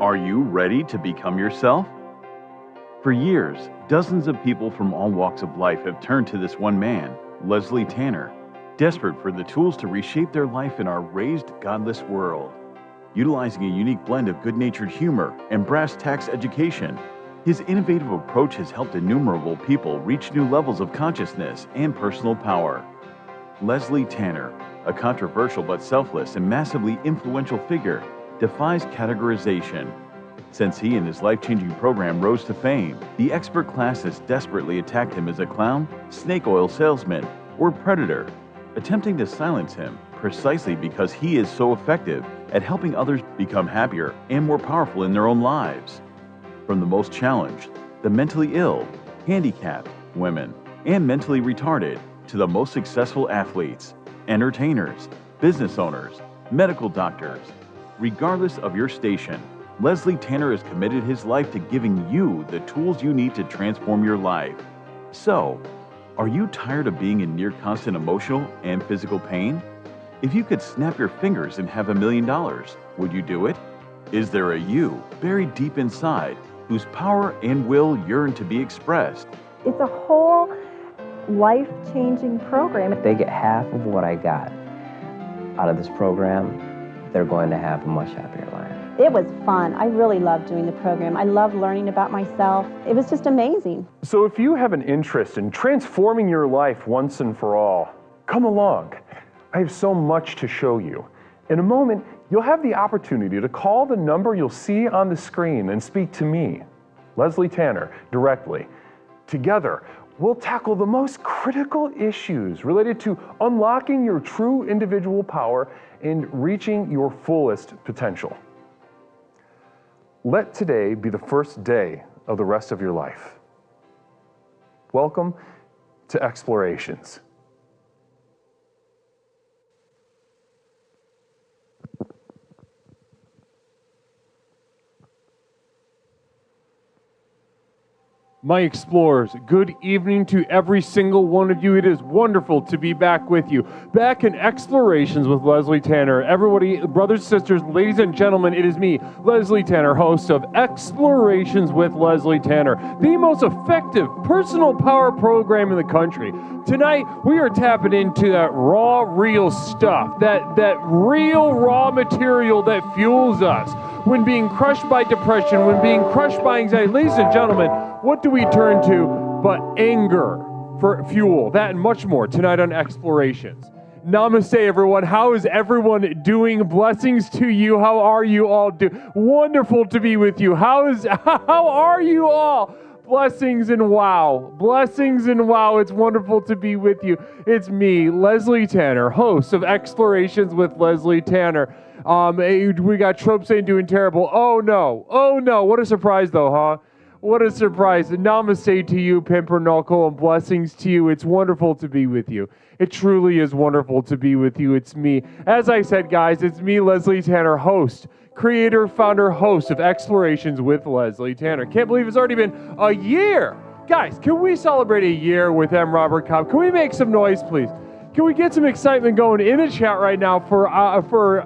Are you ready to become yourself? For years, dozens of people from all walks of life have turned to this one man, Leslie Tanner, desperate for the tools to reshape their life in our raised, godless world. Utilizing a unique blend of good-natured humor and brass tacks education, his innovative approach has helped innumerable people reach new levels of consciousness and personal power. Leslie Tanner, a controversial but selfless and massively influential figure, defies categorization. Since he and his life-changing program rose to fame, the expert class has desperately attacked him as a clown, snake oil salesman, or predator, attempting to silence him precisely because he is so effective at helping others become happier and more powerful in their own lives. From the most challenged, the mentally ill, handicapped, women, and mentally retarded, to the most successful athletes, entertainers, business owners, medical doctors. Regardless of your station, Leslie Tanner has committed his life to giving you the tools you need to transform your life. So, are you tired of being in near constant emotional and physical pain? If you could snap your fingers and have $1 million, would you do it? Is there a you buried deep inside whose power and will yearn to be expressed? It's a whole life-changing program. If they get half of what I got out of this program, they're going to have a much happier life. It was fun. I really loved doing the program. I loved learning about myself. It was just amazing. So if you have an interest in transforming your life once and for all, come along. I have so much to show you. In a moment, you'll have the opportunity to call the number you'll see on the screen and speak to me, Leslie Tanner, directly. Together, we'll tackle the most critical issues related to unlocking your true individual power and reaching your fullest potential. Let today be the first day of the rest of your life. Welcome to Explorations. My explorers, good evening to every single one of you. It is wonderful to be back with you. Back in Explorations with Leslie Tanner. Everybody, brothers, sisters, ladies and gentlemen, it is me, Leslie Tanner, host of Explorations with Leslie Tanner, the most effective personal power program in the country. Tonight, we are tapping into that raw, real stuff, that real raw material that fuels us. When being crushed by depression, when being crushed by anxiety, ladies and gentlemen, what do we turn to but anger for fuel? That and much more tonight on Explorations. Namaste, everyone. How is everyone doing? Blessings to you. How are you all doing? Wonderful to be with you. How are you all? Blessings and wow. Blessings and wow. It's wonderful to be with you. It's me, Leslie Tanner, host of Explorations with Leslie Tanner. We got Trope saying doing terrible. Oh no. What a surprise though, huh? What a surprise. Namaste to you, Pimpernel, and blessings to you. It's wonderful to be with you. It truly is wonderful to be with you. It's me. As I said, guys, it's me, Leslie Tanner, host, creator, founder, host of Explorations with Leslie Tanner. Can't believe it's already been a year. Guys, can we celebrate a year with M. Robert Cobb? Can we make some noise, please? Can we get some excitement going in the chat right now for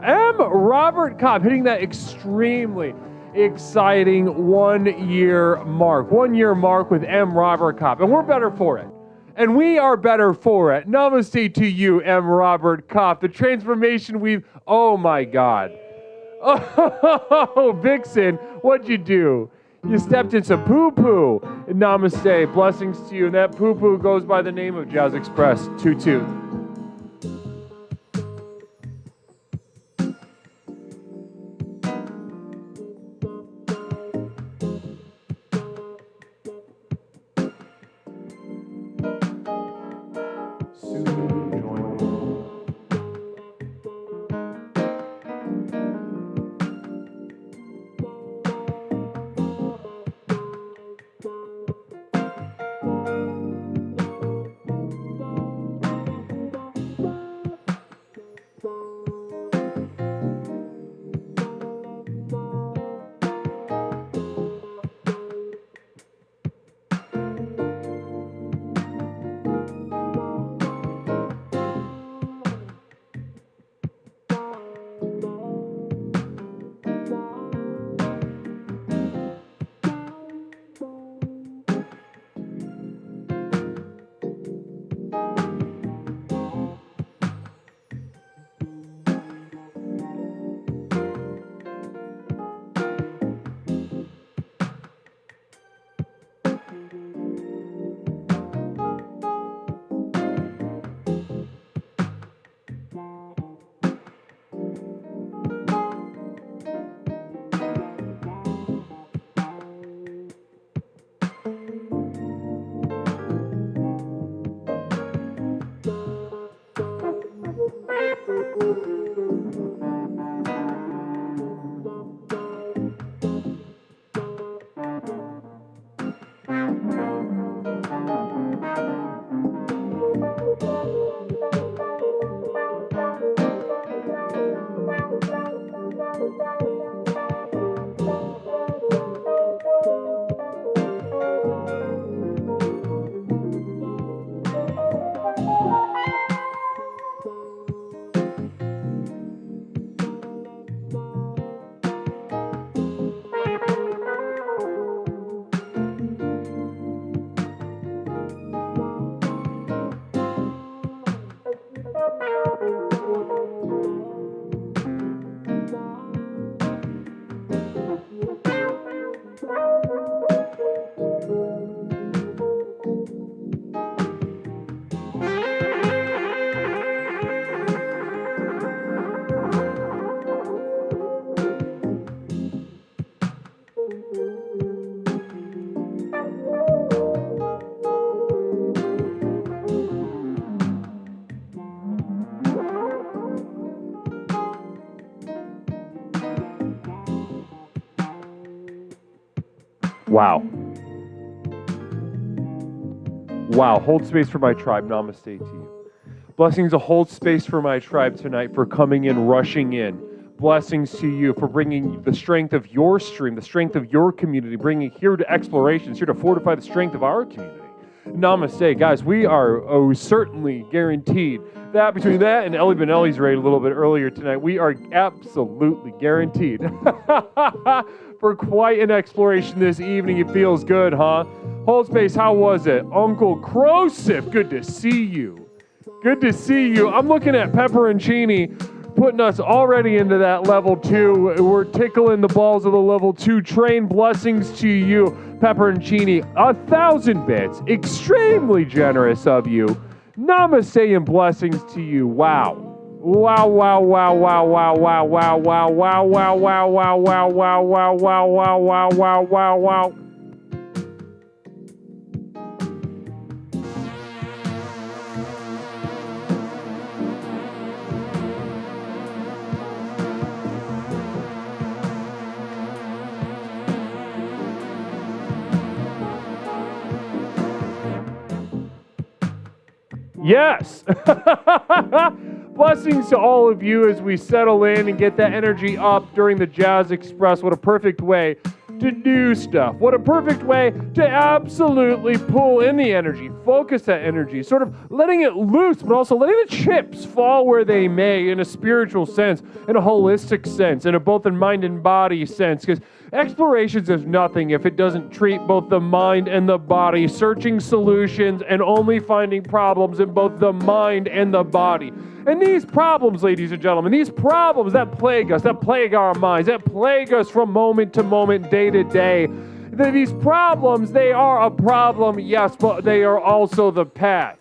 M. Robert Cobb hitting that extremely exciting 1 year mark. 1 year mark with M. Robert Cobb. And we're better for it. And we are better for it. Namaste to you, M. Robert Cobb. The transformation oh my God. Oh, Vixen, what'd you do? You stepped in some poo-poo. Namaste. Blessings to you. And that poo-poo goes by the name of Jazz Express. Toot toot. Wow. Wow. Hold space for my tribe. Namaste to you. Blessings to hold space for my tribe tonight, for coming in, rushing in. Blessings to you for bringing the strength of your stream, the strength of your community, bringing it here to Explorations, here to fortify the strength of our community. Namaste. Guys, we are certainly guaranteed that between that and Ellie Benelli's raid a little bit earlier tonight, we are absolutely guaranteed for quite an exploration this evening. It feels good, huh? Hold space, how was it? Uncle Crosif, good to see you. Good to see you. I'm looking at Pepperoncini putting us already into that level 2. We're tickling the balls of the level 2 train. Blessings to you, Pepperoncini. 1,000 bits. Extremely generous of you. Namaste and blessings to you. Wow. Wow, wow, wow, wow, wow, wow, wow, wow, wow, wow, wow, wow, wow, wow, wow, wow, wow, wow, wow, wow. Yes. Blessings to all of you as we settle in and get that energy up during the Jazz Express. What a perfect way to do stuff. What a perfect way to absolutely pull in the energy, focus that energy, sort of letting it loose, but also letting the chips fall where they may in a spiritual sense, in a holistic sense, in a both in mind and body sense, because Explorations is nothing if it doesn't treat both the mind and the body, searching solutions and only finding problems in both the mind and the body. And these problems, ladies and gentlemen, these problems that plague us, that plague our minds, that plague us from moment to moment, day to day, these problems, they are a problem, yes, but they are also the path.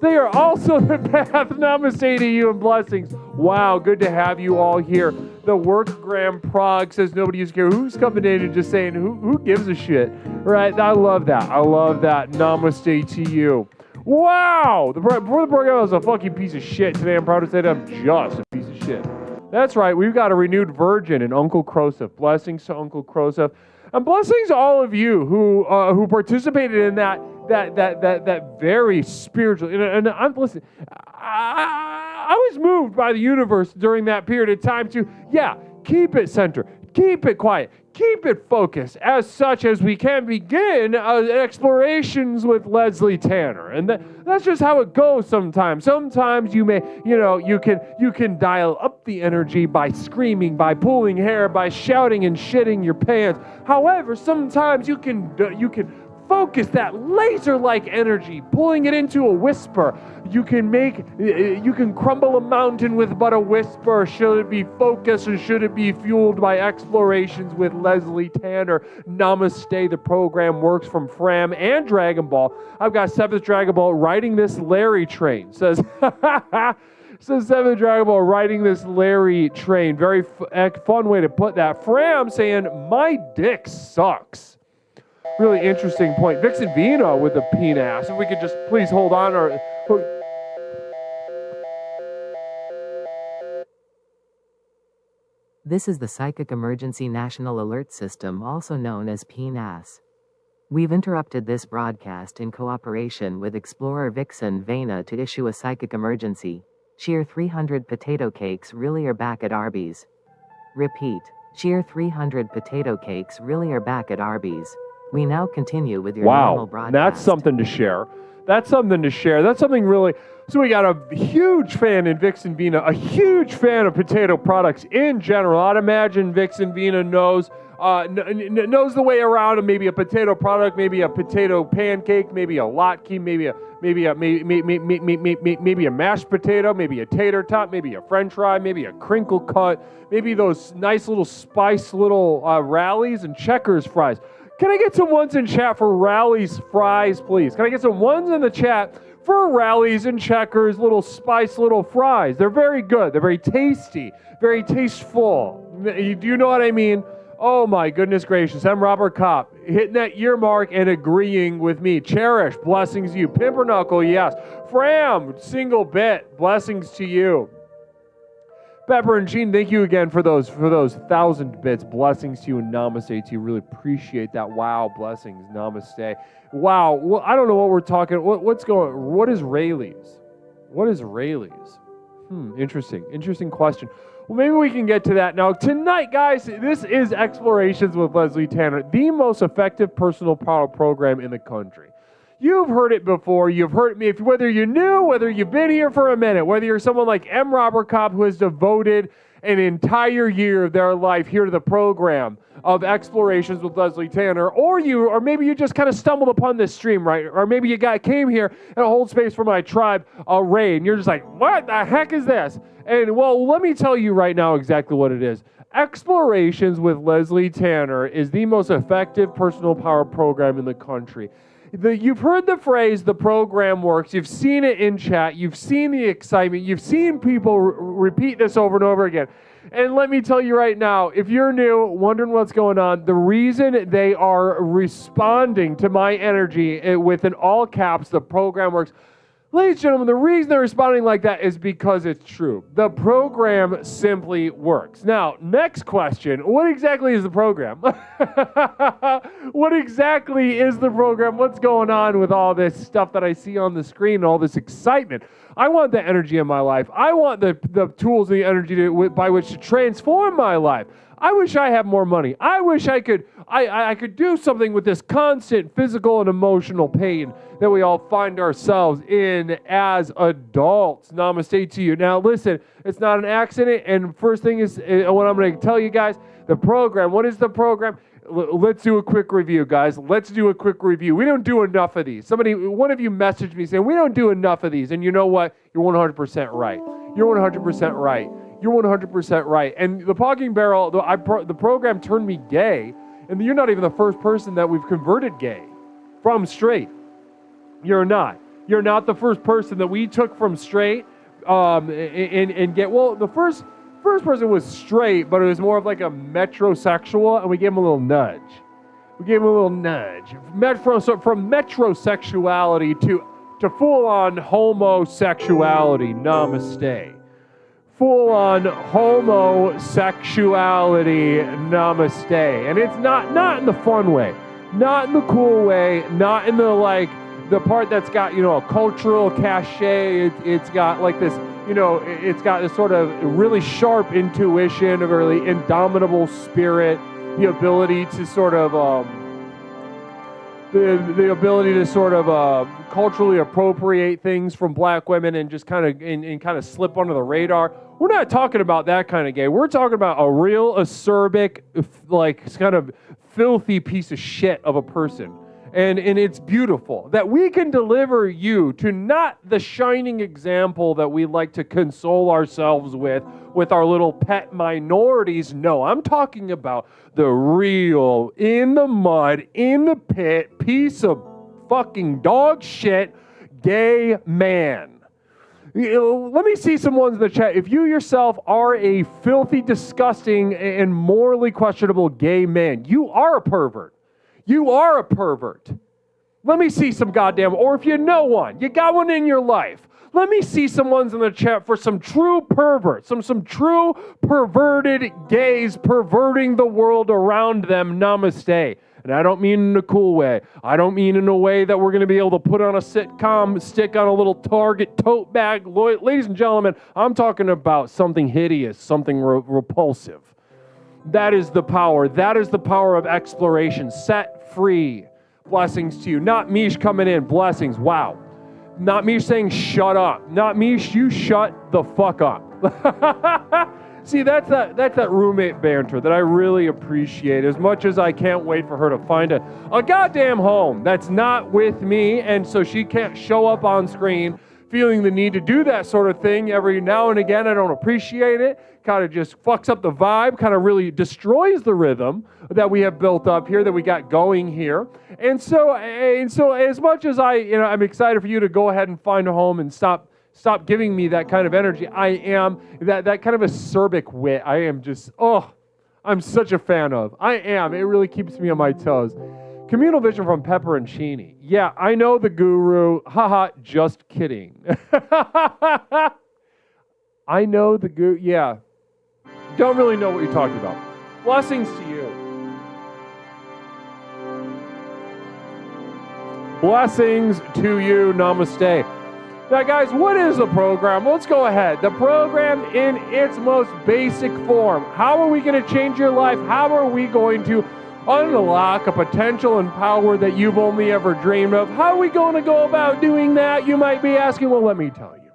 They are also the path. Namaste to you and blessings. Wow, good to have you all here. The Workgram Prague says nobody is here. Who's coming in and just saying, who gives a shit? Right? I love that. I love that. Namaste to you. Wow! Before the program was a fucking piece of shit. Today I'm proud to say that I'm just a piece of shit. That's right. We've got a renewed virgin in Uncle Krosef. Blessings to Uncle Krosef. And blessings to all of you who participated in that very spiritual. And I'm listen. I was moved by the universe during that period of time to keep it centered, keep it quiet, keep it focused. As such, as we can begin explorations with Leslie Tanner, and that's just how it goes. Sometimes you may, you can dial up the energy by screaming, by pulling hair, by shouting and shitting your pants. However, sometimes you can focus that laser-like energy, pulling it into a whisper. You can crumble a mountain with but a whisper. Should it be focused and should it be fueled by Explorations with Leslie Tanner? Namaste. The program works from Fram and Dragon Ball. I've got 7th Dragon Ball riding this Larry train. Says 7th Dragon Ball riding this Larry train. Very fun way to put that. Fram saying, my dick sucks. Really interesting point. Vixen Vino with the penis. If we could just please hold on. This is the Psychic Emergency National Alert System, also known as PNAS. We've interrupted this broadcast in cooperation with Explorer Vixen Vena to issue a psychic emergency. Cheer 300 potato cakes really are back at Arby's. Repeat. Cheer 300 potato cakes really are back at Arby's. We now continue with your normal Wow, broadcast. that's something to share. That's something to share. That's something really. So we got a huge fan in Vixen Vina, a huge fan of potato products in general. I'd imagine Vixen Vina knows the way around and maybe a potato product, maybe a potato pancake, maybe a latke, maybe a mashed potato, maybe a tater tot, maybe a French fry, maybe a crinkle cut, maybe those nice little spice little Rallies and Checkers fries. Can I get some ones in chat for Rallies fries, please? Can I get some ones in the chat for Rallies and Checkers little spice little fries? They're very good. They're very tasty, very tasteful. Do you know what I mean? Oh my goodness gracious. I'm Robert Kopp, hitting that year mark and agreeing with me. Cherish, blessings to you. Pimperknuckle, yes. Fram, single bit, blessings to you. Pepper and Gene, thank you again for those 1,000 bits. Blessings to you and namaste to you. Really appreciate that. Wow, blessings, namaste. Wow, well, I don't know what we're talking. What is Rayleigh's? What is Rayleigh's? Interesting question. Well, maybe we can get to that now. Tonight, guys, this is Explorations with Leslie Tanner, the most effective personal power program in the country. You've heard it before. You've heard me, whether you're new, whether you've been here for a minute, whether you're someone like M. Robert Kopp who has devoted an entire year of their life here to the program of Explorations with Leslie Tanner, or maybe you just kind of stumbled upon this stream, right? Or maybe you came here and hold space for my tribe, Ray, and you're just like, what the heck is this? And well, let me tell you right now exactly what it is. Explorations with Leslie Tanner is the most effective personal power program in the country. You've heard the phrase, the program works. You've seen it in chat. You've seen the excitement. You've seen people repeat this over and over again. And let me tell you right now, if you're new, wondering what's going on, the reason they are responding to my energy with an all caps, the program works. Ladies and gentlemen, the reason they're responding like that is because it's true. The program simply works. Now, next question. What exactly is the program? What exactly is the program? What's going on with all this stuff that I see on the screen and all this excitement? I want the energy in my life. I want the tools and the energy by which to transform my life. I wish I had more money. I wish I could do something with this constant physical and emotional pain that we all find ourselves in as adults. Namaste to you. Now, listen, it's not an accident. And first thing is what I'm going to tell you guys, the program. What is the program? Let's do a quick review, guys. Let's do a quick review. We don't do enough of these. One of you messaged me saying, we don't do enough of these. And you know what? You're 100% right. You're 100% right. You're 100% right. And the Pogging Barrel, the program turned me gay, and you're not even the first person that we've converted gay from straight. You're not. You're not the first person that we took from straight and get. Well, the first person was straight, but it was more of like a metrosexual, and we gave him a little nudge. From metrosexuality to full-on homosexuality. Namaste. Full-on homosexuality, namaste. And it's not in the fun way, not in the cool way, not in the part that's got, a cultural cachet. It's got like this, it's got this sort of really sharp intuition, a really indomitable spirit, the ability to sort of, the ability to sort of culturally appropriate things from black women and just kind of slip under the radar. We're not talking about that kind of gay. We're talking about a real acerbic, like kind of filthy piece of shit of a person. And it's beautiful that we can deliver you to not the shining example that we like to console ourselves with our little pet minorities. No, I'm talking about the real, in the mud, in the pit, piece of fucking dog shit, gay man. Let me see some ones in the chat. If you yourself are a filthy, disgusting, and morally questionable gay man, you are a pervert. You are a pervert. Let me see some goddamn, or if you know one, you got one in your life. Let me see some ones in the chat for some true perverts, some true perverted gays perverting the world around them. Namaste. And I don't mean in a cool way. I don't mean in a way that we're going to be able to put on a sitcom, stick on a little Target tote bag. Ladies and gentlemen, I'm talking about something hideous, something repulsive. That is the power. That is the power of exploration. Set free. Blessings to you. Not Mish coming in. Blessings. Wow. Not Mish saying shut up. Not Mish, you shut the fuck up. See, that's that roommate banter that I really appreciate, as much as I can't wait for her to find a goddamn home that's not with me, and so she can't show up on screen feeling the need to do that sort of thing every now and again. I don't appreciate it. Kind of just fucks up the vibe, kind of really destroys the rhythm that we have built up here, that we got going here. And so as much as I'm excited for you to go ahead and find a home and stop giving me that kind of energy, I am that kind of acerbic wit. I am just, I'm such a fan of. I am. It really keeps me on my toes. Communal vision from Pepperoncini. Yeah, I know the guru. Haha, just kidding. I know the guru. Yeah. Don't really know what you're talking about. Blessings to you. Blessings to you. Namaste. Now, guys, what is the program? Let's go ahead. The program in its most basic form. How are we going to change your life? How are we going to unlock a potential and power that you've only ever dreamed of? How are we going to go about doing that? You might be asking. Well, let me tell you.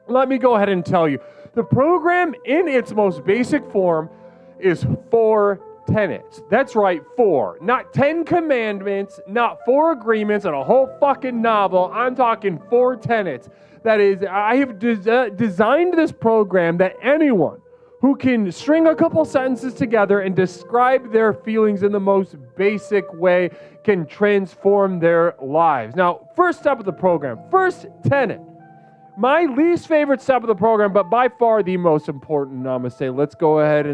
Let me go ahead and tell you. The program in its most basic form is 4 tenets. That's right, 4. Not 10 commandments, not 4 agreements and a whole fucking novel. I'm talking 4 tenets. That is, I have designed this program that anyone who can string a couple sentences together and describe their feelings in the most basic way can transform their lives. Now, first step of the program, first tenet. My least favorite step of the program, but by far the most important. Namaste. Let's go ahead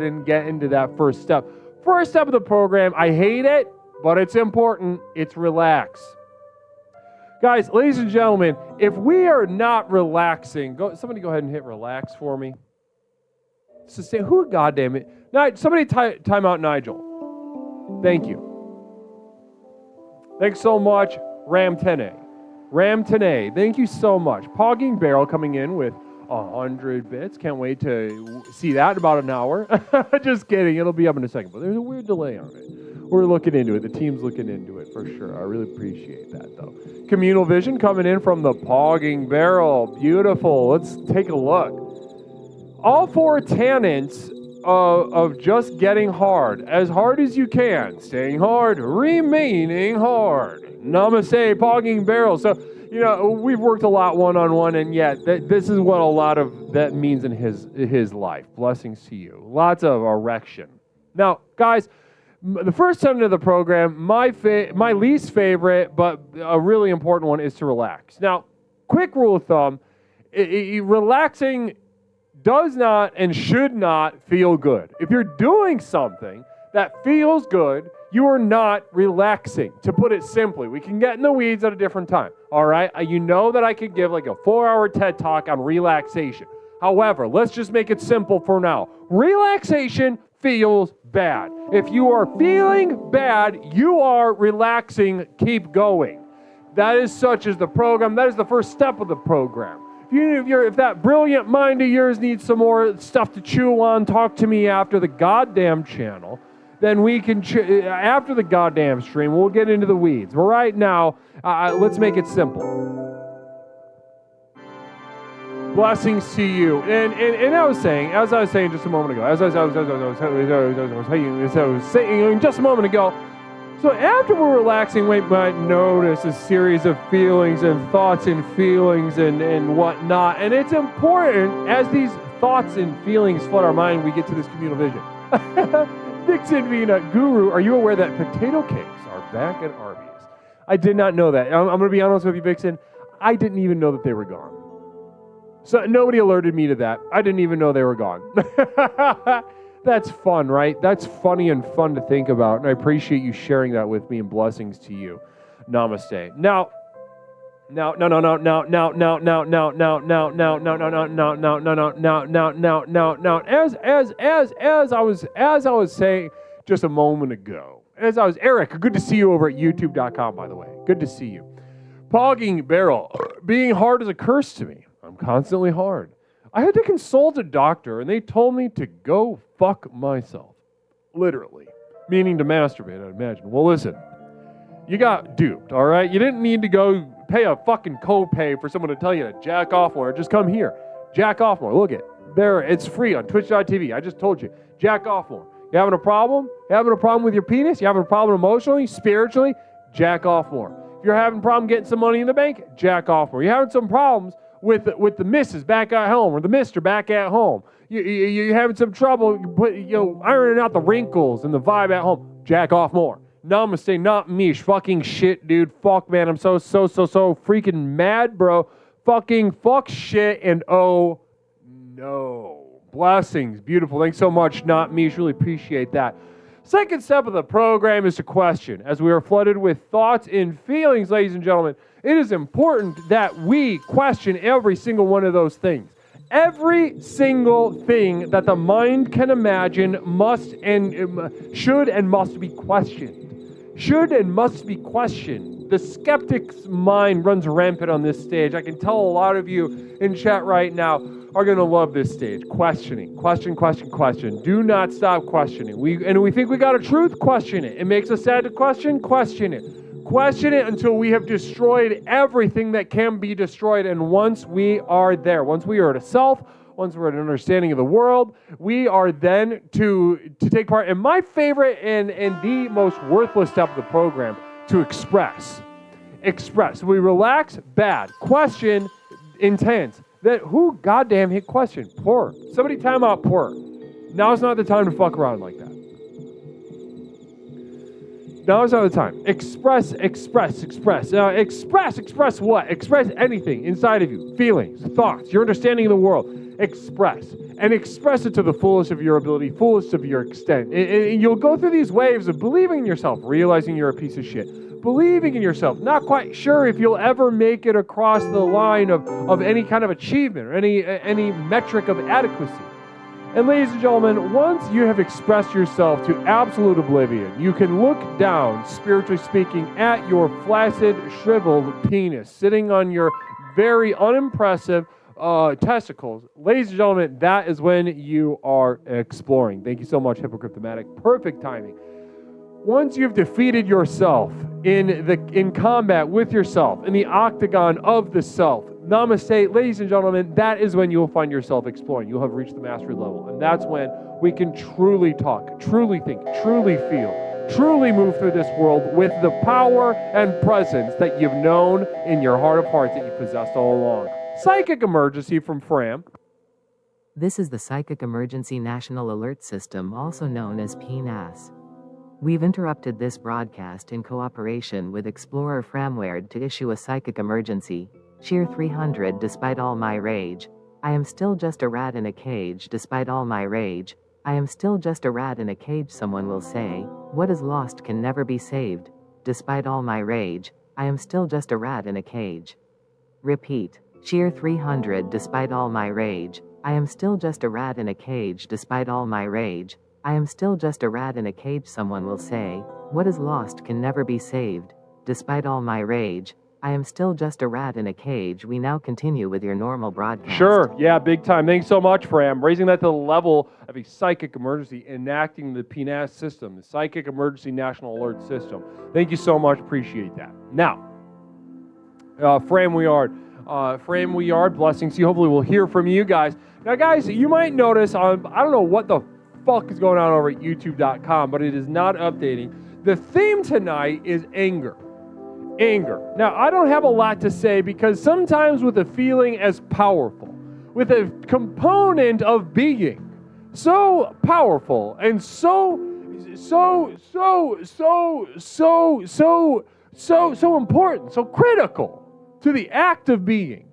and get into that first step. First step of the program, I hate it, but it's important. It's relax. Guys, ladies and gentlemen, if we are not relaxing, somebody go ahead and hit relax for me. Who, goddamn it? Somebody time out Nigel. Thank you. Thanks so much, Ramtene, thank you so much. Pogging Barrel coming in with 100 bits. Can't wait to see that in about an hour. Just kidding. It'll be up in a second. But there's a weird delay on it. We're looking into it. The team's looking into it for sure. I really appreciate that, though. Communal Vision coming in from the Pogging Barrel. Beautiful. Let's take a look. All 4 tenets of just getting hard as you can. Staying hard, remaining hard. Namaste, Pogging Barrel. So, we've worked a lot one-on-one, and yet this is what a lot of that means in his life. Blessings to you. Lots of erection. Now, guys, the first tenet of the program, my least favorite, but a really important one, is to relax. Now, quick rule of thumb, relaxing does not and should not feel good. If you're doing something that feels good, you are not relaxing. To put it simply, we can get in the weeds at a different time. All right? You know that I could give like a 4-hour TED Talk on relaxation. However, let's just make it simple for now. Relaxation feels bad. If you are feeling bad, you are relaxing. Keep going. That is such as the program. That is the first step of the program. If that brilliant mind of yours needs some more stuff to chew on, talk to me after the goddamn channel. Then we can, after the goddamn stream, we'll get into the weeds. But right now, let's make it simple. Blessings to you. And as I was saying just a moment ago, so after we're relaxing, we might notice a series of feelings and thoughts and feelings and whatnot. And it's important, as these thoughts and feelings flood our mind, we get to this communal vision. Vixen Vina, Guru, are you aware that potato cakes are back at Arby's? I did not know that. I'm going to be honest with you, Vixen. I didn't even know that they were gone. So nobody alerted me to that. I didn't even know they were gone. That's fun, right? That's funny and fun to think about, and I appreciate you sharing that with me, and blessings to you. Namaste. Now, as I was saying just a moment ago, Eric, good to see you over at youtube.com, by the way. Good to see you. Pogging Barrel, being hard is a curse to me. I'm constantly hard. I had to consult a doctor, and they told me to go fuck myself. Literally. Meaning to masturbate, I'd imagine. Well, listen. You got duped, all right? You didn't need to go pay a fucking copay for someone to tell you to jack off more. Just come here. Jack off more. Look it. There, it's free on twitch.tv. I just told you. Jack off more. You having a problem? You having a problem with your penis? You having a problem emotionally, spiritually? Jack off more. If you're having a problem getting some money in the bank, jack off more. You're having some problems with the missus back at home or the mister back at home. You're having some trouble ironing out the wrinkles and the vibe at home, jack off more. Namaste, not me. Fucking shit, dude. Fuck, man. I'm so freaking mad, bro. Fucking fuck shit and oh no. Blessings. Beautiful. Thanks so much, not me. Really appreciate that. Second step of the program is to question. As we are flooded with thoughts and feelings, ladies and gentlemen, it is important that we question every single one of those things. Every single thing that the mind can imagine must and should and must be questioned. Should and must be questioned. The skeptic's mind runs rampant on this stage. I can tell a lot of you in chat right now are going to love this stage. Questioning. Question. Do not stop questioning. We think we got a truth, question it. It makes us sad to question it. Question it until we have destroyed everything that can be destroyed. And once we are there, once we are at a self, once we're at an understanding of the world, we are then to take part in my favorite and the most worthless step of the program, to express. Express. We relax, bad. Question, intense. That who goddamn hit question? Poor. Somebody time out poor. Now's not the time to fuck around like that. Now is not the time. Express. Express what? Express anything inside of you. Feelings, thoughts, your understanding of the world. Express. And express it to the fullest of your ability, fullest of your extent. And you'll go through these waves of believing in yourself, realizing you're a piece of shit. Believing in yourself, not quite sure if you'll ever make it across the line of any kind of achievement or any metric of adequacy. And ladies and gentlemen, once you have expressed yourself to absolute oblivion, you can look down, spiritually speaking, at your flaccid, shriveled penis sitting on your very unimpressive testicles. Ladies and gentlemen, that is when you are exploring. Thank you so much, Hippocryptomatic. Perfect timing. Once you've defeated yourself in combat with yourself, in the octagon of the self, namaste, ladies and gentlemen, that is when you will find yourself exploring. You'll have reached the mastery level. And that's when we can truly talk, truly think, truly feel, truly move through this world with the power and presence that you've known in your heart of hearts that you possessed all along. Psychic emergency from Fram. This is the Psychic Emergency National Alert System, also known as PNAS. We've interrupted this broadcast in cooperation with Explorer Framware to issue a psychic emergency. Cheer 300. Despite all my rage, I am still just a rat in a cage. Despite all my rage, I am still just a rat in a cage. Someone will say, what is lost can never be saved. Despite all my rage, I am still just a rat in a cage. Repeat. Cheer 300. Despite all my rage, I am still just a rat in a cage. Despite all my rage, I am still just a rat in a cage. Someone will say, what is lost can never be saved. Despite all my rage, I am still just a rat in a cage. We now continue with your normal broadcast. Sure. Yeah, big time. Thanks so much, Fram. Raising that to the level of a psychic emergency, enacting the PNAS system, the Psychic Emergency National Alert System. Thank you so much. Appreciate that. Now, Fram We Are, blessings to you. Hopefully we'll hear from you guys. Now, guys, you might notice, I don't know what the fuck is going on over at youtube.com, but it is not updating. The theme tonight is anger. Now, I don't have a lot to say because sometimes with a feeling as powerful, with a component of being so powerful and so important, so critical to the act of being,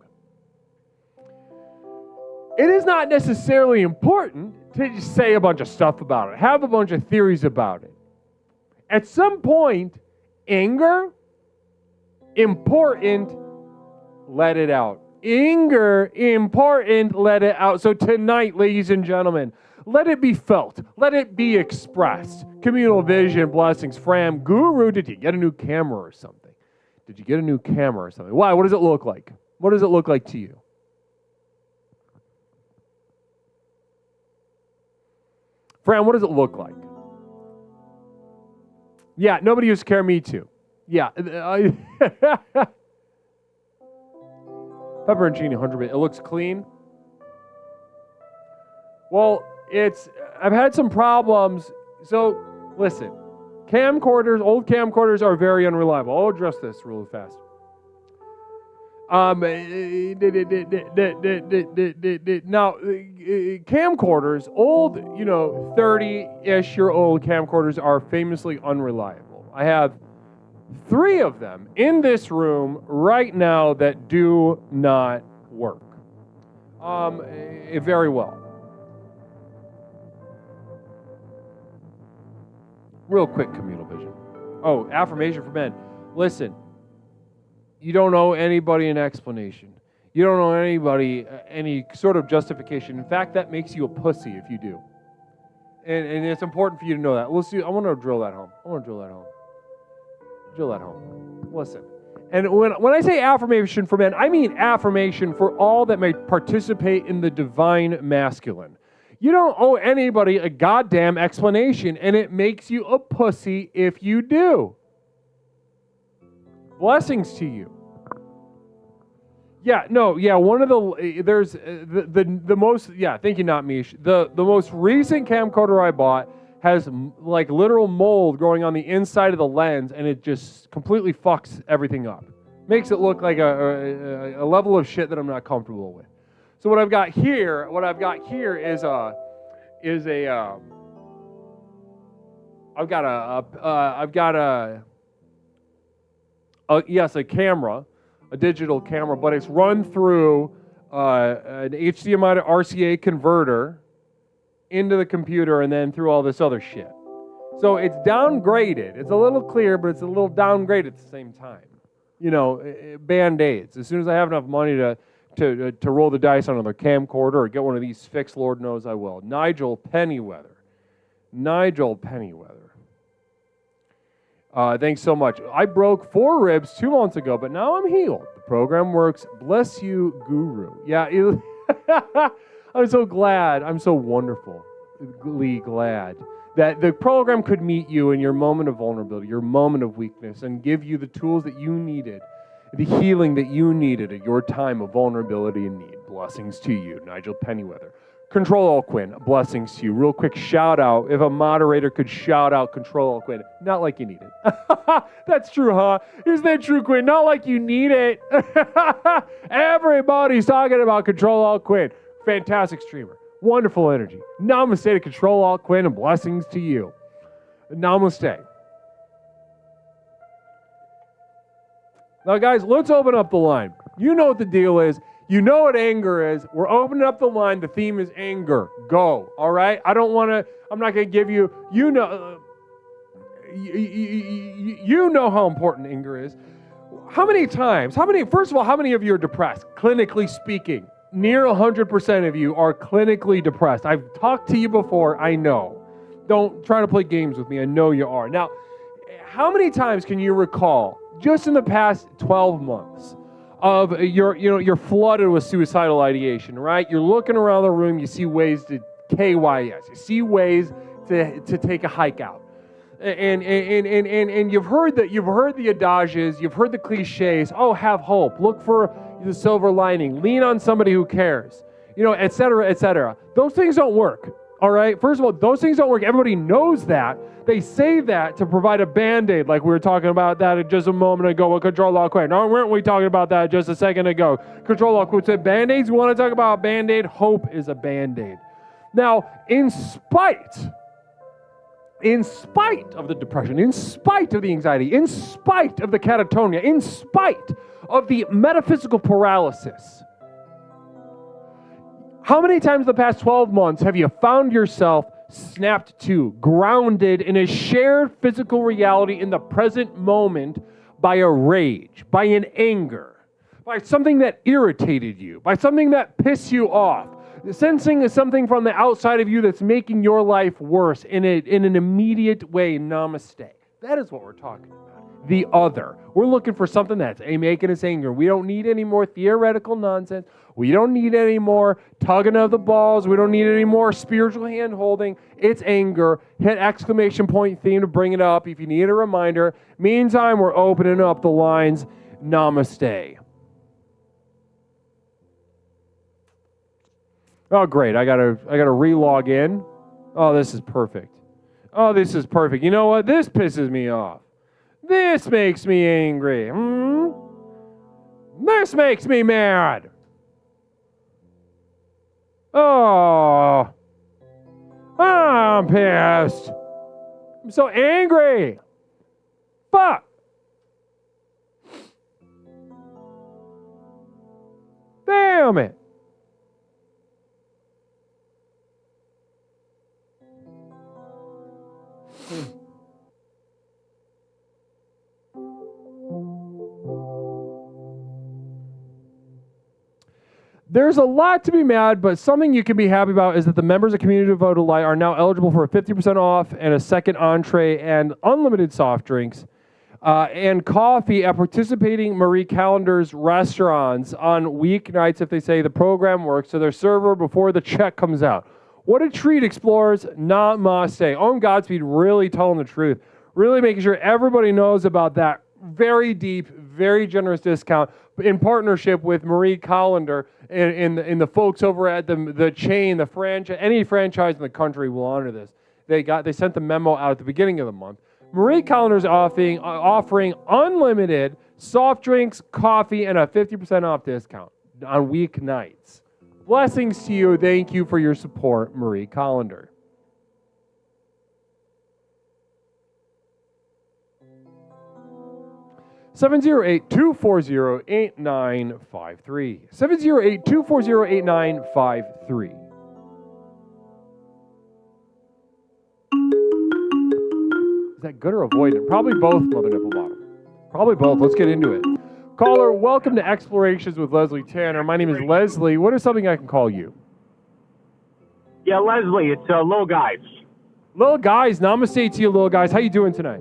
it is not necessarily important to just say a bunch of stuff about it, have a bunch of theories about it. At some point, anger, important, let it out. Anger, important, let it out. So tonight, ladies and gentlemen, let it be felt. Let it be expressed. Communal vision, blessings. Fram, Guru, did you get a new camera or something? Why? What does it look like? What does it look like to you? Fran, what does it look like? Yeah, nobody used to care, me too. Yeah. Pepperoncini, 100%. It looks clean. Well, I've had some problems. So, listen, old camcorders are very unreliable. I'll address this really fast. Now, camcorders, old, 30-ish year old camcorders are famously unreliable. I have 3 of them in this room right now that do not work. Very well. Real quick, communal vision. Oh, affirmation for men. Listen, you don't owe anybody an explanation. You don't owe anybody any sort of justification. In fact, that makes you a pussy if you do. And it's important for you to know that. I want to drill that home. Drill that home. Listen. And when I say affirmation for men, I mean affirmation for all that may participate in the divine masculine. You don't owe anybody a goddamn explanation, and it makes you a pussy if you do. Blessings to you. One of there's the most, thank you, not Mish. The most recent camcorder I bought has like literal mold growing on the inside of the lens, and it just completely fucks everything up. Makes it look like a level of shit that I'm not comfortable with. So what I've got here is a camera, a digital camera, but it's run through an HDMI to RCA converter into the computer and then through all this other shit. So it's downgraded. It's a little clear, but it's a little downgraded at the same time. Band-Aids. As soon as I have enough money to roll the dice on another camcorder or get one of these fixed, Lord knows I will. Nigel Pennyweather. Thanks so much. I broke 4 ribs 2 months ago, but now I'm healed. The program works. Bless you, Guru. Yeah, I'm so glad. I'm so wonderfully glad that the program could meet you in your moment of vulnerability, your moment of weakness, and give you the tools that you needed, the healing that you needed at your time of vulnerability and need. Blessings to you, Nigel Pennyweather. Control Alt Quinn, blessings to you. Real quick shout out, if a moderator could shout out Control Alt Quinn, not like you need it. That's true, huh? Isn't that true, Quinn? Not like you need it. Everybody's talking about Control Alt Quinn. Fantastic streamer. Wonderful energy. Namaste to Control Alt Quinn and blessings to you. Namaste. Now, guys, let's open up the line. You know what the deal is. You know what anger is. We're opening up the line. The theme is anger. Go. All right? I'm not going to give you, you know how important anger is. First of all, how many of you are depressed? Clinically speaking, near 100% of you are clinically depressed. I've talked to you before. I know. Don't try to play games with me. I know you are. Now, how many times can you recall, just in the past 12 months, of you're flooded with suicidal ideation, right? You're looking around the room, you see ways to KYS, you see ways to take a hike out, and you've heard the adages, you've heard the cliches. Oh, have hope, look for the silver lining, lean on somebody who cares, et cetera, et cetera. Those things don't work. All right. First of all, those things don't work. Everybody knows that. They say that to provide a Band-Aid, like we were talking about that just a moment ago with Control Alt Quinn. No, weren't we talking about that just a second ago? Control Alt Quinn said Band-Aids. You want to talk about a Band-Aid? Hope is a Band-Aid. Now, in spite of the depression, in spite of the anxiety, in spite of the catatonia, in spite of the metaphysical paralysis, how many times in the past 12 months have you found yourself snapped to, grounded in a shared physical reality in the present moment by a rage, by an anger, by something that irritated you, by something that pissed you off, sensing something from the outside of you that's making your life worse in an immediate way? Namaste. That is what we're talking about. the other. We're looking for something that's making us angry. We don't need any more theoretical nonsense. We don't need any more tugging of the balls. We don't need any more spiritual hand holding. It's anger. Hit exclamation point theme to bring it up if you need a reminder. Meantime, we're opening up the lines. Namaste. Oh, great. I gotta re-log in. Oh, this is perfect. Oh, this is perfect. You know what? This pisses me off. This makes me angry. This makes me mad. Oh, I'm pissed. I'm so angry. Fuck. Damn it. There's a lot to be mad, but something you can be happy about is that the members of Community Devoted Light are now eligible for a 50% off and a second entree and unlimited soft drinks and coffee at participating Marie Callender's restaurants on weeknights if they say the program works, so their server before the check comes out. What a treat, explorers. Namaste. On Godspeed, really telling the truth. Really making sure everybody knows about that very deep, very generous discount in partnership with Marie Callender and the folks over at the chain, the franchise, any franchise in the country will honor this. They sent the memo out at the beginning of the month. Marie Callender is offering unlimited soft drinks, coffee, and a 50% off discount on weeknights. Blessings to you. Thank you for your support, Marie Callender. (708-240-8953). 708-240-8953. Is that good or avoidant? Probably both, Mother Nipplebottom. Probably both. Let's get into it. Caller, welcome to Explorations with Leslie Tanner. My name is Leslie. What is something I can call you? Yeah, Leslie, it's Little Guys. Little Guys, namaste to you, Little Guys. How you doing tonight?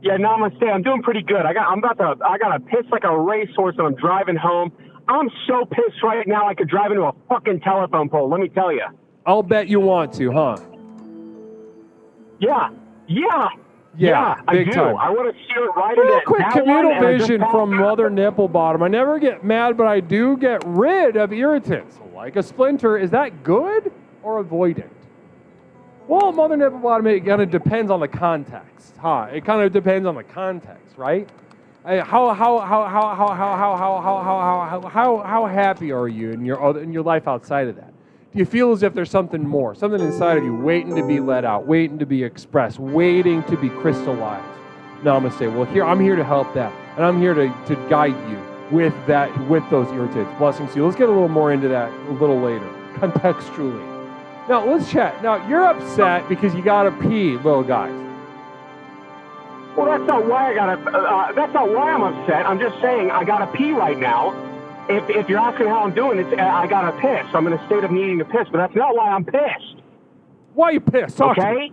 Yeah, namaste. I'm doing pretty good. I gotta piss like a racehorse and I'm driving home. I'm so pissed right now I could drive into a fucking telephone pole, let me tell you. I'll bet you want to, huh? Yeah, big I do. time. I want to steer it right Real into quick that communal one, and I vision just from Mother Nipplebottom. I never get mad, but I do get rid of irritants, like a splinter. Is that good or avoidant? Well, Mother Nipplebottom, it kind of depends on the context, huh? It kind of depends on the context, right? How happy are you in your life outside of that? Do you feel as if there's something more, something inside of you waiting to be let out, waiting to be expressed, waiting to be crystallized? Namaste. Well, I'm here to help that, and I'm here to guide you with those irritants. Blessings to you. Let's get a little more into that a little later, contextually. Now, let's chat. Now, you're upset because you gotta pee, Little Guys. Well, that's not why that's not why I'm upset. I'm just saying I gotta pee right now. If you're asking how I'm doing, I gotta piss. I'm in a state of needing to piss, but that's not why I'm pissed. Why are you pissed? Talk to me. Okay?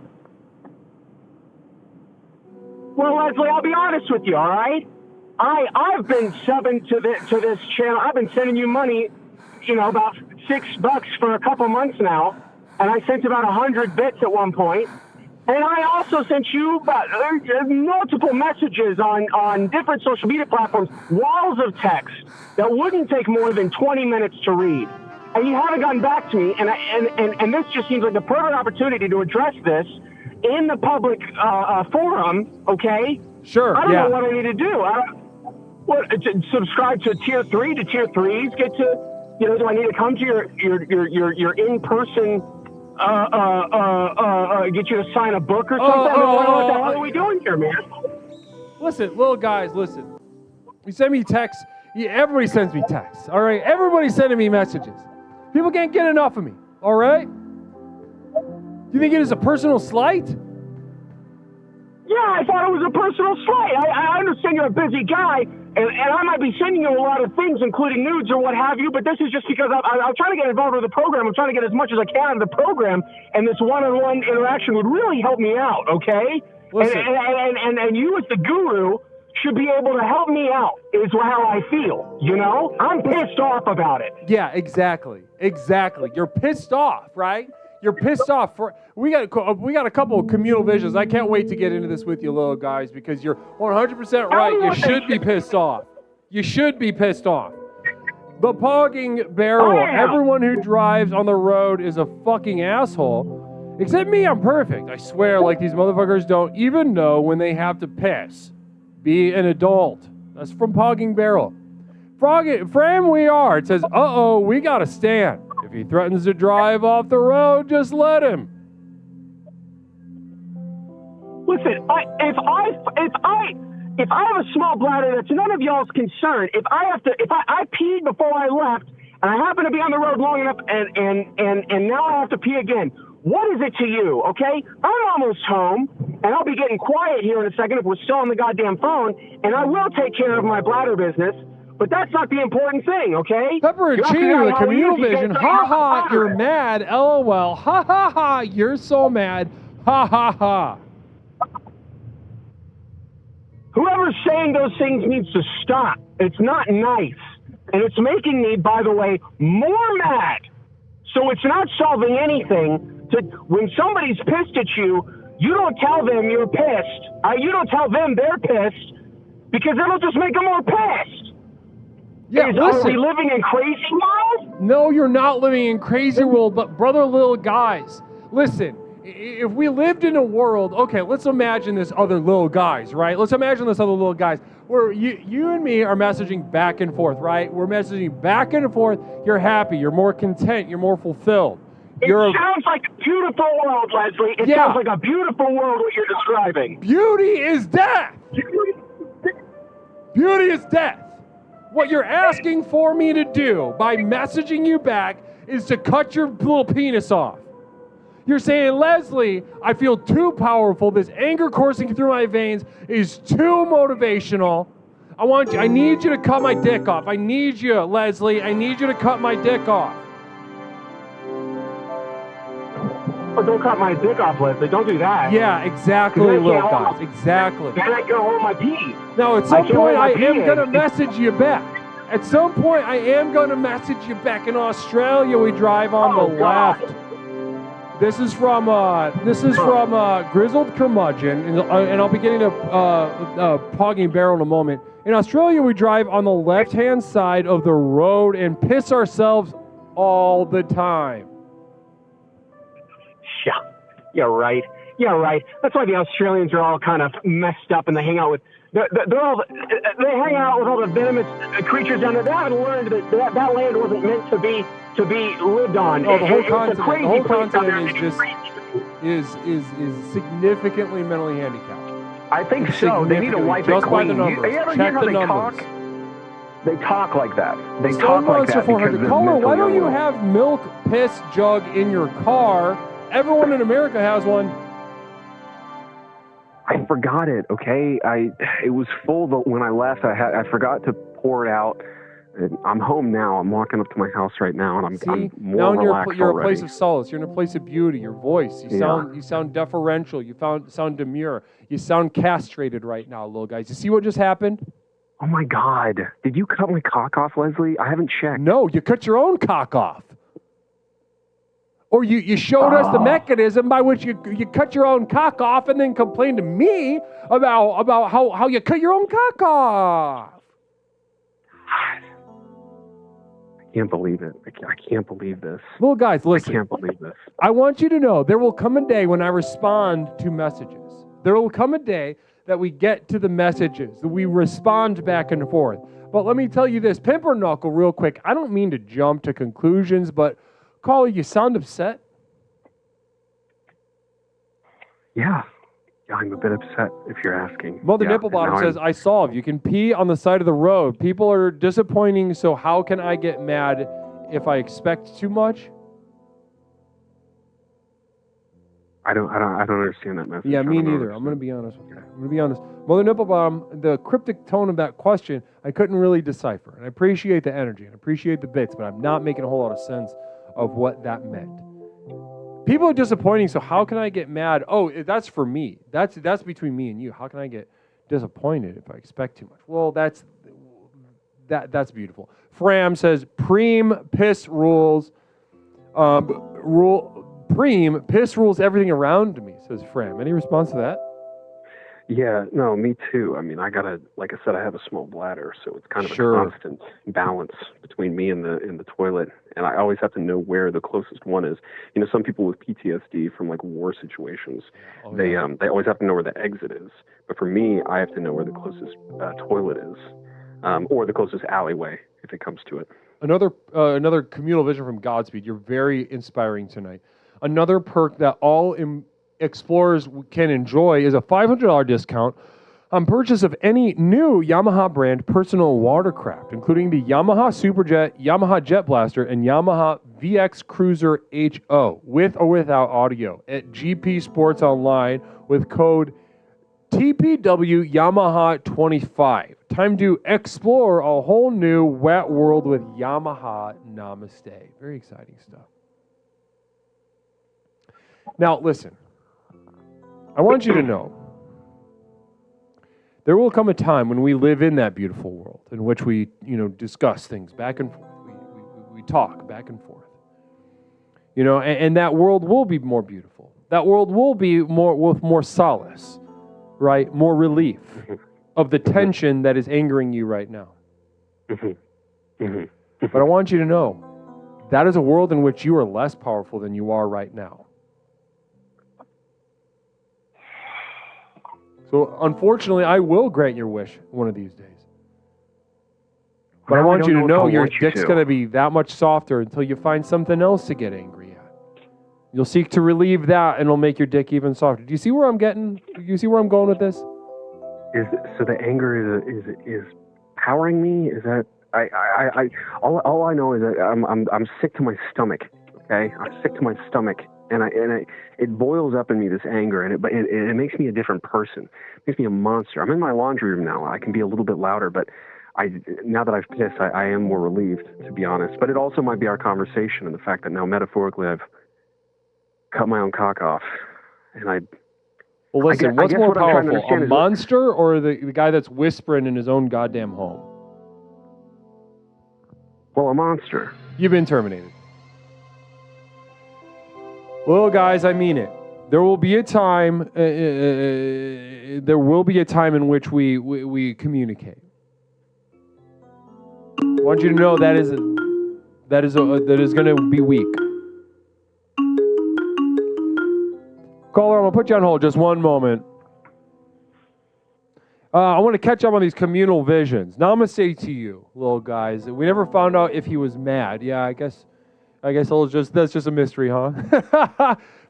Well, Leslie, I'll be honest with you, all right? I've been subbing to this channel. I've been sending you money, about $6 for a couple months now, and I sent about 100 bits at one point. And I also sent you multiple messages on different social media platforms, walls of text that wouldn't take more than 20 minutes to read. And you haven't gotten back to me, and this just seems like the perfect opportunity to address this in the public forum, okay? Sure, I don't know what I need to do. To subscribe to Tier 3 to Tier 3s? Get to, do I need to come to your in-person get you to sign a book or something? What the hell are we doing here, man? Listen, Little Guys, listen. You send me texts. Everybody sends me texts, all right? Everybody's sending me messages. People can't get enough of me, all right? You think it is a personal slight? Yeah, I thought it was a personal slight. I understand you're a busy guy, and I might be sending you a lot of things, including nudes or what have you, but this is just because I'm trying to get involved with the program. I'm trying to get as much as I can out of the program, and this one-on-one interaction would really help me out, okay? Listen. And you as the guru should be able to help me out, is how I feel, you know? I'm pissed off about it. Yeah, exactly. You're pissed off, right? You're pissed off. We got a couple of communal visions. I can't wait to get into this with you, little guys, because you're 100% right. You should be pissed off. You should be pissed off. The pogging barrel. Everyone who drives on the road is a fucking asshole. Except me, I'm perfect. I swear, like these motherfuckers don't even know when they have to piss. Be an adult. That's from Pogging Barrel. Fram we are. It says, uh-oh, we gotta stand. If he threatens to drive off the road, just let him. Listen, if I have a small bladder, that's none of y'all's concern. If I peed before I left, and I happen to be on the road long enough, and now I have to pee again, what is it to you, okay? I'm almost home, and I'll be getting quiet here in a second if we're still on the goddamn phone, and I will take care of my bladder business, but that's not the important thing, okay? Pepperoncini with a communal vision. Ha ha, you're mad. LOL. Ha ha ha, you're so mad. Ha ha ha. Whoever's saying those things needs to stop. It's not nice. And it's making me, by the way, more mad. So it's not solving anything. When somebody's pissed at you, you don't tell them you're pissed. You don't tell them they're pissed, because it'll just make them more pissed. Yeah, listen. Are we living in crazy world? No, you're not living in crazy world, but brother, little guys, listen. If we lived in a world, okay, let's imagine this other little guys, right? Let's imagine this other little guys where you and me are messaging back and forth, right? We're messaging back and forth. You're happy. You're more content. You're more fulfilled. It sounds like a beautiful world, Leslie. It sounds like a beautiful world what you're describing. Beauty is death. Beauty is death. What you're asking for me to do by messaging you back is to cut your little penis off. You're saying, Leslie, I feel too powerful. This anger coursing through my veins is too motivational. I need you to cut my dick off. I need you, Leslie. I need you to cut my dick off. Oh, don't cut my dick off, Leslie. Don't do that. Yeah, exactly, little guys. Exactly. Then I can hold my pee. Now, at some point, I am going to message you back. At some point, I am going to message you back. In Australia, we drive on the left. This is from Grizzled Curmudgeon, and I'll be getting a Pogging Barrel in a moment. In Australia, we drive on the left-hand side of the road and piss ourselves all the time. Yeah, you're right. That's why the Australians are all kind of messed up, and they hang out with they hang out with all the venomous creatures down there. They haven't learned that land wasn't meant to be lived on. Oh, the whole continent is significantly mentally handicapped. I think so. They need to wipe it clean. By the numbers. You ever Check hear how the they numbers. talk? They talk like that. They Stone talk like Monster that 400. Caller, why don't you have milk piss jug in your car? Everyone in America has one. I forgot it. Okay, it was full when I left. I forgot to pour it out. And I'm home now. I'm walking up to my house right now, and I'm more relaxed you're already. A place of solace. You're in a place of beauty. Your voice. You sound deferential. You sound demure. You sound castrated right now, little guys. You see what just happened? Oh my God! Did you cut my cock off, Leslie? I haven't checked. No, you cut your own cock off. Or you showed us the mechanism by which you cut your own cock off and then complained to me about how you cut your own cock off. I can't believe it. I can't believe this. Little guys, listen. I can't believe this. I want you to know there will come a day when I respond to messages. There will come a day that we get to the messages, that we respond back and forth. But let me tell you this, Pimper Knuckle, real quick. I don't mean to jump to conclusions, but Caller, you sound upset. Yeah, I'm a bit upset if you're asking. Mother Nipplebottom says, I solve. You can pee on the side of the road. People are disappointing, so how can I get mad if I expect too much? I don't understand that message. Yeah, me neither. I'm going to be honest with you. I'm going to be honest. Mother Nipplebottom, the cryptic tone of that question, I couldn't really decipher. And I appreciate the energy and I appreciate the bits, but I'm not making a whole lot of sense of what that meant. People are disappointing, so how can I get mad? Oh, that's for me. That's between me and you. How can I get disappointed if I expect too much? Well, that's beautiful. Fram says, Preem piss rules. Preem piss rules everything around me, says Fram. Any response to that? Yeah, no, me too. I mean, like I said, I have a small bladder, so it's kind of a constant balance between me and the toilet, and I always have to know where the closest one is. You know, some people with PTSD from like war situations, they always have to know where the exit is. But for me, I have to know where the closest toilet is, or the closest alleyway if it comes to it. Another communal vision from Godspeed. You're very inspiring tonight. Another perk that all explorers can enjoy is a $500 discount on purchase of any new Yamaha brand personal watercraft, including the Yamaha Superjet, Yamaha Jet Blaster, and Yamaha VX Cruiser HO, with or without audio, at GP Sports Online with code TPW Yamaha 25. Time to explore a whole new wet world with Yamaha. Namaste. Very exciting stuff. Now, listen. I want you to know there will come a time when we live in that beautiful world in which we, discuss things back and forth. We talk back and forth. And that world will be more beautiful. That world will be with more solace, right? More relief of the tension that is angering you right now. But I want you to know that is a world in which you are less powerful than you are right now. So, unfortunately, I will grant your wish one of these days. But I want you to know your dick's going to be that much softer until you find something else to get angry at. You'll seek to relieve that, and it'll make your dick even softer. Do you see where I'm getting? Do you see where I'm going with this? So the anger is powering me? Is that all I know is that I'm sick to my stomach. Okay, I'm sick to my stomach. And it boils up in me, this anger, and it makes me a different person. It makes me a monster. I'm in my laundry room now. I can be a little bit louder, but now that I've pissed, I am more relieved, to be honest. But it also might be our conversation and the fact that now, metaphorically, I've cut my own cock off. And Well, listen, what's more powerful, a monster or the guy that's whispering in his own goddamn home? Well, a monster. You've been terminated. Well, guys, I mean it. There will be a time. There will be a time in which we communicate. I want you to know that is going to be weak. Caller, I'm gonna put you on hold just one moment. I want to catch up on these communal visions. Namaste to you, little guys. We never found out if he was mad. Yeah, I guess that's just a mystery, huh?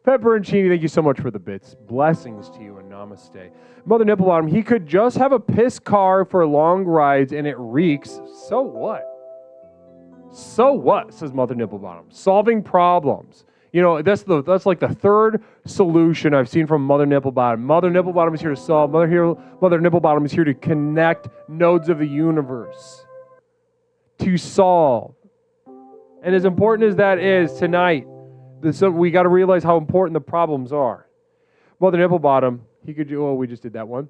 Pepper and Chini, thank you so much for the bits. Blessings to you and namaste. Mother Nipplebottom, he could just have a piss car for long rides and it reeks. So what? So what, says Mother Nipplebottom. Solving problems. That's like the third solution I've seen from Mother Nipplebottom. Mother Nipplebottom is here to solve. Mother Nipplebottom is here to connect nodes of the universe. To solve. And as important as that is tonight, we got to realize how important the problems are. Mother Nipplebottom, he just did that one.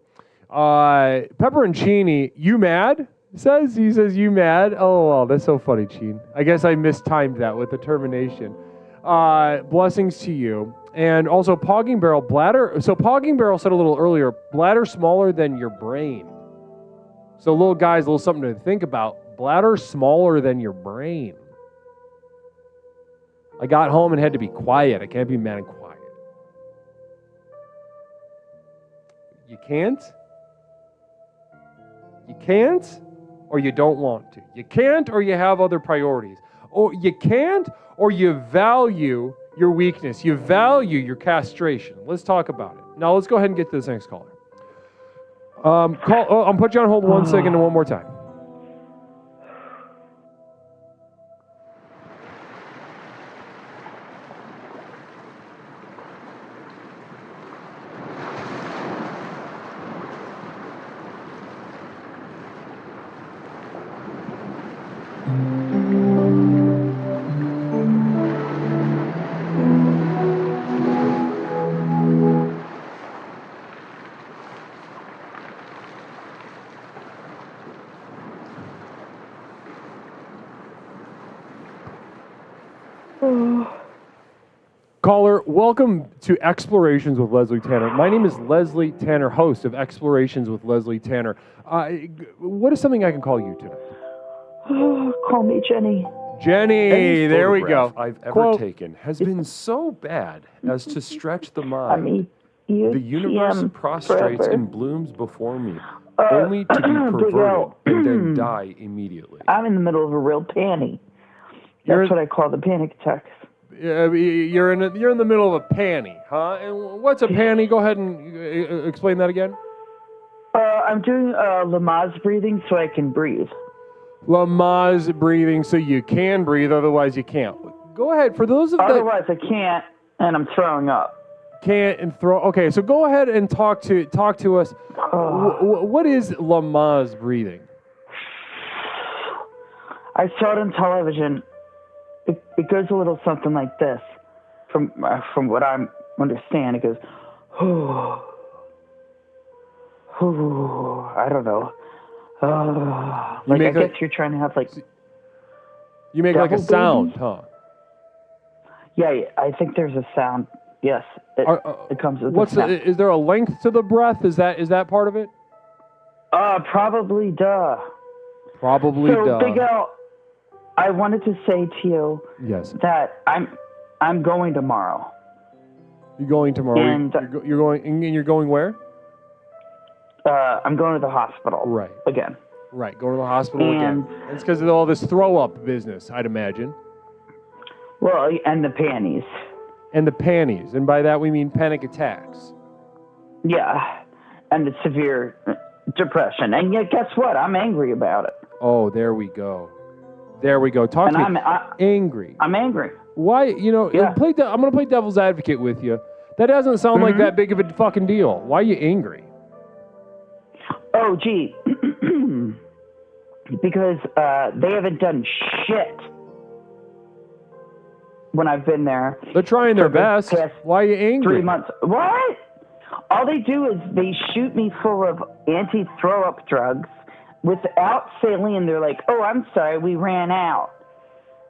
Pepper and Chini, you mad? He says, you mad? Oh, that's so funny, Chini. I guess I mistimed that with the termination. Blessings to you. And also Pogging Barrel, bladder. So Pogging Barrel said a little earlier, bladder smaller than your brain. So little guys, a little something to think about. Bladder smaller than your brain. I got home and had to be quiet. I can't be mad and quiet. You can't? You can't, or you don't want to. You can't, or you have other priorities. Or you can't, or you value your weakness. You value your castration. Let's talk about it. Now, let's go ahead and get to this next caller. I'll put you on hold 1 second and one more time. Caller, welcome to Explorations with Leslie Tanner. My name is Leslie Tanner, host of Explorations with Leslie Tanner. What is something I can call you tonight? Call me Jenny. Jenny, Any there we go. photograph I've ever Quote. taken has been so bad as to stretch the mind. The universe prostrates forever. and blooms before me, only to be Big L. perverted and then die immediately. I'm in the middle of a real panty. That's what I call the panic attacks. You're in the middle of a panty, huh? And what's a panty? Go ahead and explain that again. I'm doing Lamaze breathing so I can breathe. Lamaze breathing so you can breathe, otherwise you can't. Go ahead. For those of that Otherwise I can't, and I'm throwing up. can't and throw. Okay, so go ahead and talk to us. What is Lamaze breathing? I saw it on television. It goes a little something like this. From what I understand, it goes, I don't know. Like I guess you're trying to have like. You make like a devil sound, baby? huh? Yeah, I think there's a sound. Yes, it comes with a sound. Is there a length to the breath? Is that part of it? Probably duh. Probably so, duh. Big L, I wanted to say to you Yes. that I'm going tomorrow. You're going tomorrow. And you're going where? I'm going to the hospital. Right. Again. Right. Going to the hospital And- again. It's because of all this throw up business, I'd imagine. Well, and the panties. And the panties, and by that we mean panic attacks. Yeah, and the severe depression. And yet, guess what? I'm angry about it. Oh, there we go. There we go. Talk And to me. Angry. I'm angry. Why? You know, Yeah. I'm going to play devil's advocate with you. That doesn't sound like that big of a fucking deal. Why are you angry? Oh, gee. Because they haven't done shit when I've been there. They're trying their For the best. past Why are you angry? 3 months. What? All they do is they shoot me full of anti-throw-up drugs without saline. They're like, oh, I'm sorry, we ran out.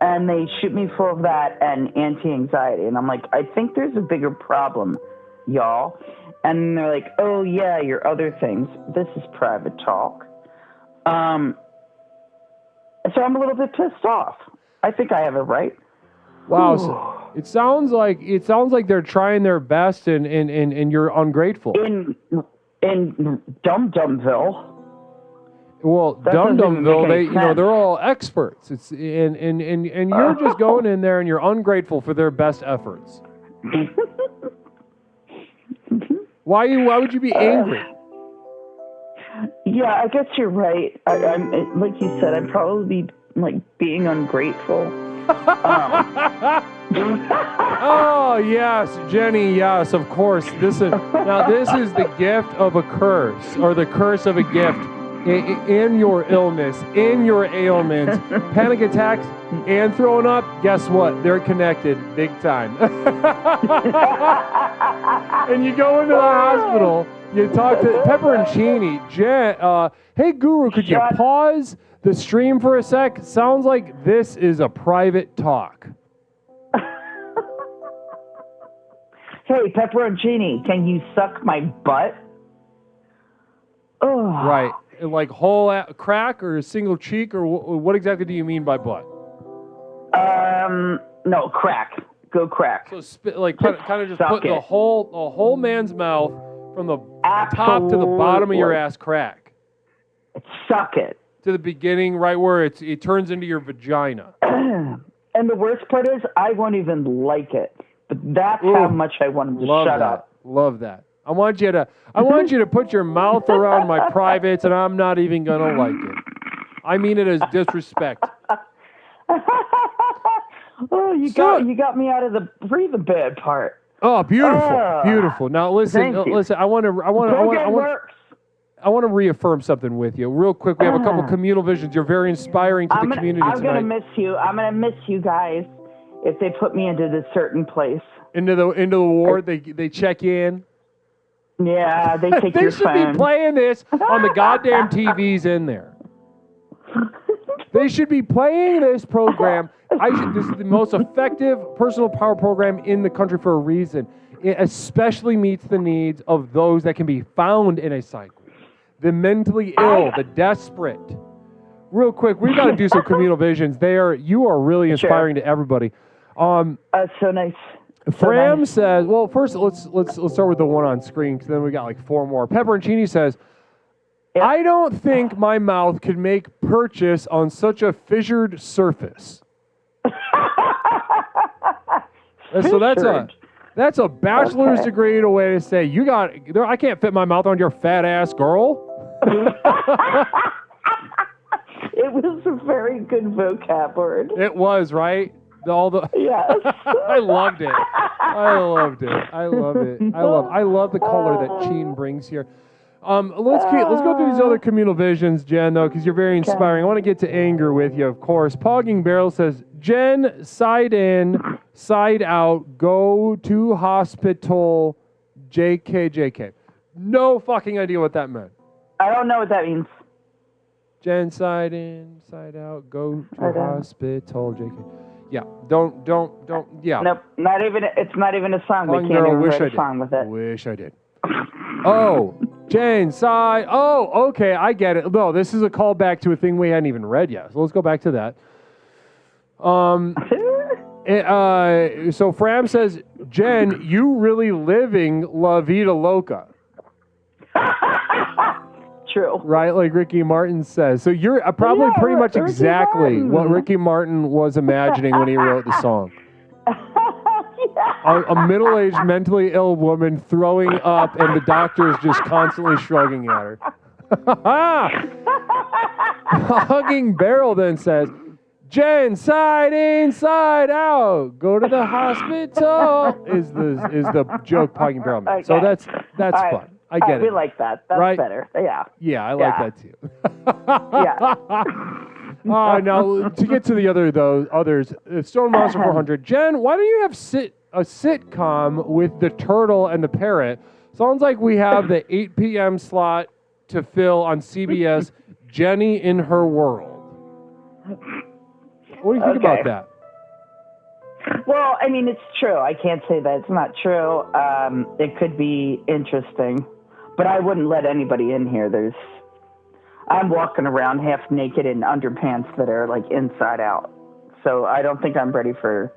And they shoot me full of that and anti-anxiety. And I'm like, I think there's a bigger problem, y'all. And they're like, oh, yeah, your other things. This is private talk. So I'm a little bit pissed off. I think I have it right. Wow, so it sounds like they're trying their best and you're ungrateful. In Dum-Dumville. Well, That doesn't even Dum-Dumville, make any sense. they're all experts. It's and you're just going in there and you're ungrateful for their best efforts. Why would you be angry? Yeah, I guess you're right. I'm like you said, I'd probably be like being ungrateful. Oh yes, Jenny. Yes, of course. This is the gift of a curse, or the curse of a gift. In your illness, in your ailments, panic attacks, and throwing up. Guess what? They're connected, big time. And you go into the hospital. You talk to Pepperoncini. Hey, Guru, could you pause the stream for a sec? Sounds like this is a private talk. Hey, Pepperoncini, can you suck my butt? Oh. Right. Like whole crack or a single cheek, or what exactly do you mean by butt? No, crack. Go crack. So kind of just Suck put the it. whole man's mouth from the top to the bottom of your ass crack. Suck it. To the beginning, right where it turns into your vagina. And the worst part is, I won't even like it. But that's how much I want him to shut up. Love that. I want you to put your mouth around my privates, and I'm not even gonna like it. I mean it as disrespect. Oh, you got me out of the breathe the bad part. Oh, beautiful, beautiful. Now listen. I want to reaffirm something with you real quick. We have a couple communal visions. You're very inspiring to the community tonight. I'm gonna miss you. I'm gonna miss you guys if they put me into this certain place. Into the ward, they check in. Yeah, they take they your should phone. be playing this on the goddamn TVs in there. They should be playing this program This is the most effective personal power program in the country for a reason. It especially meets the needs of those that can be found in a cycle. The mentally ill, the desperate. Real quick, we got to do some communal visions. You are really inspiring to everybody. That's so nice. Fram says, well, first let's start with the one on screen, because then we got like 4 more. Pepperoncini says, I don't think my mouth could make purchase on such a fissured surface. So that's a bachelor's degree in a way to say I can't fit my mouth on your fat ass girl. It was a very good vocab word. It was, right? Yes. I loved it. I love it. I love the color that Sheen brings here. Let's go through these other communal visions, Jen, though, because you're very inspiring. I want to get to anger with you, of course. Pogging Barrel says, Jen, side in, side out, go to hospital, JK. No fucking idea what that meant. I don't know what that means. Jen, side in, side out, go to hospital, JK. Yeah, don't, yeah. Nope, it's not even a song. They can't even write a song with it. Wish I did. Oh, Jane, side. Oh, okay, I get it. No, this is a callback to a thing we hadn't even read yet. So let's go back to that. So Fram says, Jen, you really living La Vida Loca. True. Right, like Ricky Martin says. So you're probably pretty much exactly what Ricky Martin was imagining when he wrote the song. A middle-aged, mentally ill woman throwing up, and the doctor's just constantly shrugging at her. Hugging Barrel then says, Jen, side in, side out, go to the hospital, is the joke Hugging Barrel made. Okay. So that's fun. I get it. We like that. That's better. Yeah. Yeah, I like that too. Now, to get to the others, Stone Monster 400. Jen, why don't you have a sitcom with the turtle and the parrot? Sounds like we have the 8 p.m. slot to fill on CBS, Jenny in Her World. What do you think about that? Well, I mean, it's true. I can't say that it's not true. It could be interesting, but I wouldn't let anybody in here. I'm walking around half naked in underpants that are like inside out. So I don't think I'm ready for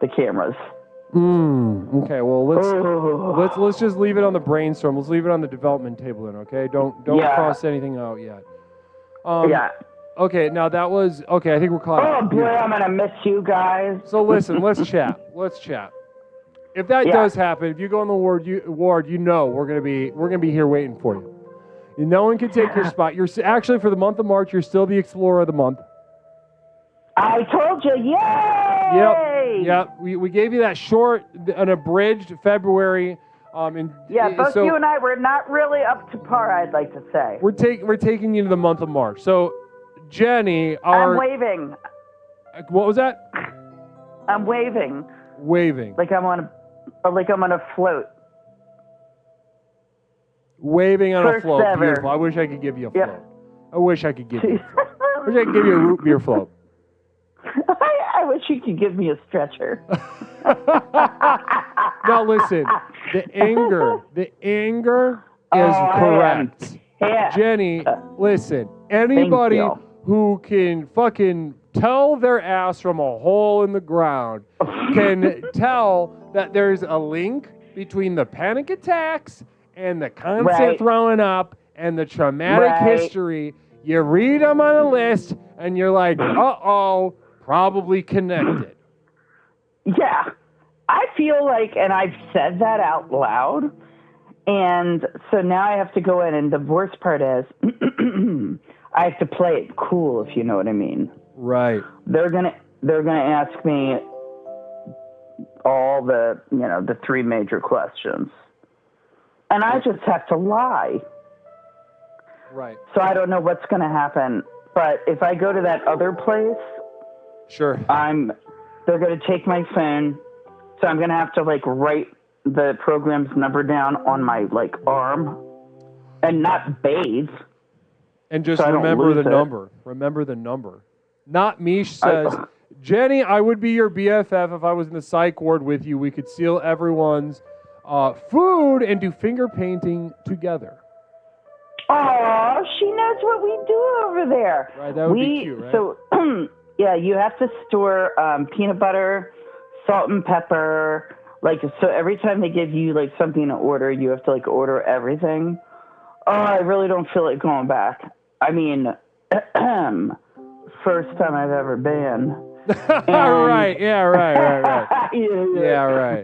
the cameras. Okay, well let's just leave it on the brainstorm. Let's leave it on the development table then, okay? Don't cross anything out yet. Okay, now that was I think we're caught up. Oh boy, I'm gonna miss you guys. So listen, let's chat. If that does happen, if you go on the ward, you know we're gonna be here waiting for you. No one can take your spot. You're actually, for the month of March, you're still the Explorer of the Month. I told you, yay! Yep. We gave you that short, an abridged February. Both you and I were not really up to par, I'd like to say. We're taking you to the month of March. So, Jenny, I'm waving. What was that? I'm waving. Waving. Like I'm on a float. Waving on First a float. ever. Beautiful. I wish I could give you a float. Yep. I wish I could give you a float. I wish I could give you a root beer float. I wish you could give me a stretcher. Now listen, the anger is correct. Jenny, listen, anybody who can fucking tell their ass from a hole in the ground can tell that there's a link between the panic attacks and the constant throwing up and the traumatic history. You read them on a list and you're like, probably connected. Yeah. I feel like, and I've said that out loud, and so now I have to go in, and the worst part is I have to play it cool, if you know what I mean. Right. They're gonna ask me all the 3 major questions, and I just have to lie. Right. So I don't know what's going to happen, but if I go to that other place, sure, they're going to take my phone, so I'm going to have to write the program's number down on my arm, and not bathe. And just remember the number. Remember the number. Not Mish says, Jenny, I would be your BFF if I was in the psych ward with you. We could steal everyone's food and do finger painting together. Oh, she knows what we do over there. Right, that would be cute, right? So, yeah, you have to store peanut butter, salt and pepper. Like, so every time they give you, like, something to order, you have to, like, order everything. Oh, I really don't feel like going back. I mean, first time I've ever been. Right, yeah, right. Yeah, right.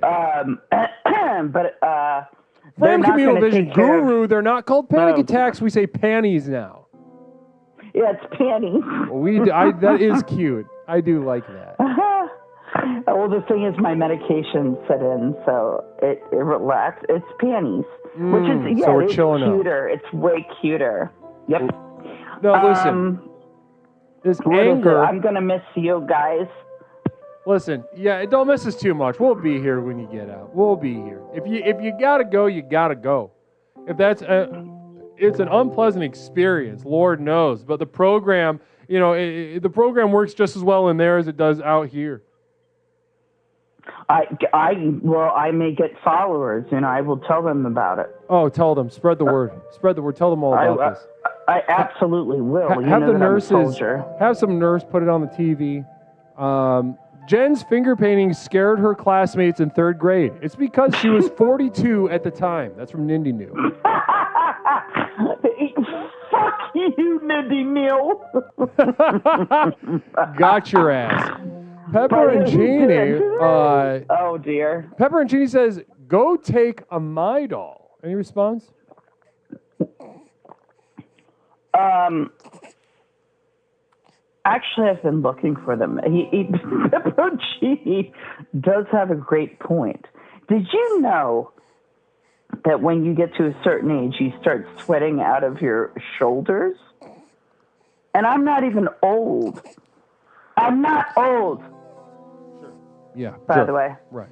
But, Flam Communal Vision Guru, they're not called panic attacks. We say panties now. Yeah, it's panties. That is cute. I do like that. Well, the thing is, my medication set in, so it relaxed. It's panties, which is so we're it's chilling cuter. Out. It's way cuter. Yep. No, listen. This anger. I'm gonna miss you guys. Listen, yeah, don't miss us too much. We'll be here when you get out. We'll be here. If you gotta go, you gotta go. If that's it's an unpleasant experience, Lord knows. But the program, the program works just as well in there as it does out here. I may get followers, and I will tell them about it. Oh, tell them. Spread the word. Spread the word. Tell them all about this. I absolutely will. Have the nurses. Have some nurse put it on the TV. Jen's finger painting scared her classmates in 3rd grade. It's because she was 42 at the time. That's from Nindy New. Fuck you, Nindy New. Got your ass. Pepper and Jeannie. Oh dear. Pepper and Jeannie says, "Go take a Midol." Any response? Actually, I've been looking for them. Pepperoncini does have a great point. Did you know that when you get to a certain age, you start sweating out of your shoulders? And I'm not even old. I'm not old. Sure. Yeah. By the way. Right.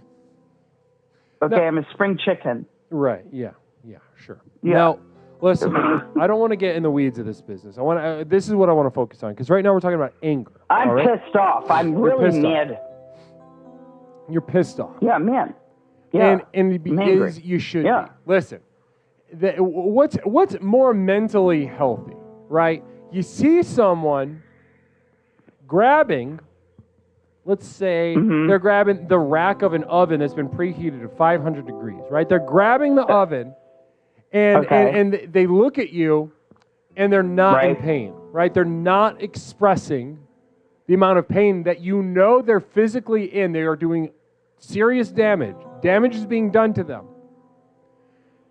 Okay, I'm a spring chicken. Right. Yeah. Yeah. Sure. Yeah. Now, listen. I don't want to get in the weeds of this business. This is what I want to focus on because right now we're talking about anger. I'm pissed off. I'm really mad. You're pissed off. Yeah, man. Yeah. And you should be. Listen. What's more mentally healthy, right? You see someone grabbing, let's say they're grabbing the rack of an oven that's been preheated to 500 degrees, right? They're grabbing the oven and they look at you and they're not in pain, right? They're not expressing the amount of pain that you know they're physically in. They are doing serious damage. Damage is being done to them.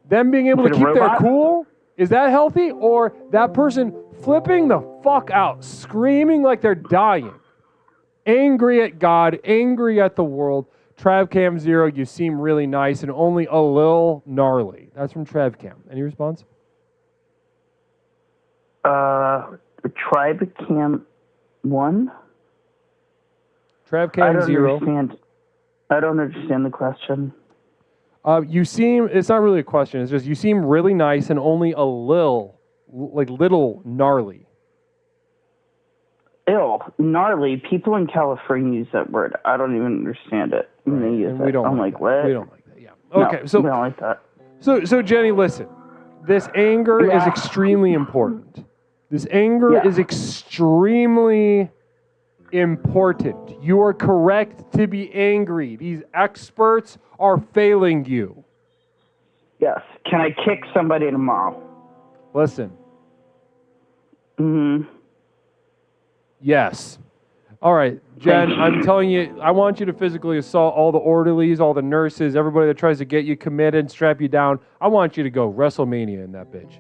Them being able to keep their cool, is that healthy? Or that person flipping the fuck out, screaming like they're dying, angry at God, angry at the world. Travcam 0, you seem really nice and only a little gnarly. That's from Travcam. Any response? Travcam 1? Travcam 0. I don't understand the question. You seem, it's not really a question, it's just you seem really nice and only a little gnarly. Ew, gnarly. People in California use that word. I don't even understand it. When they use it. I'm like, what? We don't like that, yeah. Okay, no, we don't like that. So Jenny, listen. This anger is extremely important. This anger is extremely important. You are correct to be angry. These experts are failing you. Yes. Can I kick somebody tomorrow? Listen. Yes. All right, Jen, I'm telling you, I want you to physically assault all the orderlies, all the nurses, everybody that tries to get you committed, strap you down. I want you to go WrestleMania in that bitch.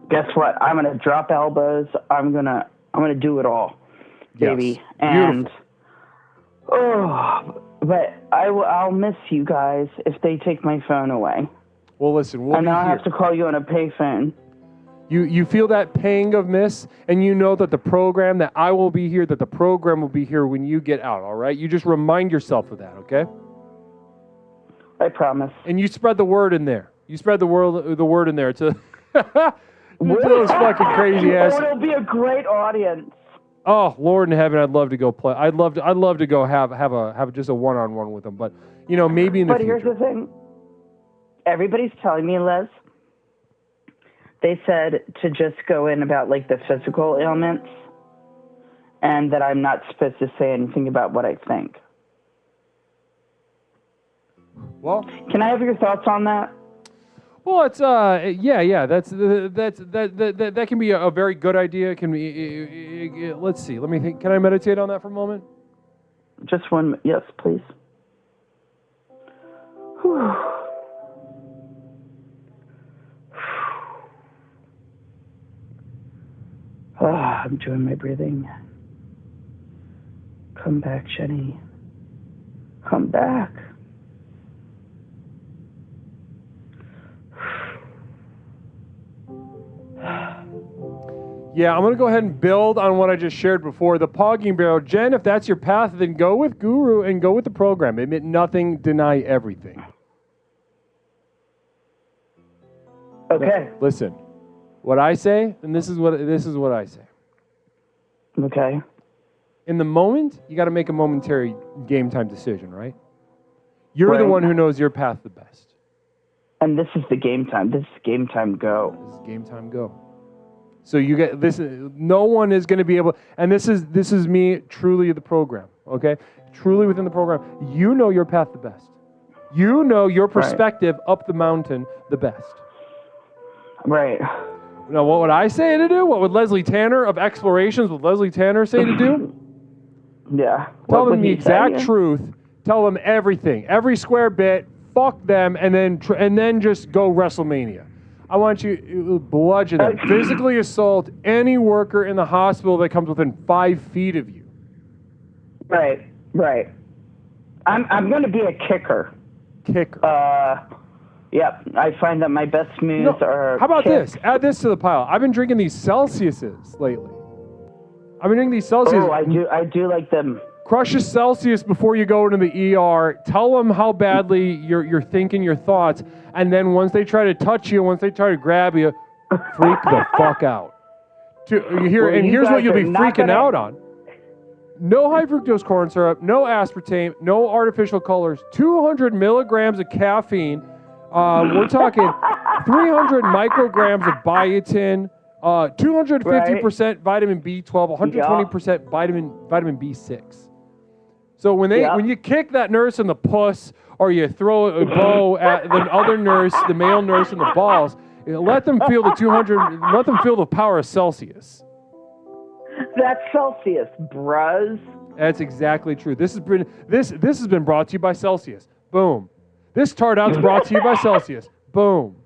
Guess what? I'm gonna drop elbows. I'm gonna do it all, baby. Yes. And but I'll miss you guys if they take my phone away. Well, listen, we'll and be now I here. have to call you on a payphone. You feel that pang of miss, and you know that that I will be here, that the program will be here when you get out, all right? You just remind yourself of that, okay? I promise. And you spread the word in there. You spread the word in there to those fucking crazy ass. It'll be a great audience. Oh, Lord in heaven, I'd love to go play. I'd love to go have just a one-on-one with them. But maybe in the future. But here's the thing. Everybody's telling me, Les, they said to just go in about like the physical ailments and that I'm not supposed to say anything about what I think. Well, can I have your thoughts on that? Well, it's yeah. That can be a very good idea. Can be. Let's see. Let me think. Can I meditate on that for a moment? Just one. Yes, please. Whew. I'm doing my breathing. Come back, Jenny. Come back. Yeah, I'm going to go ahead and build on what I just shared before. The Pogging Barrel. Jen, if that's your path, then go with Guru and go with the program. Admit nothing, deny everything. Okay. Now, listen, what I say, and this is what I say. Okay. In the moment, you got to make a momentary game time decision, right? You're the one who knows your path the best. And this is the game time. This is game time go. This is game time go. So you get this. No one is going to be able. And this is me truly the program. Okay, truly within the program. You know your path the best. You know your perspective up the mountain the best. Right. Now, what would I say to do? What would Leslie Tanner of Explorations? Would Leslie Tanner say to do? Yeah. Tell them the exact truth. Tell them everything, every square bit. Fuck them, and then just go WrestleMania. I want you to bludgeon them, physically assault any worker in the hospital that comes within 5 feet of you. Right. I'm going to be a kicker. Yep. I find that my best moves are. How about this? Add this to the pile. I've been drinking these Celsiuses lately. I've been drinking these Celsius. Oh, I do like them. Crush a Celsius before you go into the ER. Tell them how badly you're thinking your thoughts, and then once they try to touch you, once they try to grab you, freak the fuck out. Here's what you'll be freaking out on. No high fructose corn syrup, no aspartame, no artificial colors, 200 milligrams of caffeine. We're talking 300 micrograms of biotin, 250% vitamin B12, 120% vitamin B6. So when you kick that nurse in the puss, or you throw a bow at the other nurse, the male nurse, in the balls, let them feel the 200. Let them feel the power of Celsius. That's Celsius, bruz. That's exactly true. This has been brought to you by Celsius. Boom. This tart out's brought to you by Celsius. Boom.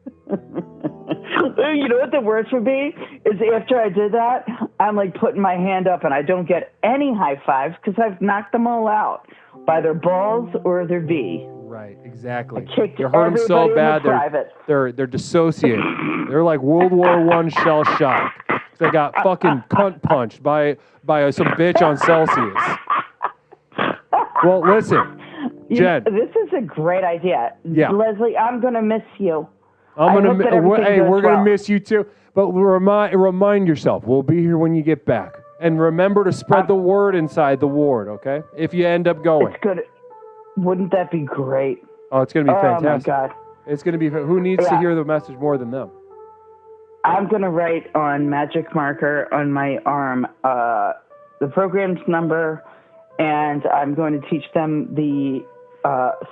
You know what the worst would be? Is after I did that, I'm like putting my hand up and I don't get any high fives because I've knocked them all out by their balls or their V. Right, exactly. You hurt them so bad they're dissociated. They're like World War I shell shock. They got fucking cunt punched by some bitch on Celsius. Well, listen, Jen. This is a great idea. Yeah. Leslie, I'm gonna miss you. We're gonna miss you too. But remind yourself, we'll be here when you get back, and remember to spread the word inside the ward. Okay, if you end up going. It's good. Wouldn't that be great? Oh, it's gonna be fantastic. Oh my God. It's gonna be. Who needs to hear the message more than them? I'm gonna write on magic marker on my arm the program's number, and I'm going to teach them the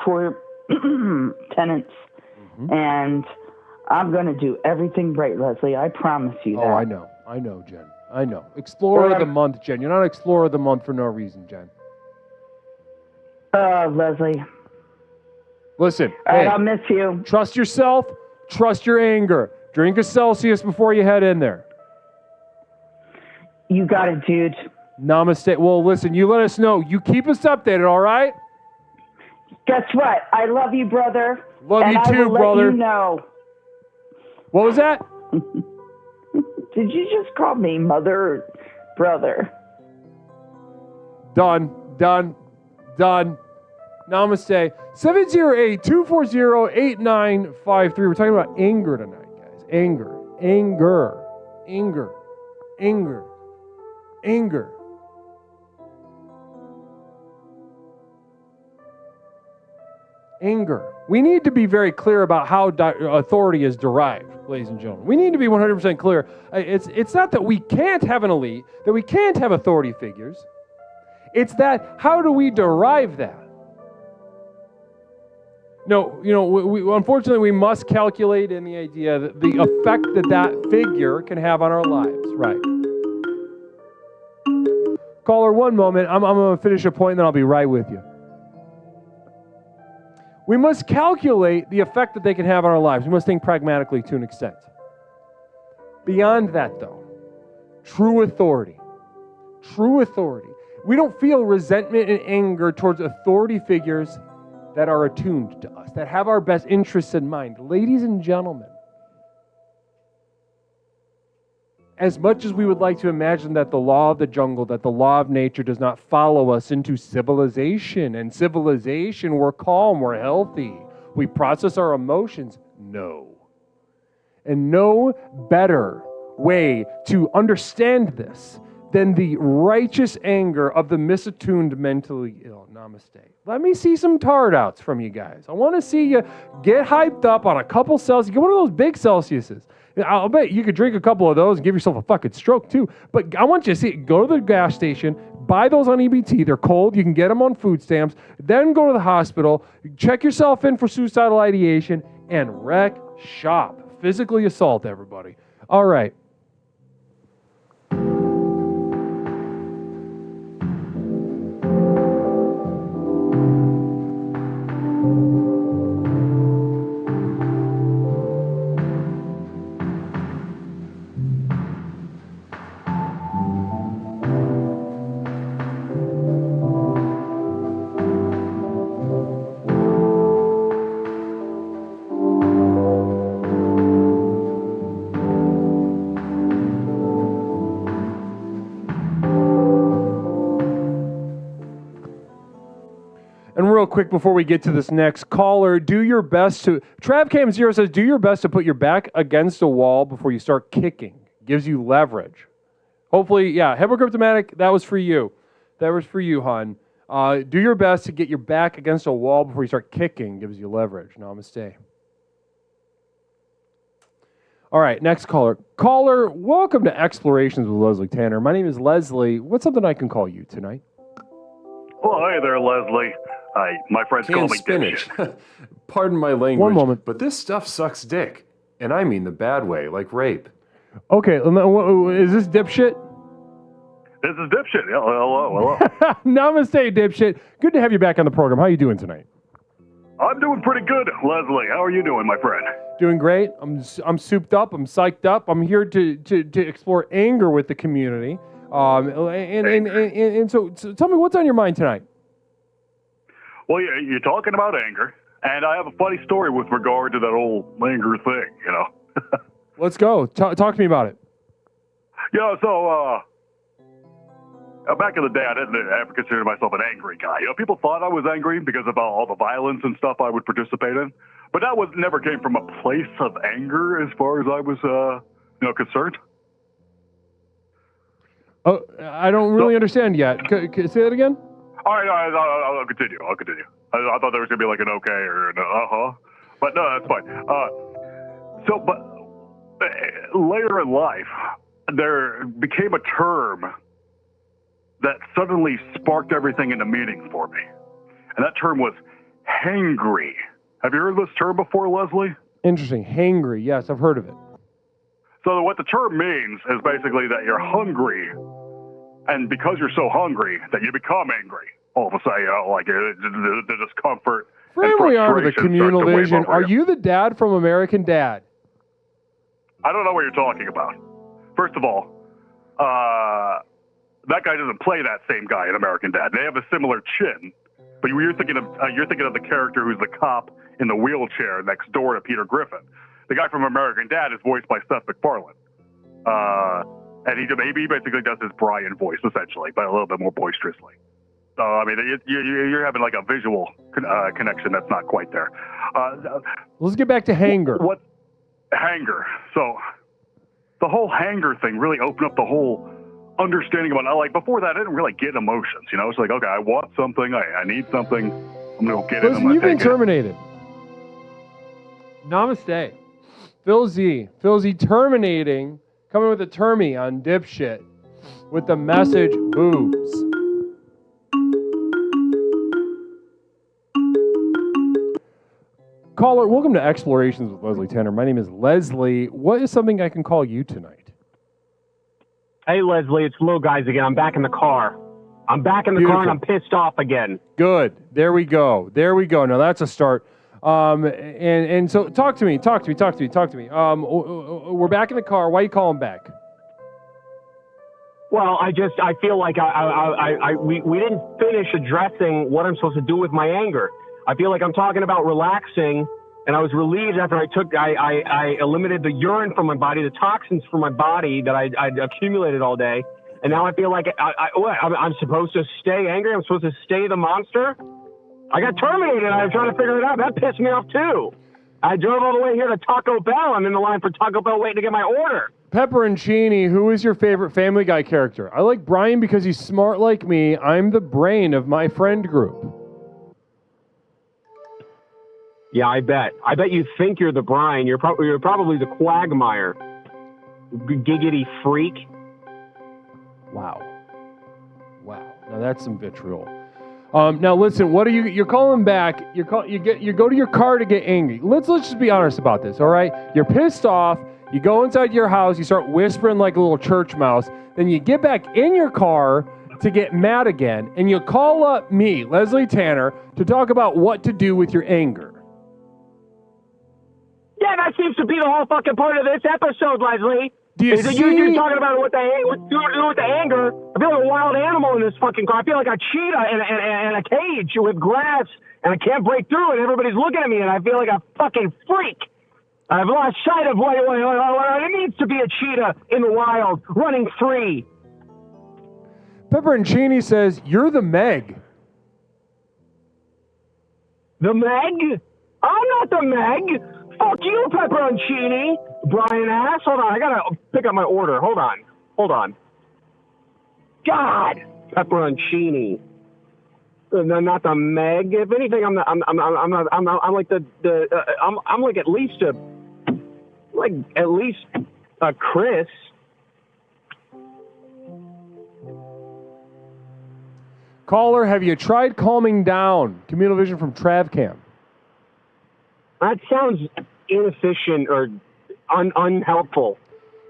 4 tenets, and I'm going to do everything right, Leslie. I promise you that. Oh, I know, Jen. I know. Explorer of the month, Jen. You're not Explorer of the month for no reason, Jen. Leslie. Listen. All right, I'll miss you. Trust yourself. Trust your anger. Drink a Celsius before you head in there. You got it, dude. Namaste. Well, listen, you let us know. You keep us updated, all right? Guess what? I love you, brother. Love you too, brother. Let you know. What was that? Did you just call me mother or brother? Done. Namaste. 708-240-8953. We're talking about anger tonight, guys. Anger. Anger. We need to be very clear about how authority is derived, ladies and gentlemen. We need to be 100% clear. It's not that we can't have an elite, that we can't have authority figures. It's that, how do we derive that? No, we unfortunately, we must calculate in the idea that the effect that figure can have on our lives. Right. Caller, one moment. I'm going to finish a point, and then I'll be right with you. We must calculate the effect that they can have on our lives. We must think pragmatically to an extent. Beyond that, though, true authority. We don't feel resentment and anger towards authority figures that are attuned to us, that have our best interests in mind. Ladies and gentlemen, as much as we would like to imagine that the law of the jungle, that the law of nature does not follow us into civilization, and civilization, we're calm, we're healthy, we process our emotions, no. And no better way to understand this than the righteous anger of the misattuned mentally ill. Namaste. Let me see some tard outs from you guys. I want to see you get hyped up on a couple Celsius. Get one of those big Celsiuses. I'll bet you could drink a couple of those and give yourself a fucking stroke too. But I want you to see, go to the gas station, buy those on EBT. They're cold. You can get them on food stamps. Then go to the hospital, check yourself in for suicidal ideation, and wreck shop. Physically assault everybody. All right. Quick before we get to this next caller, do your best to, TravCam0 says, do your best to put your back against a wall before you start kicking. Gives you leverage. Hopefully, yeah, Hypercryptomatic, that was for you. That was for you, hon. Do your best to get your back against a wall before you start kicking. Gives you leverage. Namaste. All right, next caller. Caller, welcome to Explorations with Leslie Tanner. My name is Leslie. What's something I can call you tonight? Well, hey there, Leslie. My friends call me spinach. dipshit. Pardon my language. One moment. But this stuff sucks dick. And I mean the bad way, like rape. Okay, is this dipshit? This is dipshit. Hello. Namaste, dipshit. Good to have you back on the program. How are you doing tonight? I'm doing pretty good, Leslie. How are you doing, my friend? Doing great. I'm souped up. I'm psyched up. I'm here to explore anger with the community. And so tell me, what's on your mind tonight? Well, you're talking about anger, and I have a funny story with regard to that whole anger thing, you know. Let's go. Talk to me about it. Yeah, so back in the day, I didn't ever consider myself an angry guy. You know, people thought I was angry because of all the violence and stuff I would participate in, but that never came from a place of anger as far as I was, concerned. Oh, I don't really understand yet. Can you say that again? All right, I'll continue. I thought there was going to be like an okay or an but no, that's fine. But later in life, there became a term that suddenly sparked everything into meaning for me. And that term was hangry. Have you heard of this term before, Leslie? Interesting. Hangry. Yes, I've heard of it. So what the term means is basically that you're hungry, and because you're so hungry that you become angry all of a sudden, like the discomfort. Frame we are to the communal vision. Are you the dad from American Dad? I don't know what you're talking about. First of all, that guy doesn't play that same guy in American Dad. They have a similar chin, but you're thinking of the character who's the cop in the wheelchair next door to Peter Griffin. The guy from American Dad is voiced by Seth MacFarlane. And he basically does his Brian voice, essentially, but a little bit more boisterously. So, I mean, you're having like a visual connection that's not quite there. Let's get back to hanger. What? Hanger. So, the whole hanger thing really opened up the whole understanding about, like, before that, I didn't really get emotions, you know? It's like, okay, I want something, I need something, I'm gonna go get it. Listen, I'm gonna you've been take it. terminated. Namaste. Phil Z terminating, coming with a termy on dipshit with the message boobs. Caller, welcome to Explorations with Leslie Tanner. My name is Leslie. What is something I can call you tonight? Hey, Leslie, it's Lil Guys again. I'm back in the car. I'm back in the car and I'm pissed off again. Good. There we go. Now that's a start. And so talk to me. We're back in the car. Why are you calling back? Well, I feel like we didn't finish addressing what I'm supposed to do with my anger. I feel like I'm talking about relaxing, and I was relieved after I eliminated the urine from my body, the toxins from my body that I'd accumulated all day, and now I feel like I'm supposed to stay angry. I'm supposed to stay the monster. I got terminated. I was trying to figure it out. That pissed me off too. I drove all the way here to Taco Bell. I'm in the line for Taco Bell waiting to get my order. Pepperoncini, who is your favorite Family Guy character? I like Brian because he's smart like me. I'm the brain of my friend group. Yeah, I bet. I bet you think you're the Brian. You're probably the Quagmire. Giggity freak. Wow. Now that's some vitriol. Now listen, what are you're calling back? You go to your car to get angry. Let's just be honest about this, all right? You're pissed off. You go inside your house. You start whispering like a little church mouse. Then you get back in your car to get mad again, and you call up me, Leslie Tanner, to talk about what to do with your anger. Yeah, that seems to be the whole fucking point of this episode, Leslie. You're talking about what doing with the anger. I feel like a wild animal in this fucking car. I feel like a cheetah in a cage with grass, and I can't break through it. Everybody's looking at me, and I feel like a fucking freak. I've lost sight of what it means to be a cheetah in the wild, running free. Pepperoncini says, you're the Meg. The Meg? I'm not the Meg. Fuck you, Pepperoncini. Brian ass. Hold on, I gotta pick up my order. Hold on. God, Pepperoncini. No, not the Meg. If anything, I'm like at least a Chris. Caller, have you tried calming down? Communal Vision from TravCam. That sounds inefficient or unhelpful.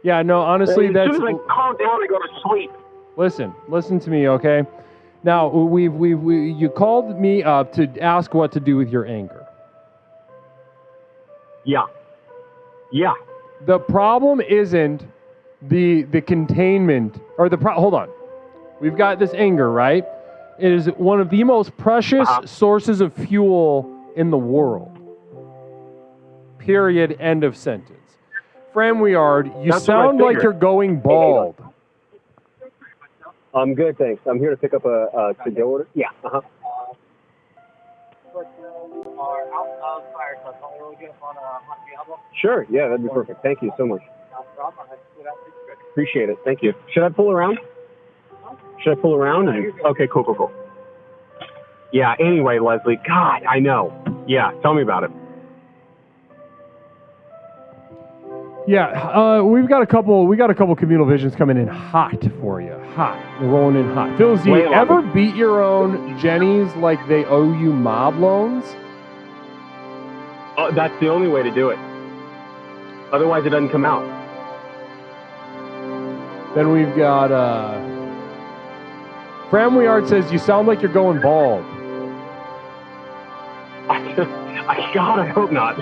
Yeah, no, honestly, as that's... soon as I calm down, I go to sleep. Listen to me, okay? Now, you called me up to ask what to do with your anger. Yeah. The problem isn't the containment, or hold on. We've got this anger, right? It is one of the most precious sources of fuel in the world. Period. End of sentence. Framweard, you sound like you're going bald. I'm good, thanks. I'm here to pick up a to-go order. Yeah. Sure. Yeah, that'd be perfect. Thank you so much. Appreciate it. Thank you. Should I pull around? Okay, cool. Yeah. Anyway, Leslie. God, I know. Yeah. Tell me about it. Yeah, we got a couple communal visions coming in hot for you. They're rolling in hot. Phil Z, ever beat your own Jennies like they owe you mob loans? Oh, that's the only way to do it. Otherwise, it doesn't come out. Then we've got Framweard says you sound like you're going bald. I hope not.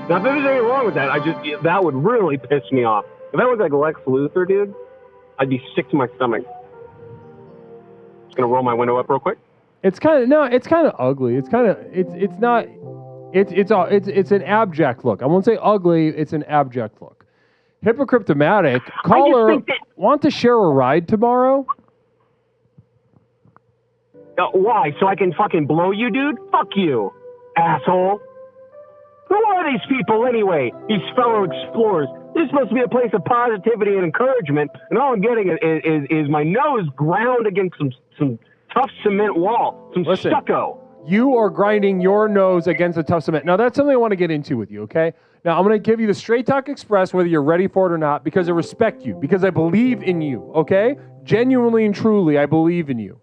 Not that there's anything wrong with that. That would really piss me off. If that was like Lex Luthor, dude, I'd be sick to my stomach. Just gonna roll my window up real quick. It's kind of ugly. It's an abject look. I won't say ugly. It's an abject look. Hypocriptomatic caller, want to share a ride tomorrow? Why? So I can fucking blow you, dude? Fuck you, asshole. Who are these people anyway? These fellow explorers. This is supposed to be a place of positivity and encouragement, and all I'm getting is my nose ground against some tough cement wall, some stucco. You are grinding your nose against a tough cement. Now, that's something I want to get into with you, okay? Now, I'm going to give you the Straight Talk Express, whether you're ready for it or not, because I respect you, because I believe in you, okay? Genuinely and truly, I believe in you.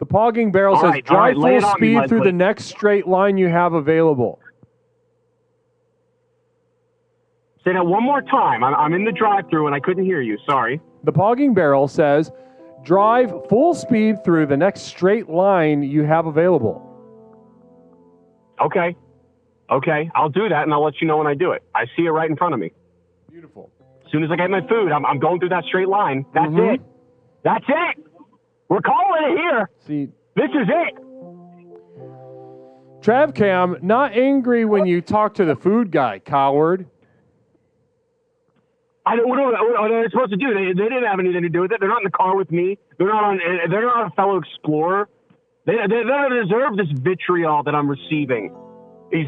The Pogging Barrel says, drive full speed through the next straight line you have available. Say that one more time. I'm in the drive-thru and I couldn't hear you. Sorry. The Pogging Barrel says, drive full speed through the next straight line you have available. Okay. Okay, I'll do that and I'll let you know when I do it. I see it right in front of me. Beautiful. As soon as I get my food, I'm going through that straight line. That's it. That's it. We're calling it here. See, this is it. Travcam, not angry when you talk to the food guy, coward. What are they supposed to do? They didn't have anything to do with it. They're not in the car with me. They're not a fellow explorer. They don't deserve this vitriol that I'm receiving. These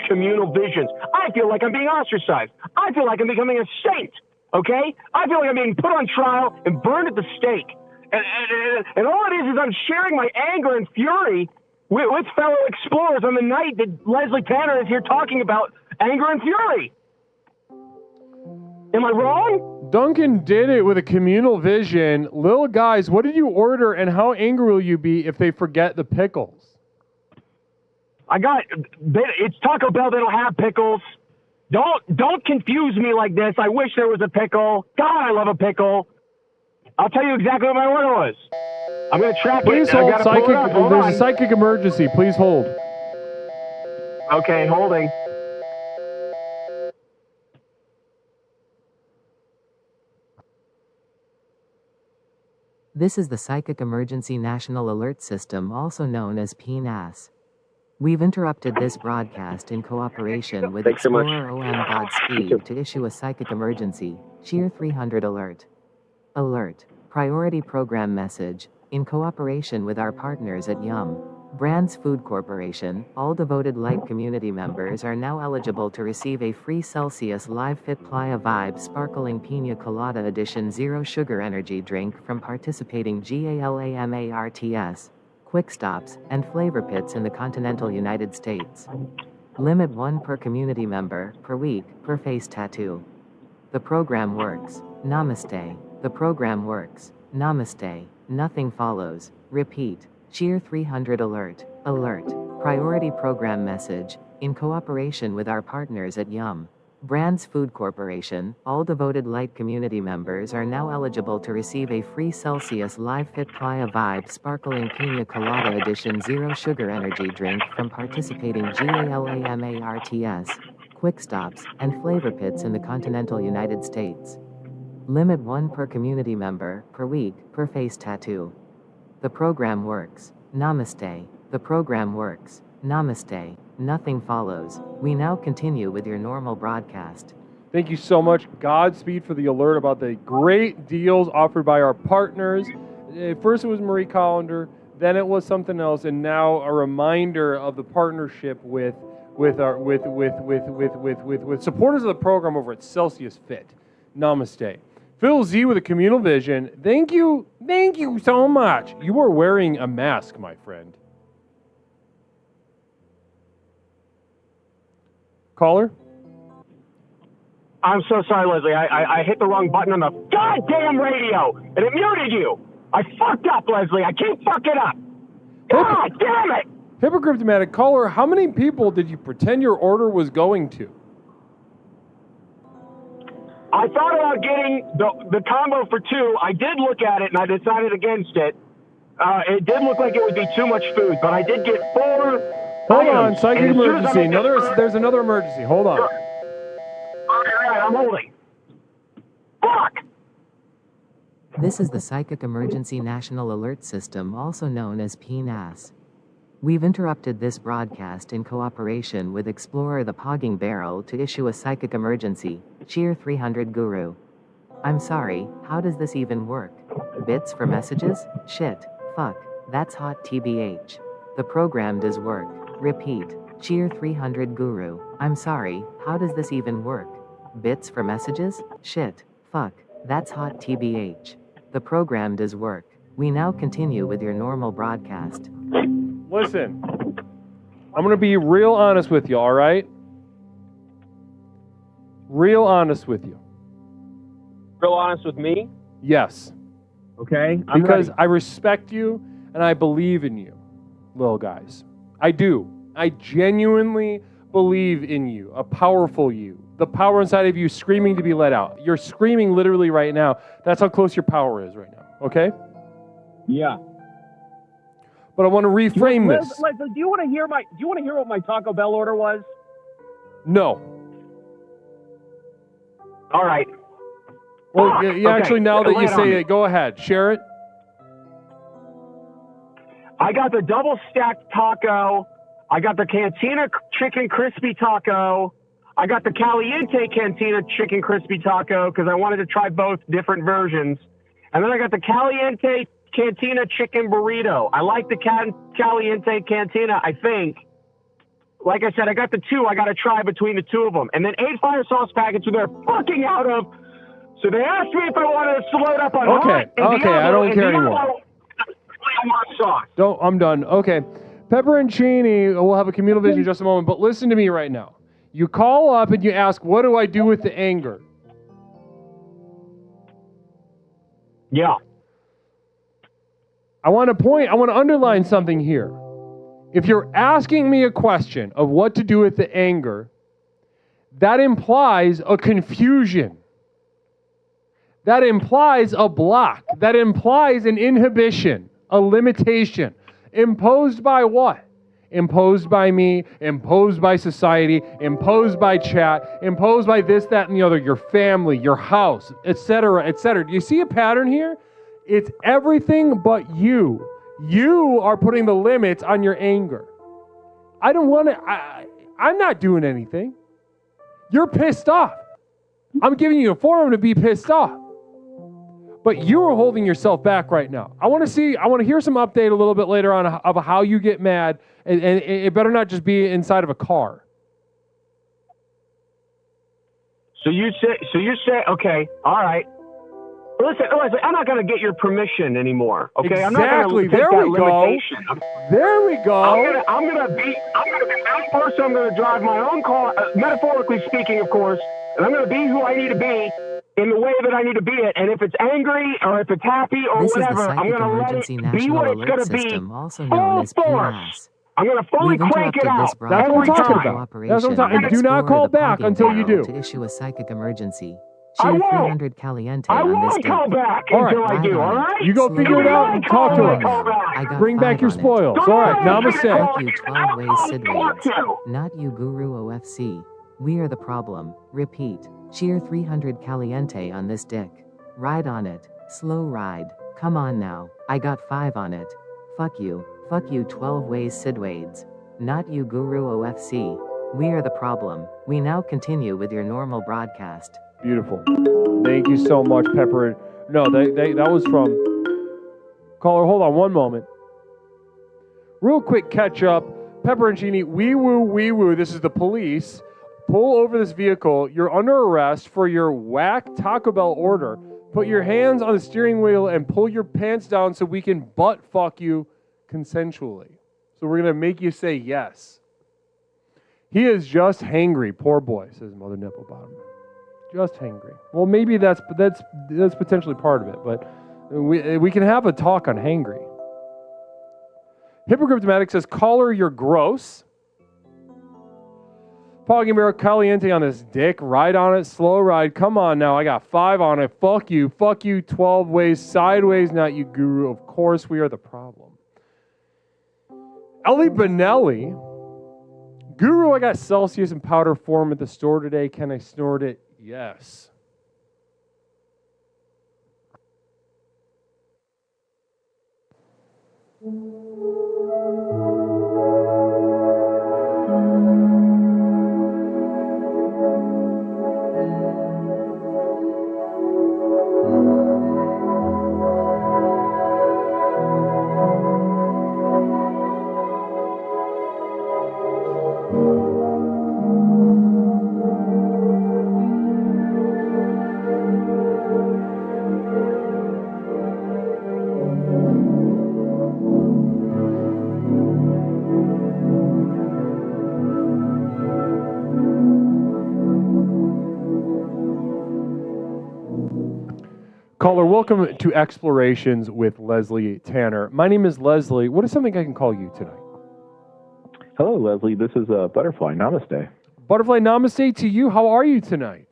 communal visions. I feel like I'm being ostracized. I feel like I'm becoming a saint. Okay? I feel like I'm being put on trial and burned at the stake. And all it is I'm sharing my anger and fury with fellow explorers on the night that Leslie Tanner is here talking about anger and fury. Am I wrong? Duncan did it with a communal vision. Little guys, what did you order and how angry will you be if they forget the pickles? It's Taco Bell. They don't have pickles. Don't confuse me like this. I wish there was a pickle. God, I love a pickle. I'll tell you exactly what my order was. I'm going to track Please it. hold. There's a psychic emergency. Please hold. Okay, holding. This is the Psychic Emergency National Alert System, also known as PNAS. We've interrupted this broadcast in cooperation with Explorer OM Godspeed to issue a psychic emergency, Cheer 300 alert. Alert. Priority program message. In cooperation with our partners at Yum! Brands Food Corporation, all devoted Light community members are now eligible to receive a free Celsius Live Fit Playa Vibe Sparkling Pina Colada Edition Zero Sugar Energy Drink from participating GALAMARTS, Quick Stops, and Flavor Pits in the continental United States. Limit 1 per community member, per week, per face tattoo. The program works. Namaste. The program works. Namaste. Nothing follows. Repeat. Cheer 300 alert. Alert. Priority program message. In cooperation with our partners at Yum! Brands Food Corporation, all devoted Light community members are now eligible to receive a free Celsius Live Fit Playa Vibe Sparkling Pina Colada Edition Zero Sugar Energy Drink from participating GALAMARTS, Quick Stops, and Flavor Pits in the continental United States. Limit 1 per community member, per week, per face tattoo. The program works. Namaste. The program works. Namaste. Nothing follows. We now continue with your normal broadcast. Thank you so much, Godspeed, for the alert about the great deals offered by our partners. First it was Marie Collender, then it was something else, and now a reminder of the partnership with supporters of the program over at Celsius Fit. Namaste. Phil Z with a communal vision. Thank you so much. You are wearing a mask, my friend. Caller? I'm so sorry, Leslie. I hit the wrong button on the goddamn radio, and it muted you. I fucked up, Leslie. I can't fuck it up. God damn it! Hypocriptomatic caller, how many people did you pretend your order was going to? I thought about getting the combo for 2. I did look at it, and I decided against it. It did look like it would be too much food, but I did get 4 Hold items. on, psychic emergency. There's another emergency. Hold on. All right, I'm holding. Fuck! This is the Psychic Emergency National Alert System, also known as PNAS. We've interrupted this broadcast in cooperation with Explorer the Pogging Barrel to issue a psychic emergency, Cheer 300 Guru. I'm sorry, how does this even work? Bits for messages? Shit. Fuck. That's hot TBH. The program does work. Repeat. Cheer 300 Guru. I'm sorry, how does this even work? Bits for messages? Shit. Fuck. That's hot TBH. The program does work. We now continue with your normal broadcast. Listen, I'm going to be real honest with you, all right? Real honest with you. Real honest with me? Yes. Okay. Because I respect you and I believe in you, little guys. I do. I genuinely believe in you, a powerful you. The power inside of you screaming to be let out. You're screaming literally right now. That's how close your power is right now, okay? Yeah. But I want to reframe this. Leslie, do you want to hear what my Taco Bell order was? No. All right. Well, you Okay. actually, now that Lay you it on say me. it, go ahead. Share it. I got the double stacked taco. I got the Cantina chicken crispy taco. I got the Caliente Cantina chicken crispy taco because I wanted to try both different versions. And then I got the Caliente Cantina chicken burrito. I like the Caliente Cantina, I think. Like I said, I got the two. I got to try between the two of them. And then 8 fire sauce packets they're fucking out of. So they asked me if I wanted to load up on hot and Okay, I don't care anymore. Sauce. I'm done. Okay. Pepperoncini, we'll have a communal vision in just a moment, but listen to me right now. You call up and you ask, what do I do with the anger? Yeah. I want to underline something here. If you're asking me a question of what to do with the anger, that implies a confusion. That implies a block. That implies an inhibition, a limitation. Imposed by what? Imposed by me, imposed by society, imposed by chat, imposed by this, that, and the other, your family, your house, etc., etc. Do you see a pattern here? It's everything but you. You are putting the limits on your anger. I don't want to, I'm not doing anything. You're pissed off. I'm giving you a forum to be pissed off. But you are holding yourself back right now. I want to hear some update a little bit later on of how you get mad, and it better not just be inside of a car. So you say, okay, all right. Listen, I'm not going to get your permission anymore. Okay, I'm not Exactly. going to take There that we go. limitation. There we go. I'm going to be that person. I'm going to drive my own car, metaphorically speaking, of course, and I'm going to be who I need to be in the way that I need to be it. And if it's angry or if it's happy or This whatever, is the I'm going Psychic to let Emergency it be National what it's Alert going to be. System, also known as Full force. PNAS. I'm going to fully We've crank it interrupted out. this That's what I'm broadcast talking in about. cooperation That's what I'm talking with about. Do not Explorer call the back Parking until you Barrel do. to issue a psychic emergency. I Share won't. 300 Caliente I on this won't call date. back All right. until I do, all right? You go Slow figure it down. out and talk to Come on us. now. I got Bring back 5 your on it. spoils. All right, namaste. Fuck you 12 ways Sid Waits. Not you Guru OFC. We are the problem. Repeat. Cheer 300 Caliente on this dick. Ride on it. Slow ride. Come on now. I got 5 on it. Fuck you. Fuck you 12 ways Sid Waits. Not you Guru OFC. We are the problem. We now continue with your normal broadcast. Beautiful. Thank you so much, Pepper. No, that was from caller. Hold on one moment. Real quick catch up. Pepperoncini, wee woo. This is the police. Pull over this vehicle. You're under arrest for your whack Taco Bell order. Put your hands on the steering wheel and pull your pants down so we can butt fuck you consensually. So we're gonna make you say yes. He is just hangry, poor boy, says Mother Nipple Bottom. Just hangry. Well, maybe that's potentially part of it, but we can have a talk on hangry. Hypocryptomatic says, caller, you're gross. Poggy Caliente on this dick. Ride on it. Slow ride. Come on now. I got 5 on it. Fuck you. 12 ways sideways. Not you, Guru. Of course, we are the problem. Ellie Benelli. Guru, I got Celsius in powder form at the store today. Can I snort it? Yes. Caller, welcome to Explorations with Leslie Tanner. My name is Leslie. What is something I can call you tonight? Hello, Leslie. This is Butterfly. Namaste. Butterfly, namaste to you. How are you tonight?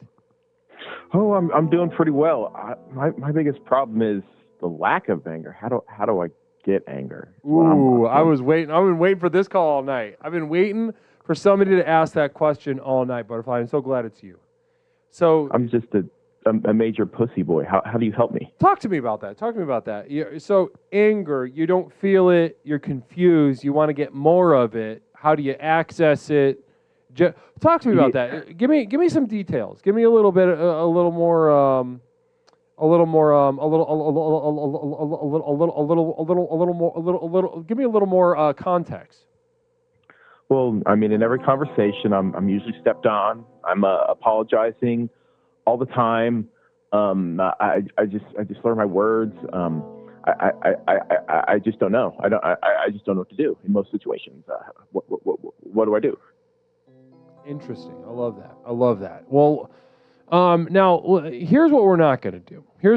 Oh, I'm doing pretty well. My biggest problem is the lack of anger. How do I get anger? Ooh, I've been waiting for this call all night. I've been waiting for somebody to ask that question all night, Butterfly. I'm so glad it's you. So I'm just a major pussy boy. How do you help me? Talk to me about that. So anger, you don't feel it. You're confused. You want to get more of it. How do you access it? Talk to me about that. Give me some details. Give me a little bit, a little more give me a little more context. Well, I mean, in every conversation, I'm usually stepped on. I'm apologizing all the time. I just learn my words. I just don't know. I just don't know what to do in most situations. What do I do? Interesting. I love that. Well, now here's what we're not going to do. We're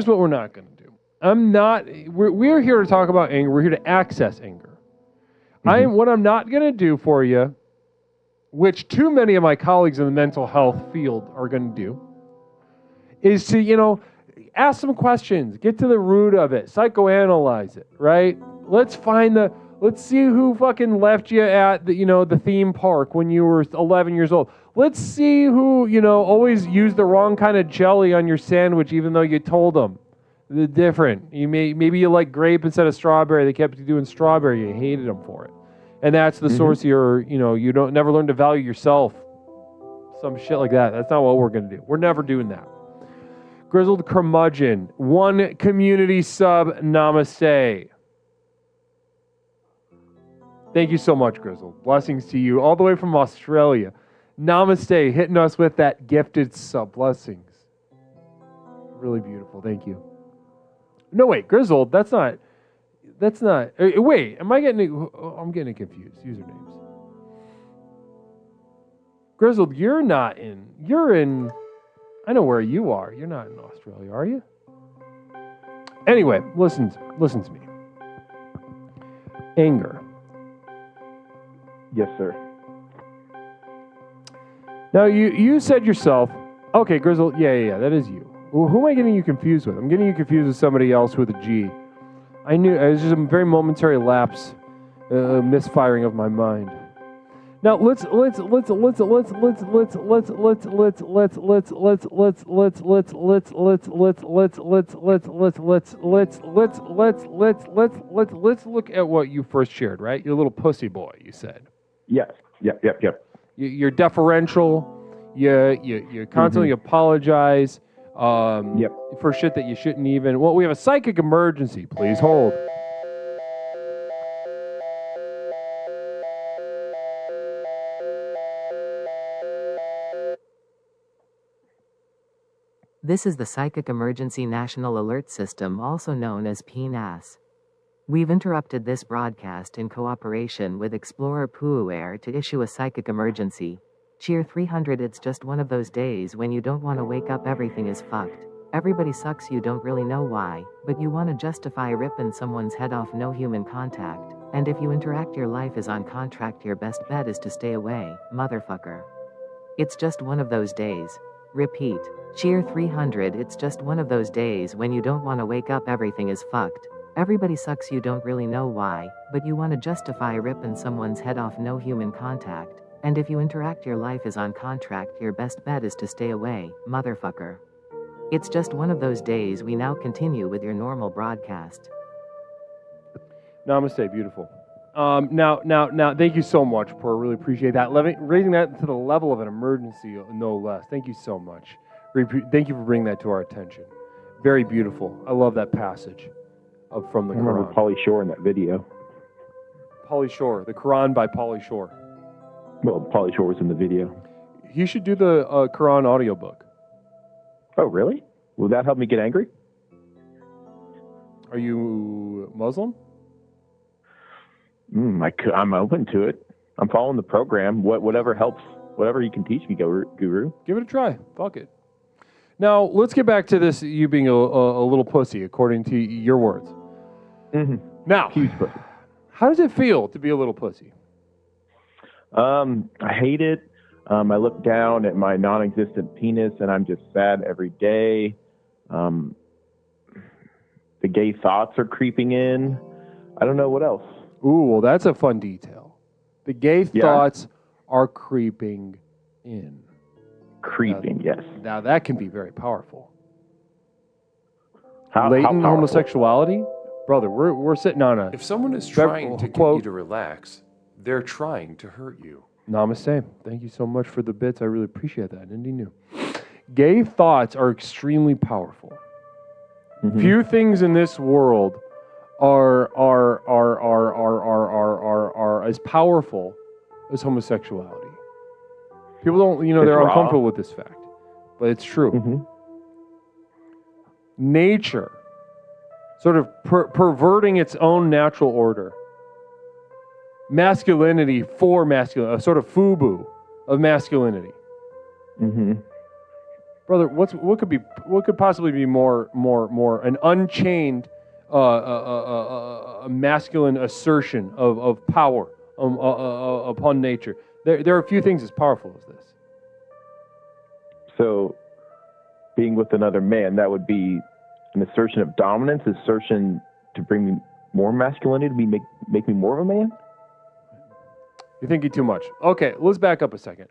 here to talk about anger. We're here to access anger. What I'm not going to do for you, which too many of my colleagues in the mental health field are going to do, is to, ask some questions, get to the root of it, psychoanalyze it, right? Let's see who fucking left you at the theme park when you were 11 years old. Let's see who, always used the wrong kind of jelly on your sandwich even though you told them. They're different. Maybe you like grape instead of strawberry. They kept you doing strawberry. You hated them for it. And that's the source of your, you don't never learn to value yourself. Some shit like that. That's not what we're going to do. We're never doing that. Grizzled Curmudgeon, 1 community sub, namaste. Thank you so much, Grizzled. Blessings to you all the way from Australia. Namaste, hitting us with that gifted sub. Blessings. Really beautiful. Thank you. No, wait, Grizzled, that's not, wait, I'm getting confused. Usernames. Grizzled, you're in, I know where you are. You're not in Australia, are you? Anyway, listen to me. Anger. Yes, sir. Now, you said yourself, okay, Grizzle, yeah, that is you. Well, who am I getting you confused with? I'm getting you confused with somebody else with a G. I knew it was just a very momentary lapse, misfiring of my mind. Now let's look at what you first shared, right? You're a little pussy boy, you said. Yes. Yep. You're deferential. You constantly apologize. For shit that you shouldn't even. Well, we have a psychic emergency. Please hold. This is the Psychic Emergency National Alert System, also known as PNAS. We've interrupted this broadcast in cooperation with Explorer Puuair to issue a psychic emergency. Cheer 300. It's just one of those days when you don't want to wake up, everything is fucked. Everybody sucks, you don't really know why, but you want to justify ripping someone's head off, no human contact. And if you interact, your life is on contract, your best bet is to stay away, motherfucker. It's just one of those days. Repeat. Cheer 300. It's just one of those days when you don't want to wake up, everything is fucked. Everybody sucks, you don't really know why, but you want to justify ripping someone's head off, no human contact. And if you interact, your life is on contract, your best bet is to stay away, motherfucker. It's just one of those days. We now continue with your normal broadcast. Namaste, beautiful. Now, thank you so much, Pearl. Really appreciate that. Raising that to the level of an emergency, no less. Thank you so much. Thank you for bringing that to our attention. Very beautiful. I love that passage from the Quran. I remember Pauly Shore in that video. Pauly Shore, the Quran by Pauly Shore. Well, Pauly Shore was in the video. You should do the Quran audiobook. Oh, really? Will that help me get angry? Are you Muslim? I'm open to it. I'm following the program. Whatever helps, whatever you can teach me, Guru. Give it a try. Fuck it. Now, let's get back to this, you being a little pussy, according to your words. Mm-hmm. Now, Huge pussy. how does it feel to be a little pussy? I hate it. I look down at my non-existent penis and I'm just sad every day. The gay thoughts are creeping in. I don't know what else. Ooh, well, that's a fun detail. The gay thoughts are creeping in. Creeping, yes. Now, that can be very powerful. How Latent powerful? homosexuality? Brother, we're sitting on a... If someone is trying to get you to relax, they're trying to hurt you. Namaste. Thank you so much for the bits. I really appreciate that. Indy knew. Gay thoughts are extremely powerful. Mm-hmm. Few things in this world are as powerful as homosexuality. People don't, they're raw. uncomfortable with this fact, but it's true. Mm-hmm. Nature, sort of perverting its own natural order. Masculinity for masculinity, a sort of FUBU of masculinity. Mm-hmm. Brother, what could possibly be more an unchained a masculine assertion of power upon nature? There are a few things as powerful as this. So, being with another man, that would be an assertion of dominance, assertion to bring me more masculinity, to make me more of a man? You're thinking too much. Okay, let's back up a second.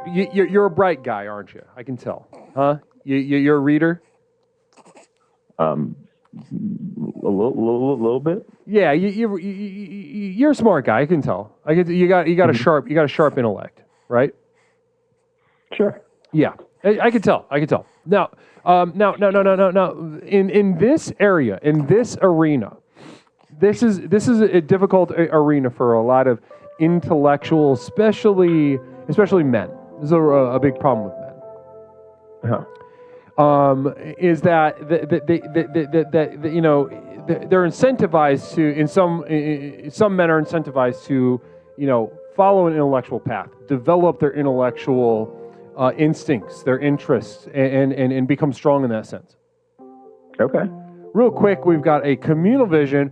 You're a bright guy, aren't you? I can tell. Huh? You're a reader? A little bit. Yeah, you're a smart guy. I can tell. You got a sharp intellect, right? Sure. Yeah, I can tell. Now, in this area, in this arena, this is a difficult arena for a lot of intellectuals, especially men. This is a big problem with men. Uh-huh. Is that they're incentivized to, some men are incentivized to, follow an intellectual path, develop their intellectual instincts, their interests, and become strong in that sense. Okay. Real quick, we've got a communal vision.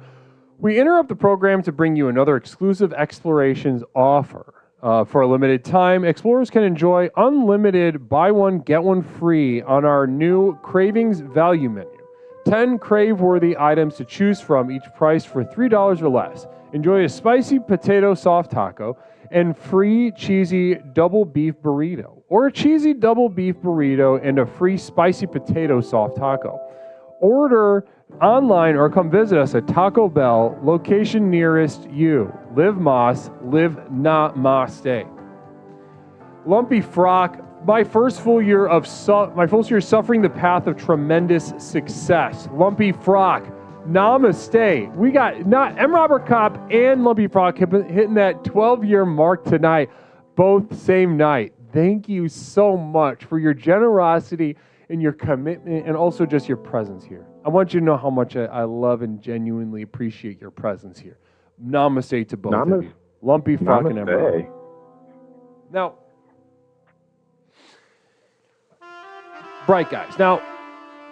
We interrupt the program to bring you another exclusive Explorations offer. For a limited time, explorers can enjoy unlimited buy one, get one free on our new Cravings value menu. 10 crave-worthy items to choose from, each priced for $3 or less. Enjoy a spicy potato soft taco and free cheesy double beef burrito, or a cheesy double beef burrito and a free spicy potato soft taco. Order online or come visit us at Taco Bell, location nearest you. Live Moss, live Namaste. Lumpy Frock, my first full year suffering the path of tremendous success. Lumpy Frock, Namaste. We got M. Robert Kopp and Lumpy Frock hitting that 12-year mark tonight, both same night. Thank you so much for your generosity and your commitment, and also just your presence here. I want you to know how much I love and genuinely appreciate your presence here. Namaste to both of you. Lumpy Frock and Emerald. Now, bright guys. Now,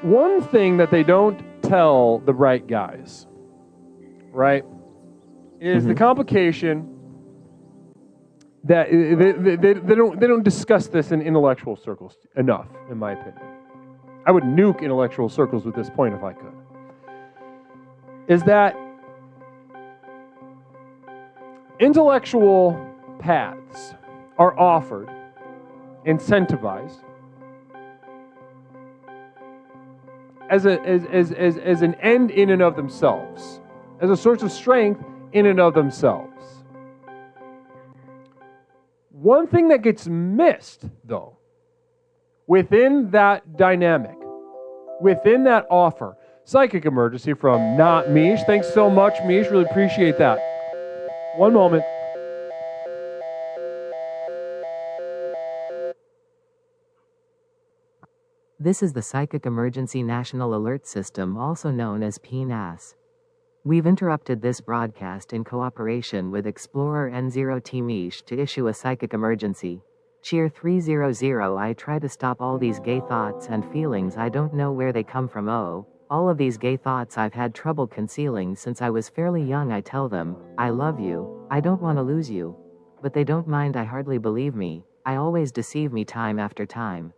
one thing that they don't tell the bright guys, right, is the complication that they don't discuss this in intellectual circles enough, in my opinion. I would nuke intellectual circles with this point if I could. Is that intellectual paths are offered, incentivized, as an end in and of themselves, as a source of strength in and of themselves. One thing that gets missed, though, within that dynamic, within that offer, Psychic Emergency from Not Mish. Thanks so much, Mish. Really appreciate that. One moment. This is the Psychic Emergency National Alert System, also known as PNAS. We've interrupted this broadcast in cooperation with Explorer N0T Mish to issue a psychic emergency. Cheer 300. I try to stop all these gay thoughts and feelings. I don't know where they come from. Oh, all of these gay thoughts I've had trouble concealing since I was fairly young. I tell them, I love you, I don't want to lose you. But they don't mind. I hardly believe me. I always deceive me time after time.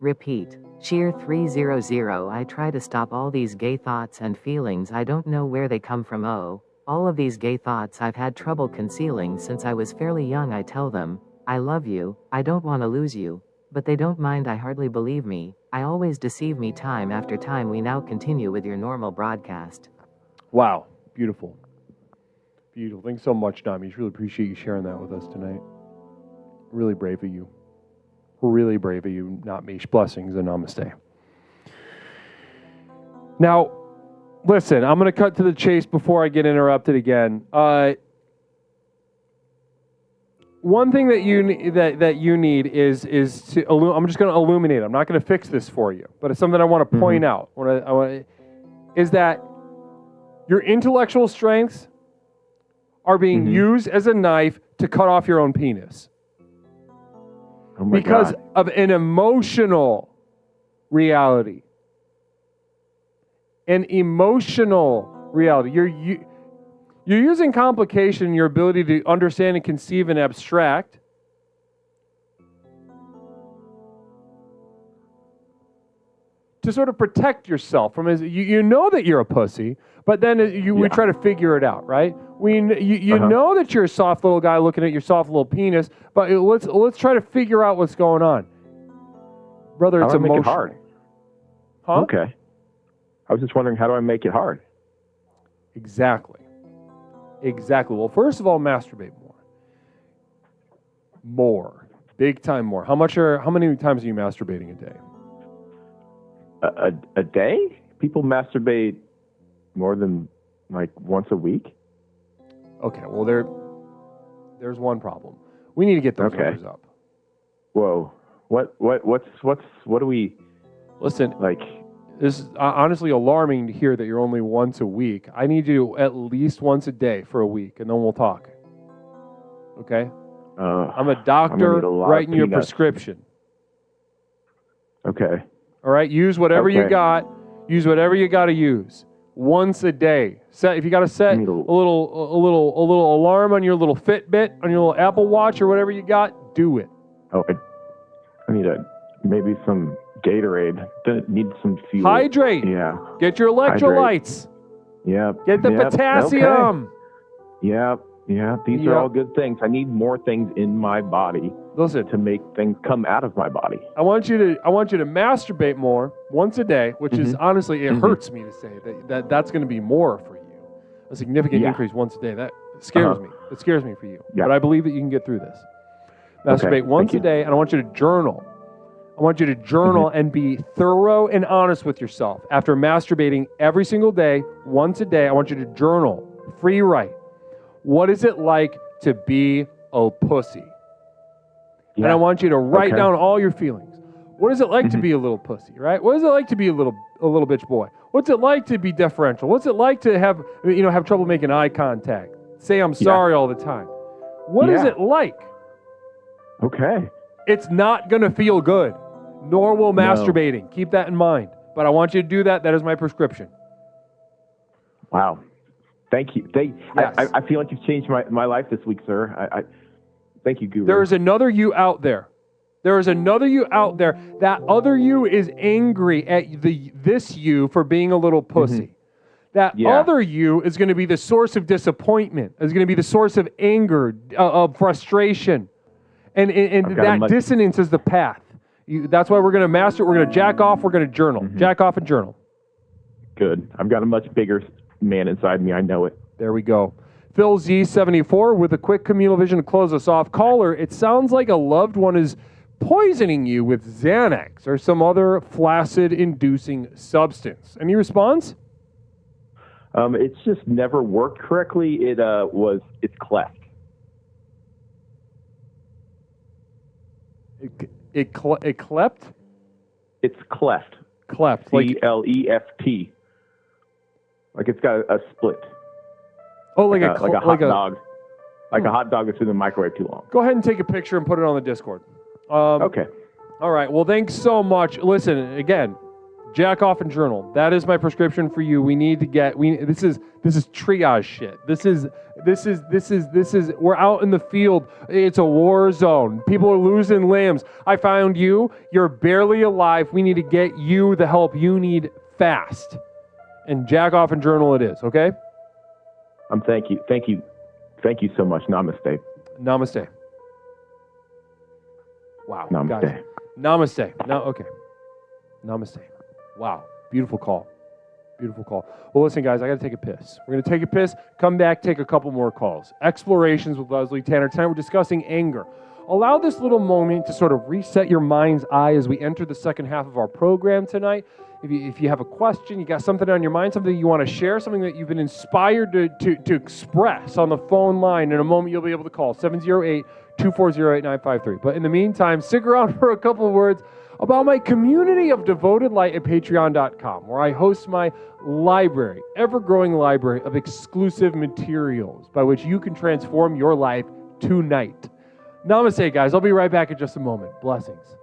Repeat. Cheer 300. I try to stop all these gay thoughts and feelings. I don't know where they come from. Oh, all of these gay thoughts I've had trouble concealing since I was fairly young. I tell them, I love you, I don't want to lose you. But they don't mind. I hardly believe me. I always deceive me time after time. We now continue with your normal broadcast. Wow. Beautiful. Beautiful. Thanks so much, Nami. Really appreciate you sharing that with us tonight. Really brave of you. Really brave of you, not me. Blessings and namaste. Now, listen, I'm going to cut to the chase before I get interrupted again. One thing that you need is to I'm just going to illuminate. I'm not going to fix this for you, but it's something I want to point out. Is that your intellectual strengths are being used as a knife to cut off your own penis. Oh my because God. of an emotional reality. An emotional reality. You're using complication in your ability to understand and conceive and abstract to sort of protect yourself from you know that you're a pussy, but then we try to figure it out, right? You know that you're a soft little guy looking at your soft little penis, but let's try to figure out what's going on. Brother, it's emotional. Make it hard? Huh? Okay. I was just wondering, how do I make it hard? Exactly. Well, first of all, masturbate more. Big time more. How many times are you masturbating a day? A day? People masturbate more than like once a week? Okay, well there's one problem. We need to get those numbers up. Whoa. What do we listen like? This is honestly alarming to hear that you're only once a week. I need you at least once a day for a week, and then we'll talk. Okay? I'm a doctor writing you a prescription. Okay. All right? Use whatever you got. Use whatever you got to use. Once a day. If you got to set a little alarm on your little Fitbit, on your little Apple Watch or whatever you got, do it. Oh, I need maybe some Gatorade. Need some fuel. Hydrate. Yeah. Get your electrolytes. Yep. Get the potassium. Okay. Yeah. These are all good things. I need more things in my body. Listen, to make things come out of my body. I want you to masturbate more once a day, which is honestly, it hurts me to say that's going to be more for you. A significant increase once a day. That scares me. It scares me for you. Yeah. But I believe that you can get through this. Masturbate once a day, and I want you to journal. I want you to journal and be thorough and honest with yourself. After masturbating every single day, once a day, I want you to journal, free write. What is it like to be a pussy? Yeah. And I want you to write down all your feelings. What is it like to be a little pussy, right? What is it like to be a little bitch boy? What's it like to be deferential? What's it like to have trouble making eye contact? Say I'm sorry all the time. What is it like? Okay. It's not going to feel good, nor will masturbating. Keep that in mind. But I want you to do that. That is my prescription. Wow. Thank you. Yes. I feel like you've changed my life this week, sir. Thank you, Guru. There is another you out there. There is another you out there. That other you is angry at this you for being a little pussy. That other you is going to be the source of disappointment. Is going to be the source of anger, of frustration. And that dissonance is the path. That's why we're going to master. We're going to jack off. We're going to journal. Jack off and journal. Good. I've got a much bigger man inside me. I know it. There we go. Phil Z74 with a quick communal vision to close us off. Caller, it sounds like a loved one is poisoning you with Xanax or some other flaccid-inducing substance. Any response? It's just never worked correctly. It's cleft. It cleft? It's cleft. Cleft. C-L-E-F-T. Like it's got a split. Oh, like a hot dog. Like a hot dog that's in the microwave too long. Go ahead and take a picture and put it on the Discord. Okay. All right. Well, thanks so much. Listen, again, jack off and journal. That is my prescription for you. We need to get. This is triage shit. This is. We're out in the field. It's a war zone. People are losing limbs. I found you. You're barely alive. We need to get you the help you need fast. And jack off and journal it is. Okay. Thank you so much. Namaste. Namaste. Wow. Namaste. Guys. Namaste. No. Okay. Namaste. Wow. Beautiful call. Beautiful call. Well, listen, guys, I got to take a piss. We're going to take a piss, come back, take a couple more calls. Explorations with Leslie Tanner. Tonight we're discussing anger. Allow this little moment to sort of reset your mind's eye as we enter the second half of our program tonight. If you have a question, you got something on your mind, something you want to share, something that you've been inspired to express on the phone line, in a moment you'll be able to call 708-240-8953. But in the meantime, stick around for a couple of words about my community of devoted light at patreon.com, where I host my library, ever-growing library of exclusive materials by which you can transform your life tonight. Namaste, guys. I'll be right back in just a moment. Blessings.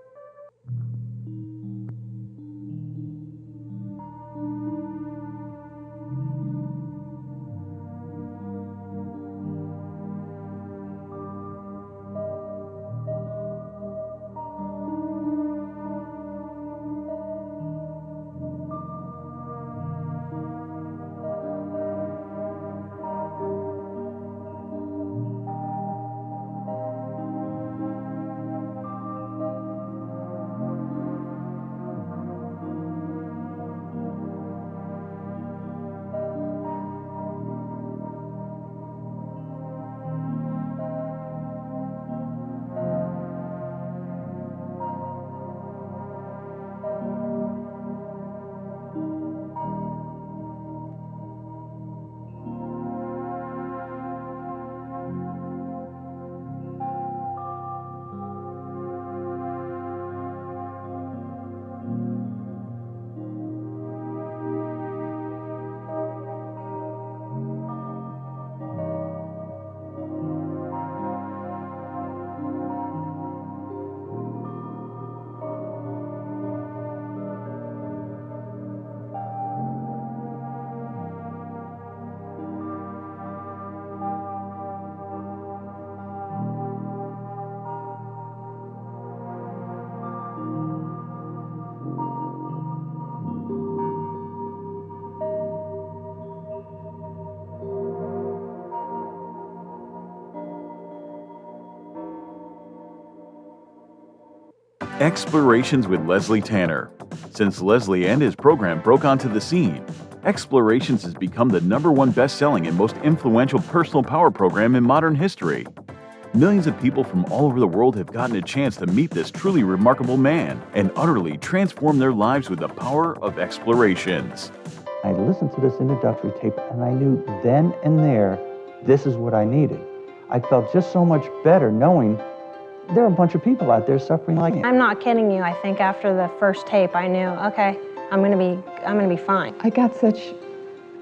Explorations with Leslie Tanner. Since Leslie and his program broke onto the scene, Explorations has become the #1 best-selling and most influential personal power program in modern history. Millions of people from all over the world have gotten a chance to meet this truly remarkable man and utterly transform their lives with the power of Explorations. I listened to this introductory tape and I knew then and there, this is what I needed. I felt just so much better knowing there are a bunch of people out there suffering like me. I'm not kidding you. I think after the first tape, I knew, okay, I'm gonna be fine. I got such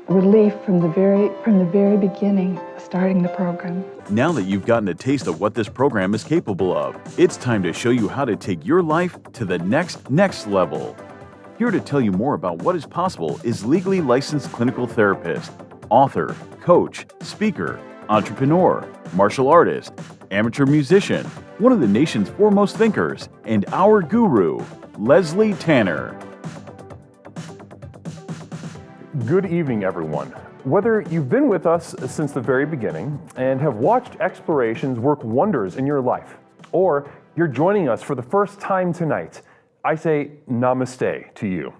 relief from the very beginning, starting the program. Now that you've gotten a taste of what this program is capable of, it's time to show you how to take your life to the next level. Here to tell you more about what is possible is legally licensed clinical therapist, author, coach, speaker, entrepreneur, martial artist, amateur musician, one of the nation's foremost thinkers, and our guru, Leslie Tanner. Good evening, everyone. Whether you've been with us since the very beginning and have watched Explorations work wonders in your life, or you're joining us for the first time tonight, I say namaste to you.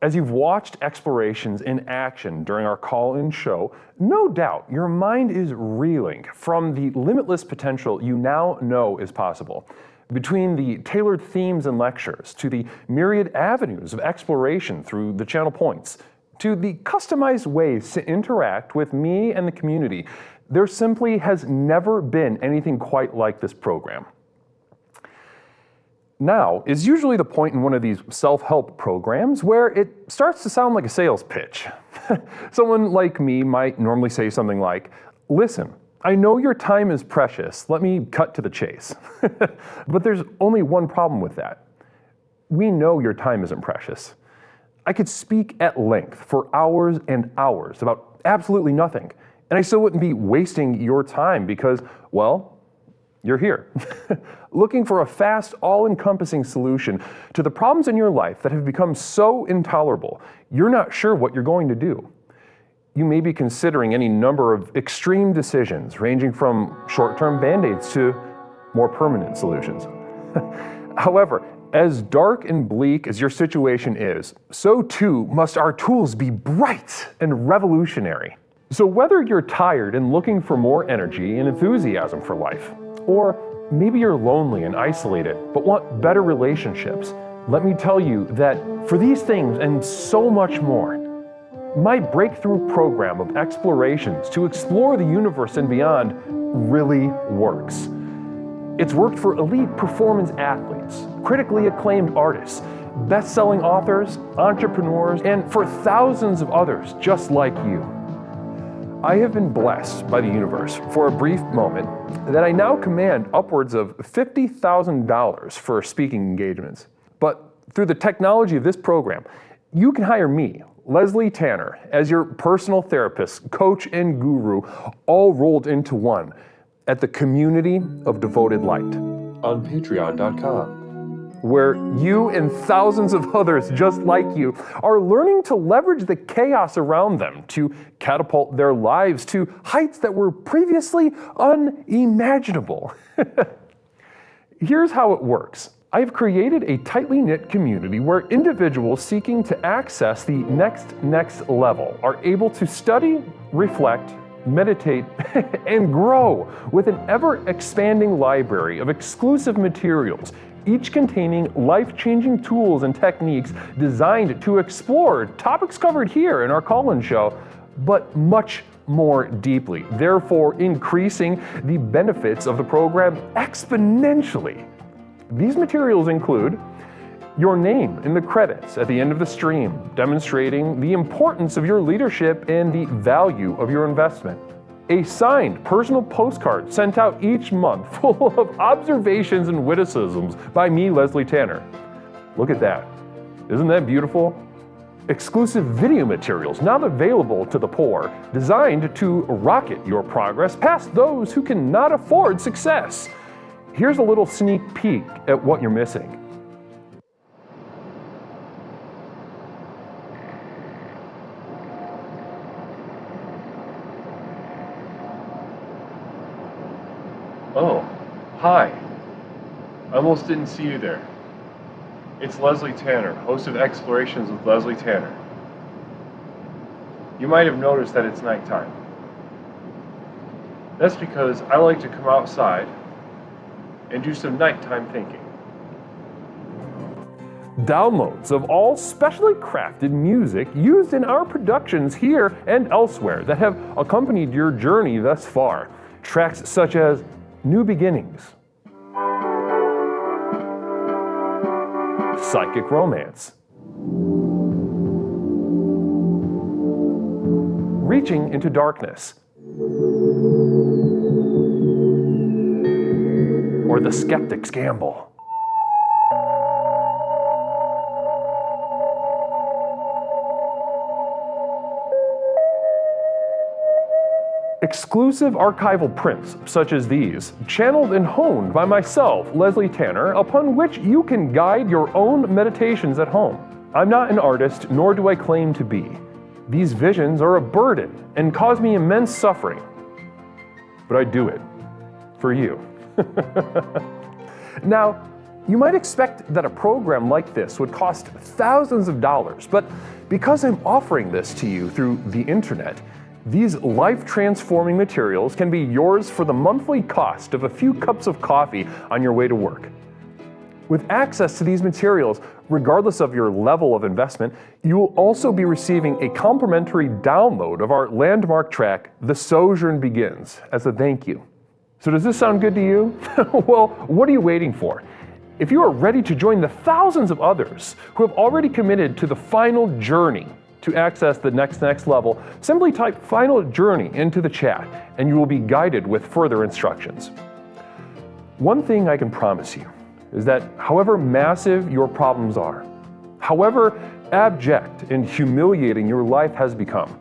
As you've watched Explorations in action during our call-in show, no doubt your mind is reeling from the limitless potential you now know is possible. Between the tailored themes and lectures, to the myriad avenues of exploration through the channel points, to the customized ways to interact with me and the community, there simply has never been anything quite like this program. Now is usually the point in one of these self-help programs where it starts to sound like a sales pitch. Someone like me might normally say something like, listen, I know your time is precious. Let me cut to the chase. But there's only one problem with that. We know your time isn't precious. I could speak at length for hours and hours about absolutely nothing, and I still wouldn't be wasting your time because, well, you're here, looking for a fast, all-encompassing solution to the problems in your life that have become so intolerable, you're not sure what you're going to do. You may be considering any number of extreme decisions, ranging from short-term band-aids to more permanent solutions. However, as dark and bleak as your situation is, so too must our tools be bright and revolutionary. So whether you're tired and looking for more energy and enthusiasm for life, or maybe you're lonely and isolated but want better relationships, let me tell you that for these things and so much more, my breakthrough program of explorations to explore the universe and beyond really works. It's worked for elite performance athletes, critically acclaimed artists, best-selling authors, entrepreneurs, and for thousands of others just like you. I have been blessed by the universe for a brief moment that I now command upwards of $50,000 for speaking engagements. But through the technology of this program, you can hire me, Leslie Tanner, as your personal therapist, coach, and guru, all rolled into one at the Community of Devoted Light on patreon.com. where you and thousands of others just like you are learning to leverage the chaos around them to catapult their lives to heights that were previously unimaginable. Here's how it works. I've created a tightly knit community where individuals seeking to access the next level are able to study, reflect, meditate, and grow with an ever-expanding library of exclusive materials, each containing life-changing tools and techniques designed to explore topics covered here in our call-in show, but much more deeply, therefore increasing the benefits of the program exponentially. These materials include your name in the credits at the end of the stream, demonstrating the importance of your leadership and the value of your investment. A signed personal postcard sent out each month full of observations and witticisms by me, Leslie Tanner. Look at that. Isn't that beautiful? Exclusive video materials now available to the poor, designed to rocket your progress past those who cannot afford success. Here's a little sneak peek at what you're missing. Oh, hi. I almost didn't see you there. It's Leslie Tanner, host of Explorations with Leslie Tanner. You might have noticed that it's nighttime. That's because I like to come outside and do some nighttime thinking. Downloads of all specially crafted music used in our productions here and elsewhere that have accompanied your journey thus far. Tracks such as New Beginnings, Psychic Romance, Reaching into Darkness, or The Skeptic's Gamble. Exclusive archival prints such as these, channeled and honed by myself, Leslie Tanner, upon which you can guide your own meditations at home. I'm not an artist, nor do I claim to be. These visions are a burden and cause me immense suffering. But I do it for you. Now, you might expect that a program like this would cost thousands of dollars, but because I'm offering this to you through the internet, these life-transforming materials can be yours for the monthly cost of a few cups of coffee on your way to work. With access to these materials, regardless of your level of investment, you will also be receiving a complimentary download of our landmark track, The Sojourn Begins, as a thank you. So does this sound good to you? Well, what are you waiting for? If you are ready to join the thousands of others who have already committed to the final journey To access the next level, simply type Final Journey into the chat and you will be guided with further instructions. One thing I can promise you is that however massive your problems are, however abject and humiliating your life has become,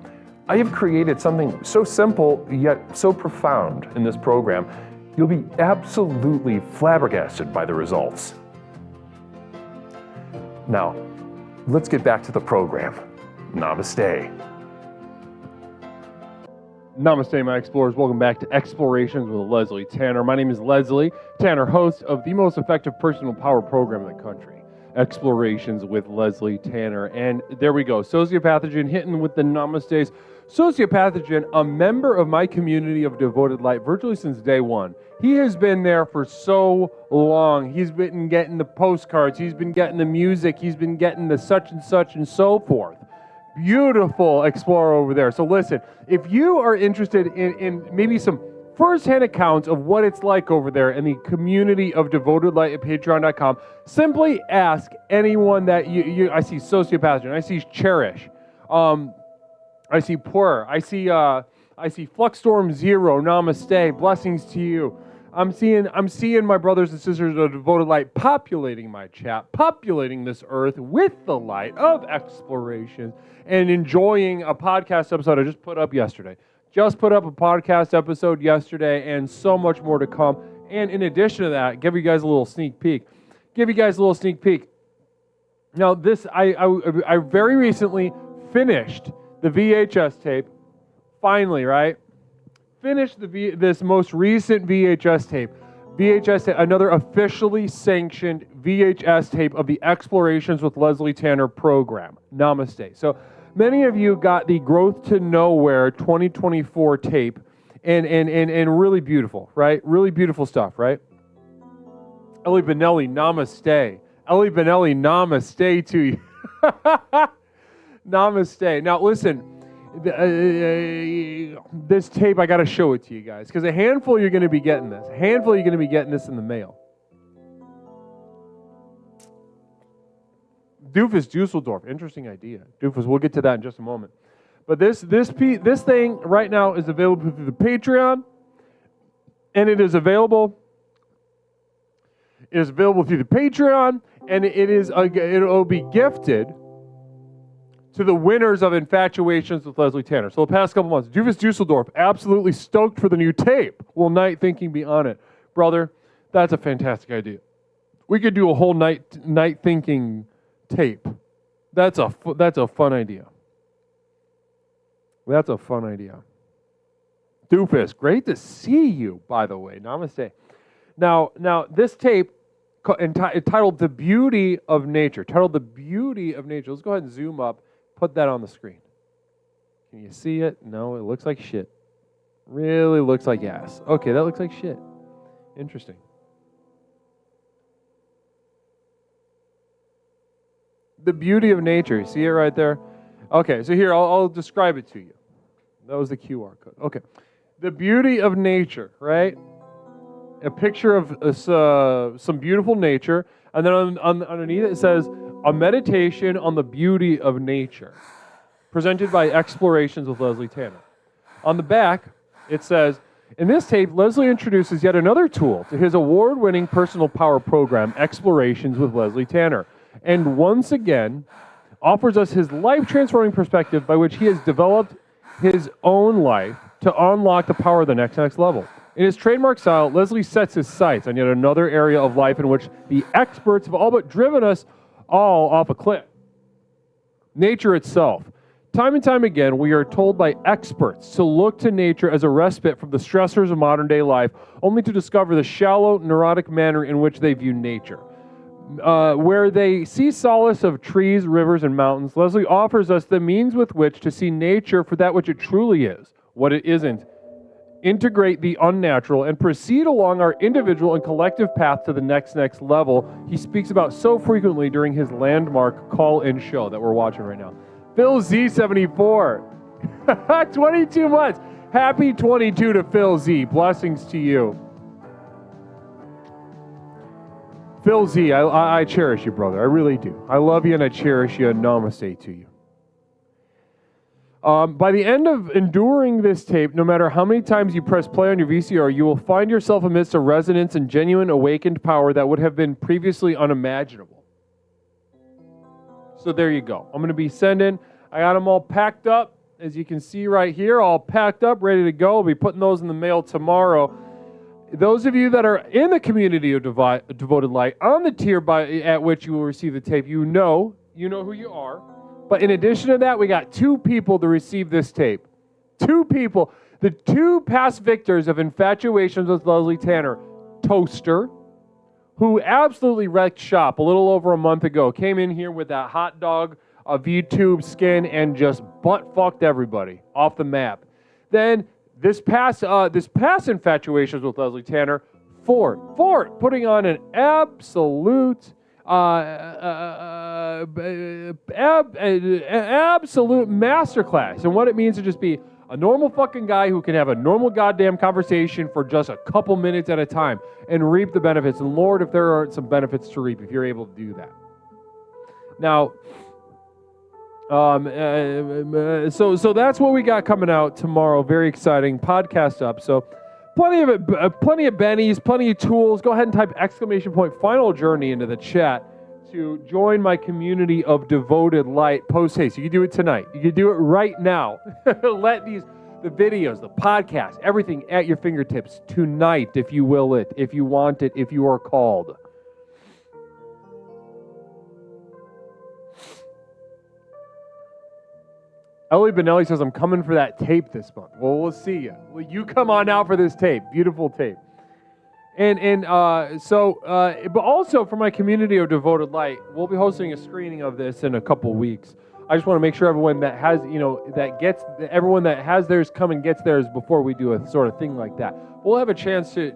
I have created something so simple yet so profound in this program, you'll be absolutely flabbergasted by the results. Now, let's get back to the program. Namaste. Namaste, my explorers. Welcome back to Explorations with Leslie Tanner. My name is Leslie Tanner, host of the most effective personal power program in the country, Explorations with Leslie Tanner. And there we go, Sociopathogen hitting with the Namastes. Sociopathogen, a member of my community of devoted light virtually since day one. He has been there for so long. He's been getting the postcards, he's been getting the music, he's been getting the such and so forth. Beautiful explorer over there. So listen, if you are interested in maybe some first-hand accounts of what it's like over there in the community of devoted light at patreon.com, simply ask anyone that I see Sociopathogen, I see Cherish, I see Purr, I see Fluxstorm Zero, Namaste, blessings to you. I'm seeing my brothers and sisters of devoted light populating my chat, populating this earth with the light of exploration, and enjoying a podcast episode I just put up yesterday. Just put up a podcast episode yesterday, and so much more to come. And in addition to that, give you guys a little sneak peek. Now, this I very recently finished the VHS tape. Finally, right? Finished this most recent VHS tape, another officially sanctioned VHS tape of the Explorations with Leslie Tanner program. Namaste. So many of you got the Growth to Nowhere 2024 tape, and really beautiful, right? Really beautiful stuff, right? Ellie Benelli, namaste. Ellie Benelli, namaste to you. Namaste. Now listen. This tape, I got to show it to you guys, because a handful you're going to be getting this. In the mail. Doofus Dusseldorf, interesting idea. Doofus, we'll get to that in just a moment. But this thing right now is available through the Patreon, and it is available. It is available through the Patreon, and it'll be gifted to the winners of Infatuations with Leslie Tanner. So the past couple months, Doofus Dusseldorf, absolutely stoked for the new tape. Will Night Thinking be on it? Brother, that's a fantastic idea. We could do a whole night thinking tape. That's a fun idea. Doofus, great to see you, by the way. Namaste. Now this tape entitled The Beauty of Nature. Let's go ahead and zoom up. Put that on the screen. Can you see it? No, it looks like shit. Really looks like ass. Okay, that looks like shit. Interesting. The Beauty of Nature. See it right there? Okay, so here, I'll describe it to you. That was the QR code. Okay. The Beauty of Nature, right? A picture of some beautiful nature, and then underneath it says, a meditation on the beauty of nature, presented by Explorations with Leslie Tanner. On the back, it says, in this tape, Leslie introduces yet another tool to his award-winning personal power program, Explorations with Leslie Tanner, and once again, offers us his life-transforming perspective by which he has developed his own life to unlock the power of the next level. In his trademark style, Leslie sets his sights on yet another area of life in which the experts have all but driven us all off a cliff. Nature itself. Time and time again, we are told by experts to look to nature as a respite from the stressors of modern day life, only to discover the shallow, neurotic manner in which they view nature. Where they see solace of trees, rivers, and mountains, Leslie offers us the means with which to see nature for that which it truly is, what it isn't. Integrate the unnatural, and proceed along our individual and collective path to the next level he speaks about so frequently during his landmark call-in show that we're watching right now. Phil Z74, 22 months. Happy 22 to Phil Z. Blessings to you. Phil Z, I cherish you, brother. I really do. I love you and I cherish you, and namaste to you. By the end of enduring this tape, no matter how many times you press play on your VCR, you will find yourself amidst a resonance and genuine awakened power that would have been previously unimaginable. So there you go. I'm going to be sending, I got them all packed up, as you can see right here, all packed up, ready to go. I'll be putting those in the mail tomorrow. Those of you that are in the community of Devoted Light, on the tier at which you will receive the tape, you know who you are. But in addition to that, we got 2 people to receive this tape. 2 people. The 2 past victors of Infatuations with Leslie Tanner. Toaster, who absolutely wrecked shop a little over a month ago. Came in here with that hot dog, a V-tube skin, and just butt-fucked everybody off the map. Then this past Infatuations with Leslie Tanner, Ford putting on an absolute absolute masterclass and what it means to just be a normal fucking guy who can have a normal goddamn conversation for just a couple minutes at a time and reap the benefits. And Lord, if there aren't some benefits to reap, if you're able to do that. Now, so that's what we got coming out tomorrow. Very exciting podcast up. So plenty of bennies, plenty of tools. Go ahead and type ¡Final Journey into the chat to join my community of Devoted Light post haste. You can do it tonight. You can do it right now. Let the videos, the podcast, everything at your fingertips tonight, if you will it, if you want it, if you are called. Ellie Benelli says, I'm coming for that tape this month. Well, we'll see you. Well, you come on out for this tape. Beautiful tape. But also for my community of Devoted Light, we'll be hosting a screening of this in a couple weeks. I just want to make sure everyone that has, everyone that has theirs come and gets theirs before we do a sort of thing like that. We'll have a chance to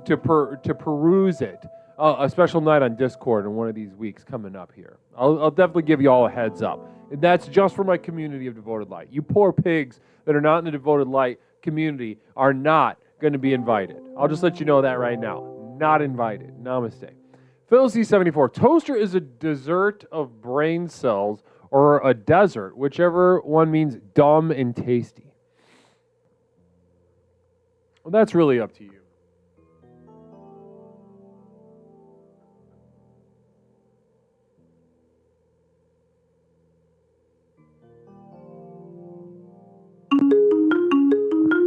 peruse it. A special night on Discord in one of these weeks coming up here. I'll definitely give you all a heads up. And that's just for my community of Devoted Light. You poor pigs that are not in the Devoted Light community are not going to be invited. I'll just let you know that right now. Not invited. Namaste. Phil C74. Toaster is a dessert of brain cells or a desert, whichever one means dumb and tasty. Well, that's really up to you.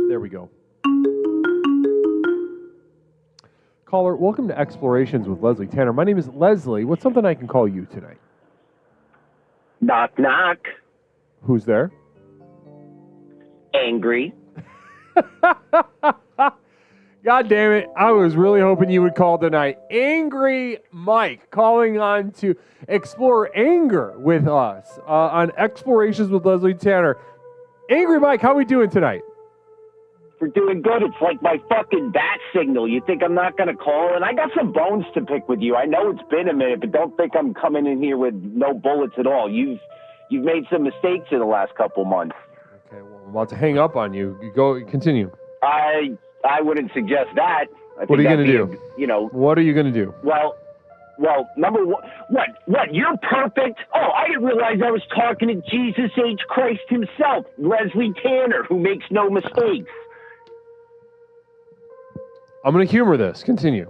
There we go. Caller, welcome to Explorations with Leslie Tanner. My name is Leslie. What's something I can call you tonight? Knock, knock. Who's there? Angry. God damn it. I was really hoping you would call tonight. Angry Mike calling on to explore anger with us on Explorations with Leslie Tanner. Angry Mike, how are we doing tonight? We're doing good. It's like my fucking bat signal. You think I'm not going to call? And I got some bones to pick with you. I know it's been a minute, but don't think I'm coming in here with no bullets at all. You've made some mistakes in the last couple months. Okay, well, I'm about to hang up on you. Go, continue. I wouldn't suggest that. What are you going to do? What are you going to do? Well, number one, what? You're perfect? Oh, I didn't realize I was talking to Jesus H. Christ himself, Leslie Tanner, who makes no mistakes. I'm going to humor this. Continue.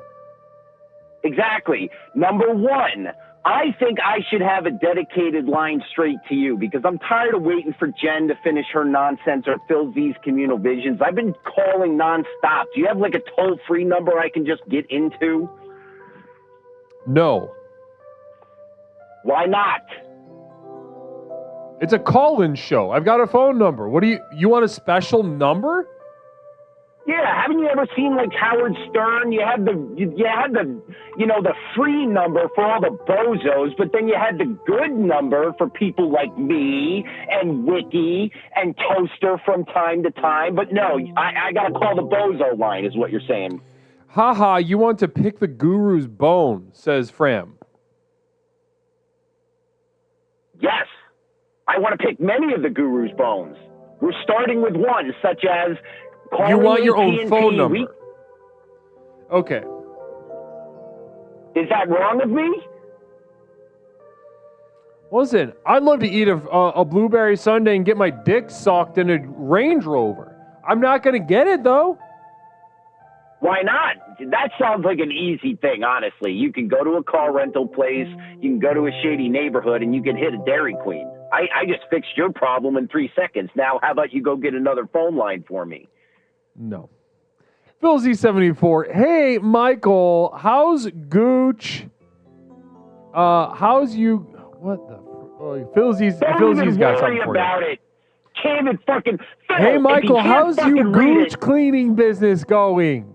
Exactly. Number one, I think I should have a dedicated line straight to you because I'm tired of waiting for Jen to finish her nonsense or Phil Z's communal visions. I've been calling nonstop. Do you have like a toll-free number I can just get into? No. Why not? It's a call-in show. I've got a phone number. What do you want a special number? Yeah, haven't you ever seen like Howard Stern? You had the the free number for all the bozos, but then you had the good number for people like me and Wiki and Toaster from time to time. But no, I gotta call the bozo line, is what you're saying. Haha, you want to pick the guru's bone, says Fram. Yes, I want to pick many of the guru's bones. We're starting with one, such as you want your own phone number. Okay. Is that wrong of me? Listen, I'd love to eat a blueberry sundae and get my dick sucked in a Range Rover. I'm not going to get it, though. Why not? That sounds like an easy thing, honestly. You can go to a car rental place, you can go to a shady neighborhood, and you can hit a Dairy Queen. I just fixed your problem in 3 seconds. Now, how about you go get another phone line for me? No. Phil Z74. Hey, Michael, how's Gooch? How's you? What the? Phil Z's got something for you. About it. Can't even fucking. Phil, hey, Michael, how's you Gooch it, cleaning business going?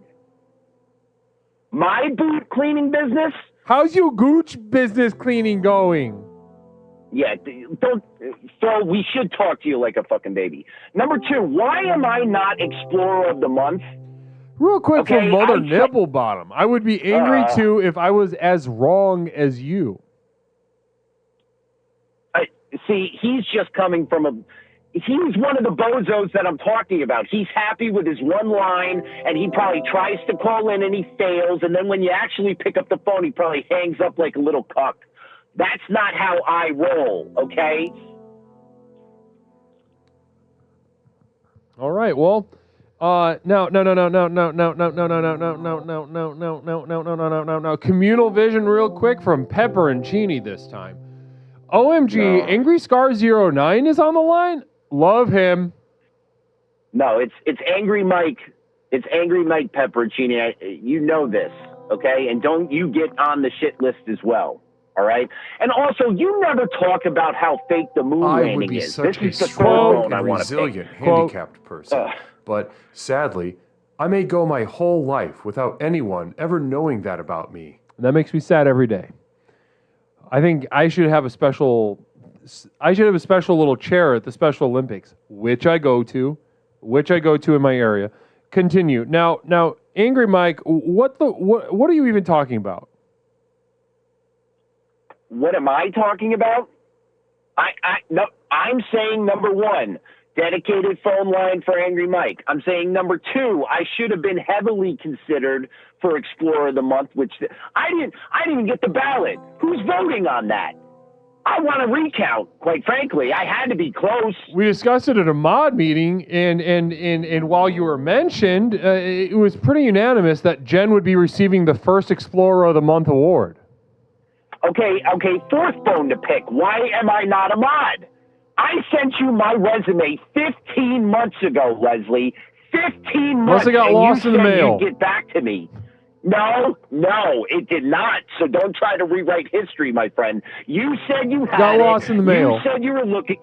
My boot cleaning business? How's your Gooch business cleaning going? Yeah, don't. Phil, we should talk to you like a fucking baby. Number 2, why am I not Explorer of the Month? Real quick from Mother Nibblebottom. I would be angry too if I was as wrong as you. See, he's just coming from he's one of the bozos that I'm talking about. He's happy with his one line, and he probably tries to call in and he fails, and then when you actually pick up the phone, he probably hangs up like a little cuck. That's not how I roll, okay? All right, well, no. Communal vision real quick from Pepperoncini this time. OMG, Angry Scar 09 is on the line? Love him. No, it's Angry Mike. It's Angry Mike Pepperoncini. You know this, okay? And don't you get on the shit list as well, all right? And also, you never talk about how fake the moon landing is. Such This is a the strong and resilient, handicapped person. But sadly, I may go my whole life without anyone ever knowing that about me. That makes me sad every day. I think I should have a special little chair at the Special Olympics, which I go to in my area. Continue. Now, Angry Mike, what are you even talking about? What am I talking about? I'm saying number 1, dedicated phone line for Angry Mike. I'm saying number 2, I should have been heavily considered for Explorer of the Month, which I didn't even get the ballot. Who's voting on that? I want to recount, quite frankly. I had to be close. We discussed it at a mod meeting, and while you were mentioned, it was pretty unanimous that Jen would be receiving the first Explorer of the Month award. Okay, 4th bone to pick. Why am I not a mod? I sent you my resume 15 months ago, Leslie. 15 months. Must have got lost in the mail. You'd get back to me. No, it did not. So don't try to rewrite history, my friend. You said you had got lost in the mail. You said you were looking.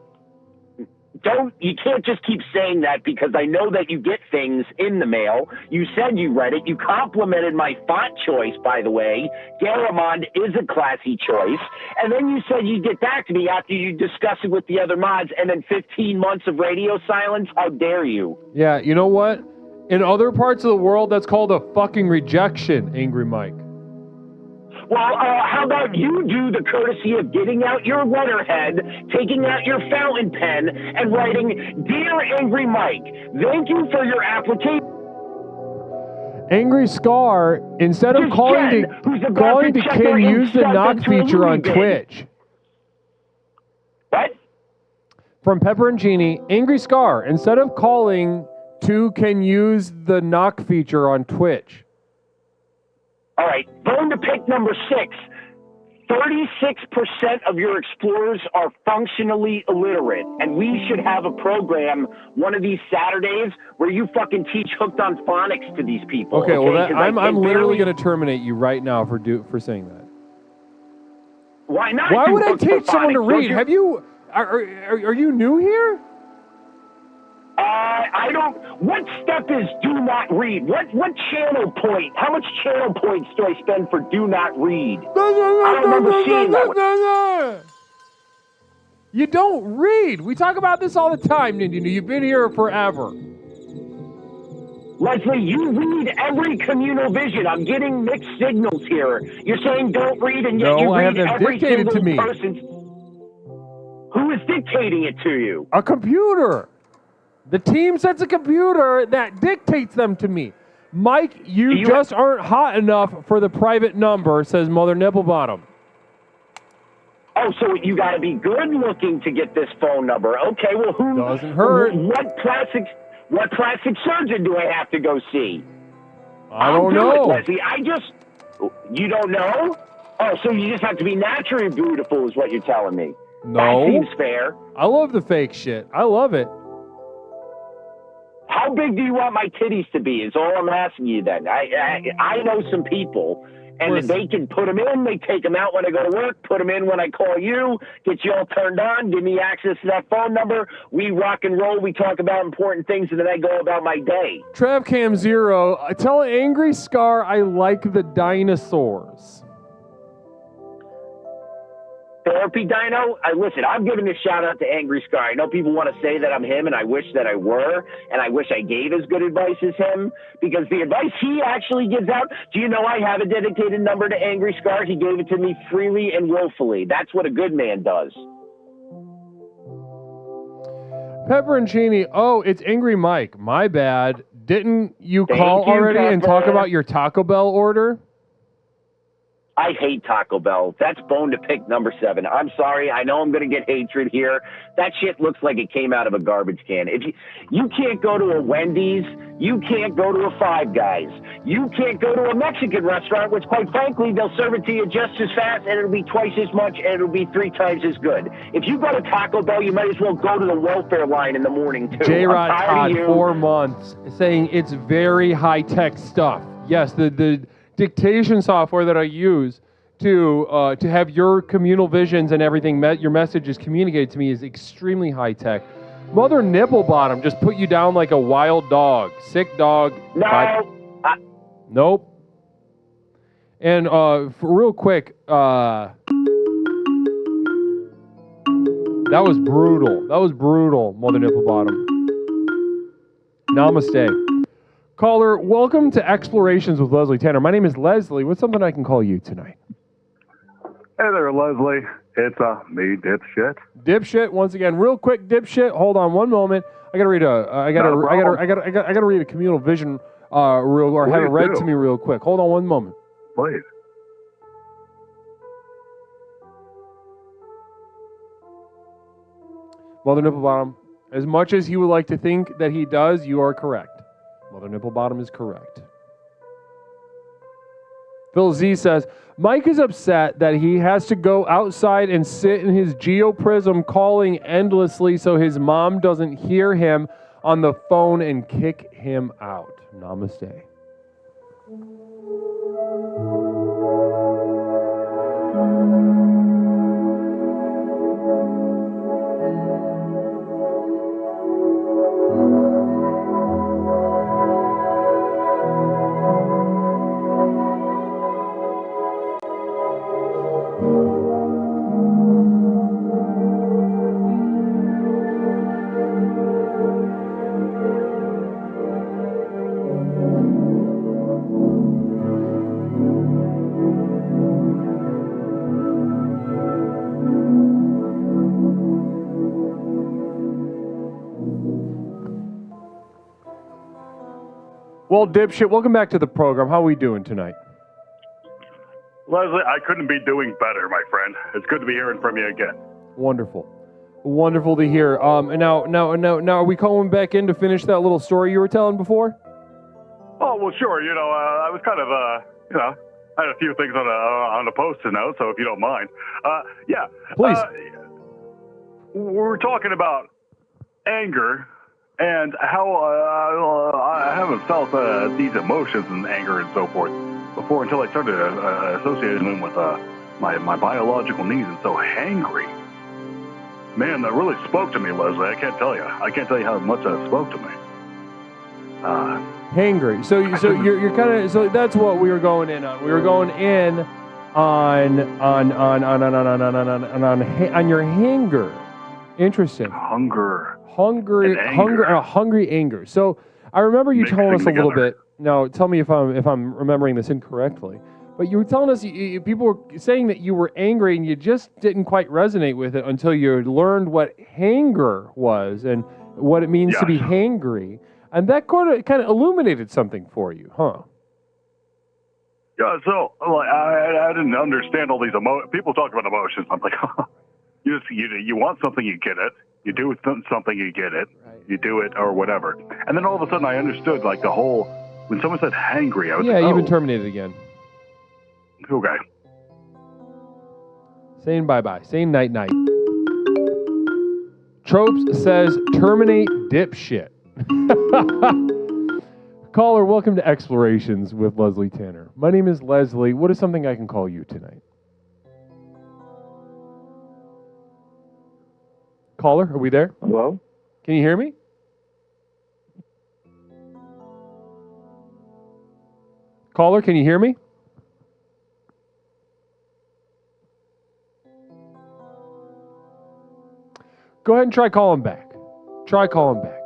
You can't just keep saying that because I know that you get things in the mail. You said you read it. You complimented my font choice, by the way. Garamond is a classy choice. And then you said you'd get back to me after you discuss it with the other mods, and then 15 months of radio silence? How dare you? Yeah, you know what? In other parts of the world, that's called a fucking rejection, Angry Mike. Well, how about you do the courtesy of getting out your letterhead, taking out your fountain pen, and writing, Dear Angry Mike, thank you for your application. Angry Scar, instead of calling to Ken, use the knock feature on Twitch. What? From Pepperoncini, Angry Scar, instead of calling to can use the knock feature on Twitch. All right, bone to pick number 6. 36% of your explorers are functionally illiterate, and we should have a program one of these Saturdays where you fucking teach hooked on phonics to these people. Okay, well, I'm literally barely... going to terminate you right now for saying that. Why not? Why would I teach someone to read? Have you? Are you new here? I don't. What step is do not read? What channel point? How much channel points do I spend for do not read? I don't remember seeing that one. You don't read. We talk about this all the time, Nindina. You've been here forever. Leslie, you read every communal vision. I'm getting mixed signals here. You're saying don't read, and yet you read every single person's. Who is dictating it to you? A computer. The team sets a computer that dictates them to me. Mike, you just aren't hot enough for the private number, says Mother Nibblebottom. Oh, so you got to be good looking to get this phone number. Okay, well, who doesn't hurt? What plastic surgeon do I have to go see? I don't know, Leslie. You don't know? Oh, so you just have to be naturally beautiful, is what you're telling me? No, that seems fair. I love the fake shit. I love it. How big do you want my titties to be? Is all I'm asking you. Then I know some people. And they can put them in, they take them out when I go to work, put them in when I call you, get you all turned on, give me access to that phone number. We rock and roll, we talk about important things, and then I go about my day. Travcam 0, tell Angry Scar I like the dinosaurs. Therapy Dino? Listen, I'm giving this shout out to Angry Scar. I know people want to say that I'm him, and I wish that I were, and I wish I gave as good advice as him, because the advice he actually gives out, do you know I have a dedicated number to Angry Scar? He gave it to me freely and willfully. That's what a good man does. Pepperoncini, oh, it's Angry Mike. My bad. Didn't you call you, already and talk about your Taco Bell order? I hate Taco Bell. That's bone to pick number 7. I'm sorry. I know I'm going to get hatred here. That shit looks like it came out of a garbage can. If you can't go to a Wendy's, you can't go to a Five Guys. You can't go to a Mexican restaurant, which quite frankly, they'll serve it to you just as fast and it'll be twice as much and it'll be 3 times as good. If you go to Taco Bell, you might as well go to the welfare line in the morning too. J-Rod Todd, 4 months, saying it's very high-tech stuff. Yes, the dictation software that I use to have your communal visions and everything, your messages communicated to me is extremely high tech. Mother Nipple Bottom just put you down like a wild dog, sick dog. No. Nope. And for real quick, that was brutal. That was brutal, Mother Nipple Bottom. Namaste. Caller, welcome to Explorations with Leslie Tanner. My name is Leslie. What's something I can call you tonight? Hey there, Leslie. It's me, dipshit. Dipshit. Once again, real quick, dipshit. Hold on one moment. I gotta read a communal vision, have it read to me real quick. Hold on one moment. Please. Mother Nipple Bottom, as much as he would like to think that he does, you are correct. Mother Nipple Bottom is correct. Phil Z says, Mike is upset that he has to go outside and sit in his geoprism calling endlessly so his mom doesn't hear him on the phone and kick him out. Namaste. Well, dipshit, welcome back to the program. How are we doing tonight? Leslie, I couldn't be doing better, my friend. It's good to be hearing from you again. Wonderful. Wonderful to hear. And now, are we calling back in to finish that little story you were telling before? Oh, well, sure. I was kind of, I had a few things on the post-it note, so if you don't mind. Yeah. Please. We were talking about anger and how I haven't felt these emotions and anger and so forth before until I started associating them with my biological needs, and so hangry. Man, that really spoke to me, Leslie. I can't tell you how much that spoke to me. Hangry. So you're kind of, so that's what we were going in on. We were going in on your hanger. Interesting. Hungry anger. So I remember you telling us a little bit. Now, tell me if I'm remembering this incorrectly. But you were telling us people were saying that you were angry and you just didn't quite resonate with it until you learned what hanger was and what it means to be hangry, and that kind of illuminated something for you, huh? Yeah, so like, I didn't understand all these people talk about emotions. I'm like, you want something, you get it. You do something, you get it. Right. You do it or whatever. And then all of a sudden I understood like the whole, when someone said hangry, I was like, you've been terminated again. Okay. Saying bye-bye. Saying night-night. Tropes says terminate dipshit. Caller, welcome to Explorations with Leslie Tanner. My name is Leslie. What is something I can call you tonight? Caller, are we there? Hello? Can you hear me? Caller, can you hear me? Go ahead and try calling back. Try calling back.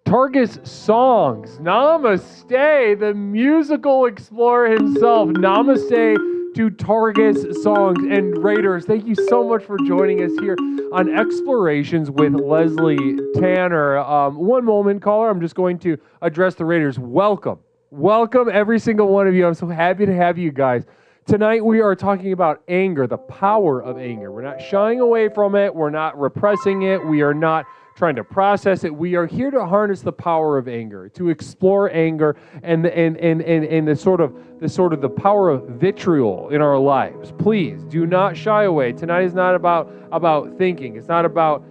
Targus Songs. Namaste, the musical explorer himself. Namaste to Targus Songs. And Raiders, thank you so much for joining us here on Explorations with Leslie Tanner. One moment, caller. I'm just going to address the Raiders. Welcome. Welcome, every single one of you. I'm so happy to have you guys. Tonight we are talking about anger, the power of anger. We're not shying away from it. We're not repressing it. We are not trying to process it. We are here to harness the power of anger, to explore anger and the sort of the power of vitriol in our lives. Please do not shy away. Tonight is not about thinking. It's about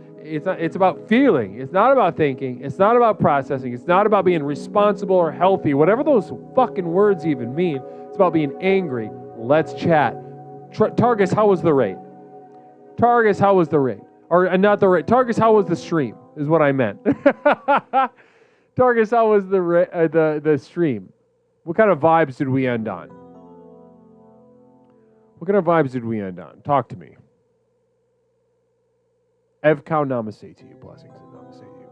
feeling. It's not about thinking. It's not about processing. It's not about being responsible or healthy, whatever those fucking words even mean. It's about being angry. Let's chat. Targus, how was the raid? Targus, how was the raid? Or not the raid. Targus, how was the stream? Is what I meant. Targus, how was the stream? What kind of vibes did we end on? What kind of vibes did we end on? Talk to me. Evcow, namaste to you. Blessings and namaste to you.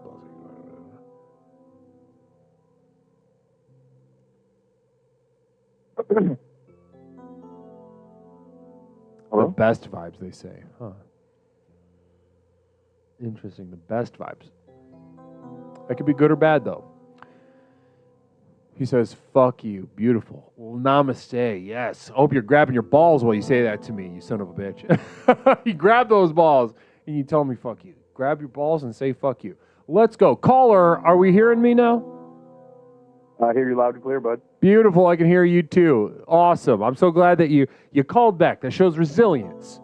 Blessings. The best vibes, they say. Huh. Interesting. The best vibes. That could be good or bad, though. He says, fuck you. Beautiful. Well, namaste. Yes. I hope you're grabbing your balls while you say that to me, you son of a bitch. You grab those balls and you tell me fuck you. Grab your balls and say fuck you. Let's go. Caller, are we hearing me now? I hear you loud and clear, bud. Beautiful. I can hear you too. Awesome. I'm so glad that you called back. That shows resilience.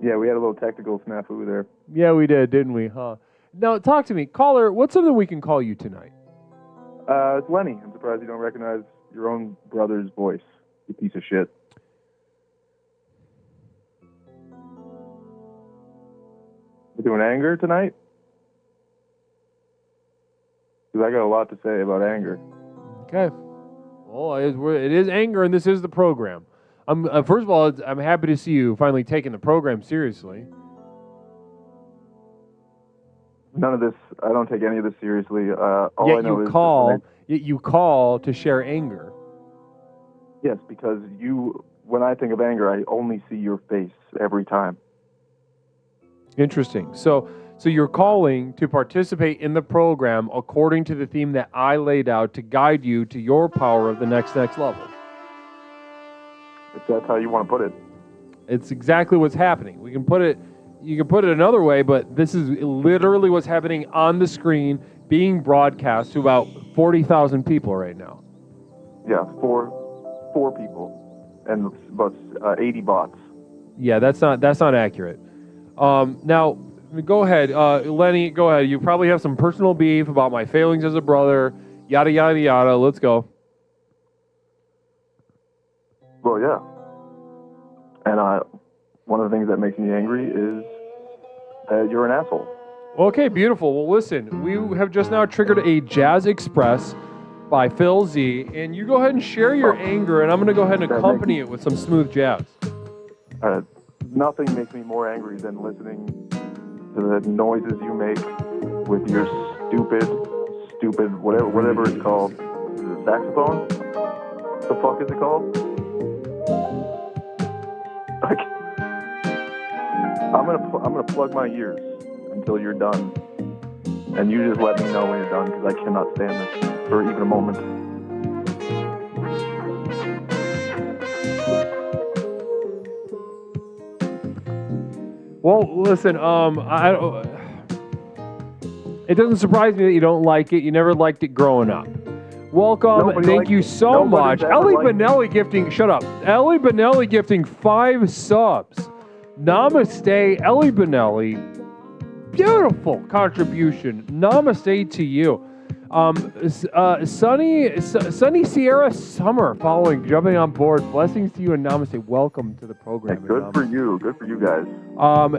Yeah, we had a little technical snafu there. Yeah, we did, didn't we? Huh? Now, talk to me. Caller, what's something we can call you tonight? It's Lenny. I'm surprised you don't recognize your own brother's voice, you piece of shit. We're doing anger tonight? Because I got a lot to say about anger. Okay. Well, it is anger, and this is the program. First of all, I'm happy to see you finally taking the program seriously. None of this, I don't take any of this seriously. All Yet I know you call to share anger. Yes, because when I think of anger, I only see your face every time. Interesting. So you're calling to participate in the program according to the theme that I laid out to guide you to your power of the next level. If that's how you want to put it. It's exactly what's happening. You can put it another way, but this is literally what's happening on the screen, being broadcast to about 40,000 people right now. Yeah, four people and about 80 bots. Yeah, that's not accurate. Now, go ahead, Lenny. Go ahead. You probably have some personal beef about my failings as a brother. Yada yada yada. Let's go. Well, yeah. And one of the things that makes me angry is that you're an asshole. Okay, beautiful. Well, listen, we have just now triggered a Jazz Express by Phil Z, and you go ahead and share your anger, and I'm going to go ahead and accompany it with some smooth jazz. Nothing makes me more angry than listening to the noises you make with your stupid, whatever it's called. Is it saxophone? What the fuck is it called? Like, I'm gonna plug my ears until you're done, and you just let me know when you're done, because I cannot stand this for even a moment. Well, listen, it doesn't surprise me that you don't like it. You never liked it growing up. Welcome. Thank you so much. Ellie Benelli gifting, shut up. Ellie Benelli gifting 5 subs. Namaste, Ellie Benelli. Beautiful contribution. Namaste to you. Sunny Sierra Summer jumping on board. Blessings to you and namaste. Welcome to the program. Hey, good for you. Good for you guys.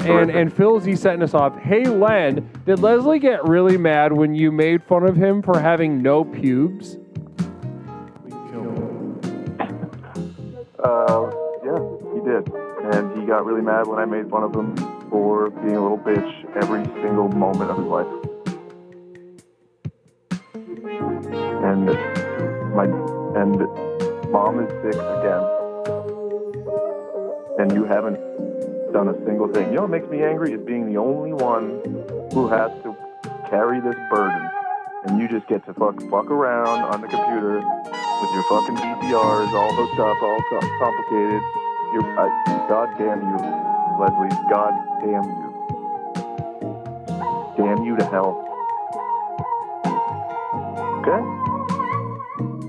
And Phil Z setting us off. Hey Len, did Leslie get really mad when you made fun of him for having no pubes? Yeah, he did. And he got really mad when I made fun of him for being a little bitch every single moment of his life. And mom is sick again. And you haven't done a single thing. You know what makes me angry is being the only one who has to carry this burden. And you just get to fuck around on the computer with your fucking VCRs all hooked up, all complicated. God damn you, Leslie. God damn you. Damn you to hell. Okay?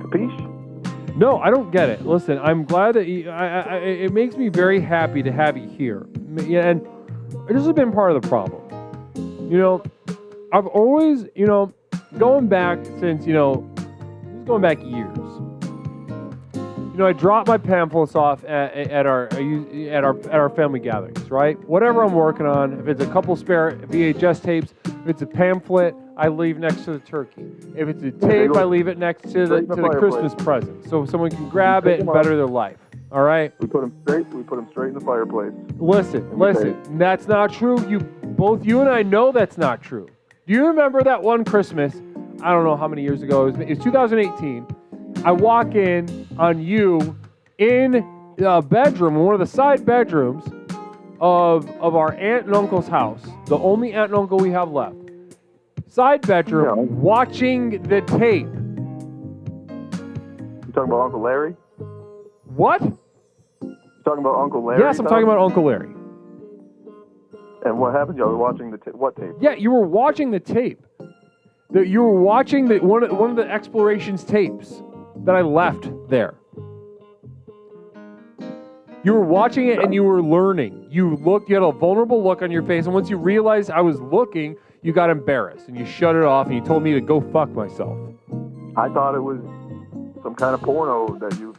Capiche? No, I don't get it. Listen, I'm glad that it makes me very happy to have you here. And this has been part of the problem. You know, I've always, going back since, going back years. I drop my pamphlets off at our family gatherings, right? Whatever I'm working on, if it's a couple spare VHS tapes, if it's a pamphlet, I leave next to the turkey. If it's a tape, I leave it next to the Christmas present, so someone can grab it and better their life. All right? We put them straight in the fireplace. Listen. That's not true. Both you and I know that's not true. Do you remember that one Christmas? I don't know how many years ago. It was 2018. I walk in on you in the bedroom, one of the side bedrooms of our aunt and uncle's house, the only aunt and uncle we have left. Side bedroom, watching the tape. You talking about Uncle Larry? What? You talking about Uncle Larry? Yes, I'm talking about Uncle Larry. And what happened? You were watching what tape? Yeah, you were watching the tape. You were watching one of the Explorations tapes that I left there. You were watching it and you were learning. You had a vulnerable look on your face, and once you realized I was looking, you got embarrassed and you shut it off and you told me to go fuck myself. I thought it was some kind of porno that you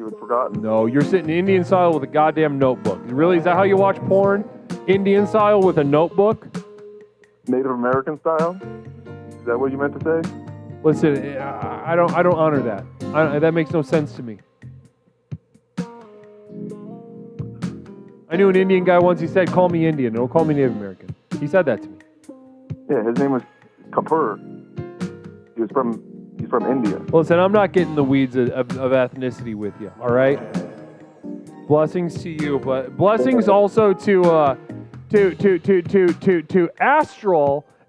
had forgotten. No, you're sitting Indian style with a goddamn notebook. Really, is that how you watch porn? Indian style with a notebook? Native American style? Is that what you meant to say? Listen, I don't honor that. That makes no sense to me. I knew an Indian guy once. He said, "Call me Indian. Don't call me Native American." He said that to me. Yeah, his name was Kapoor. He's from India. Listen, I'm not getting the weeds of ethnicity with you. All right. Blessings to you, but blessings also to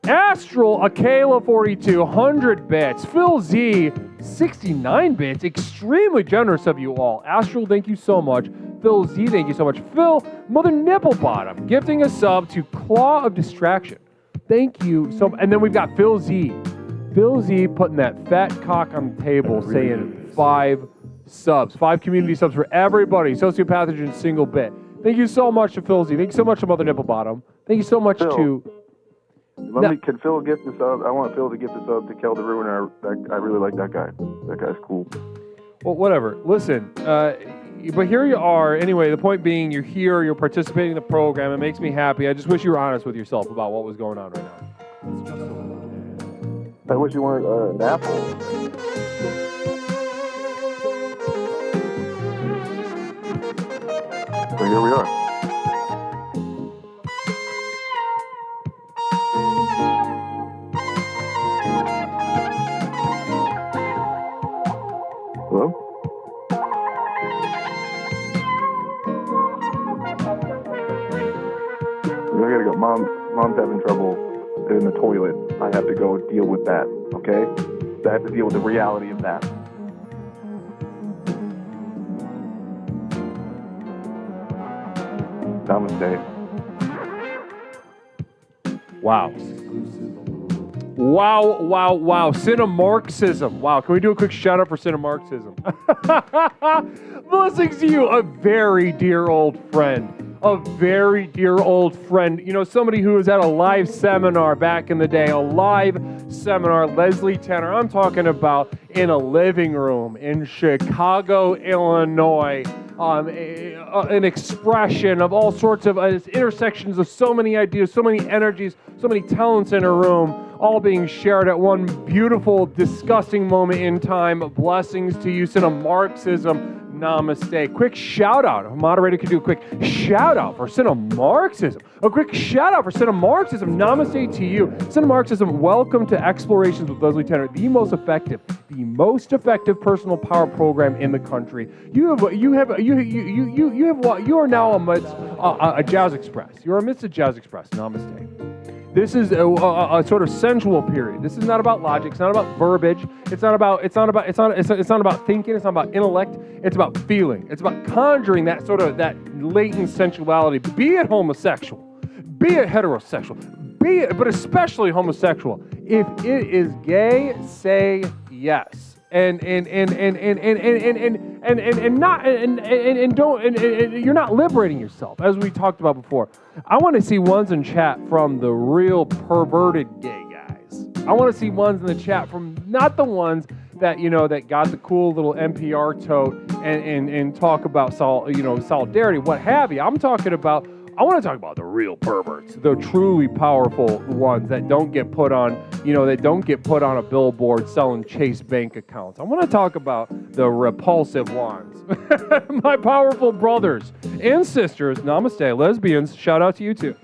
Astral, Akela 42, 100 bits. Phil Z, 69 bits. Extremely generous of you all. Astral, thank you so much. Phil Z, thank you so much. Phil, Mother Nipplebottom, gifting a sub to Claw of Distraction. Thank you so much. And then we've got Phil Z. Phil Z putting that fat cock on the table, saying 5 subs, 5 community subs for everybody. Sociopathogen single bit. Thank you so much to Phil Z. Thank you so much to Mother Nipplebottom. Thank you so much to... Can Phil gift the sub? I want Phil to gift the sub to Kel the Ruiner. I really like that guy. That guy's cool. Well, whatever. Listen, but here you are. Anyway, the point being, you're here, you're participating in the program. It makes me happy. I just wish you were honest with yourself about what was going on right now. I wish you weren't an apple. So here we are. Hello? I gotta go. Mom's having trouble in the toilet. I have to go deal with that, okay? I have to deal with the reality of that. Namaste. Wow. Wow. Cinemarxism. Wow. Can we do a quick shout out for Cinemarxism? Blessings to you, a very dear old friend. You know, somebody who was at a live seminar back in the day, Leslie Tanner. I'm talking about in a living room in Chicago, Illinois. An expression of all sorts of intersections of so many ideas, so many energies, so many talents in a room, all being shared at one beautiful, disgusting moment in time. Blessings to you, Cinemarxism. Namaste. Quick shout out. A moderator could do a quick shout out for Cinemarxism. A quick shout out for Cinemarxism. Namaste to you. Cinemarxism, welcome to Explorations with Leslie Tanner, the most effective personal power program in the country. You are now amidst a Jazz Express. You are amidst a Jazz Express. Namaste. This is a sort of sensual period. This is not about logic. It's not about verbiage. It's not about thinking. It's not about intellect. It's about feeling. It's about conjuring that sort of that latent sensuality. Be it homosexual, be it heterosexual, but especially homosexual. If it is gay, say yes. You're not liberating yourself, as we talked about before. I want to see ones in chat from the real perverted gay guys. I want to see ones in the chat from not the ones that that got the cool little NPR tote and talk about solidarity, what have you. I want to talk about the real perverts, the truly powerful ones that don't get put on, a billboard selling Chase bank accounts. I want to talk about the repulsive ones. My powerful brothers and sisters, namaste, lesbians, shout out to you too.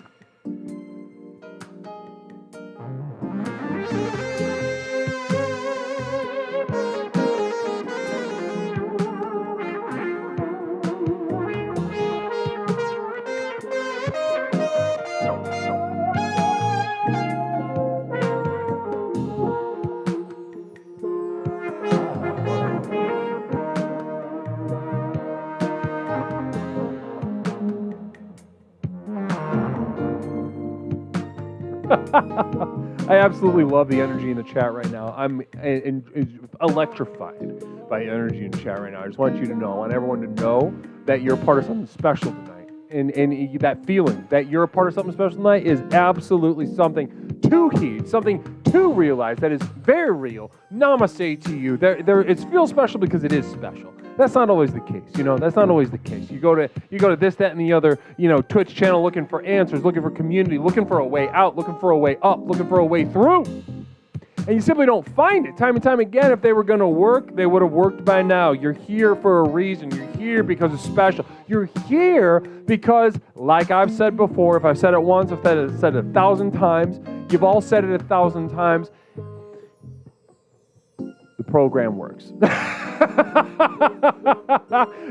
I absolutely love the energy in the chat right now. I'm electrified by energy in the chat right now. I just want you to know, I want everyone to know that you're part of something special tonight. And that feeling that you're a part of something special tonight is absolutely something to heed, something to realize that is very real. Namaste to you. It feels special because it is special. That's not always the case, That's not always the case. You go to this, that, and the other, Twitch channel looking for answers, looking for community, looking for a way out, looking for a way up, looking for a way through. And you simply don't find it. Time and time again, if they were going to work, they would have worked by now. You're here for a reason. You're here because it's special. You're here because, like I've said before, if I've said it once, I've said it 1,000 times, you've all said it 1,000 times, the program works.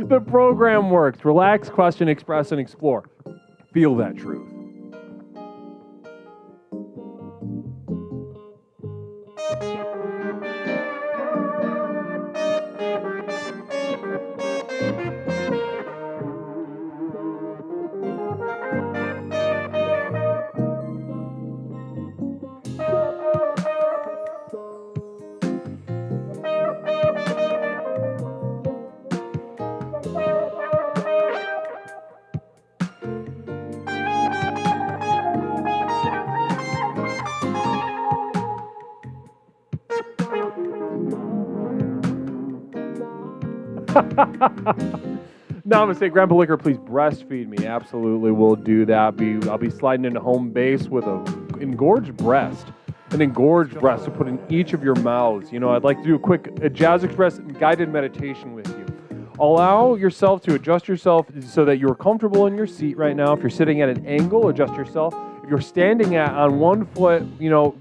The program works. Relax, question, express, and explore. Feel that truth. Namaste, Grandpa Liquor, please breastfeed me. Absolutely, we'll do that. I'll be sliding into home base with an engorged breast to put in each of your mouths. I'd like to do a quick Jazz Express guided meditation with you. Allow yourself to adjust yourself so that you're comfortable in your seat right now. If you're sitting at an angle, adjust yourself. If you're standing on one foot,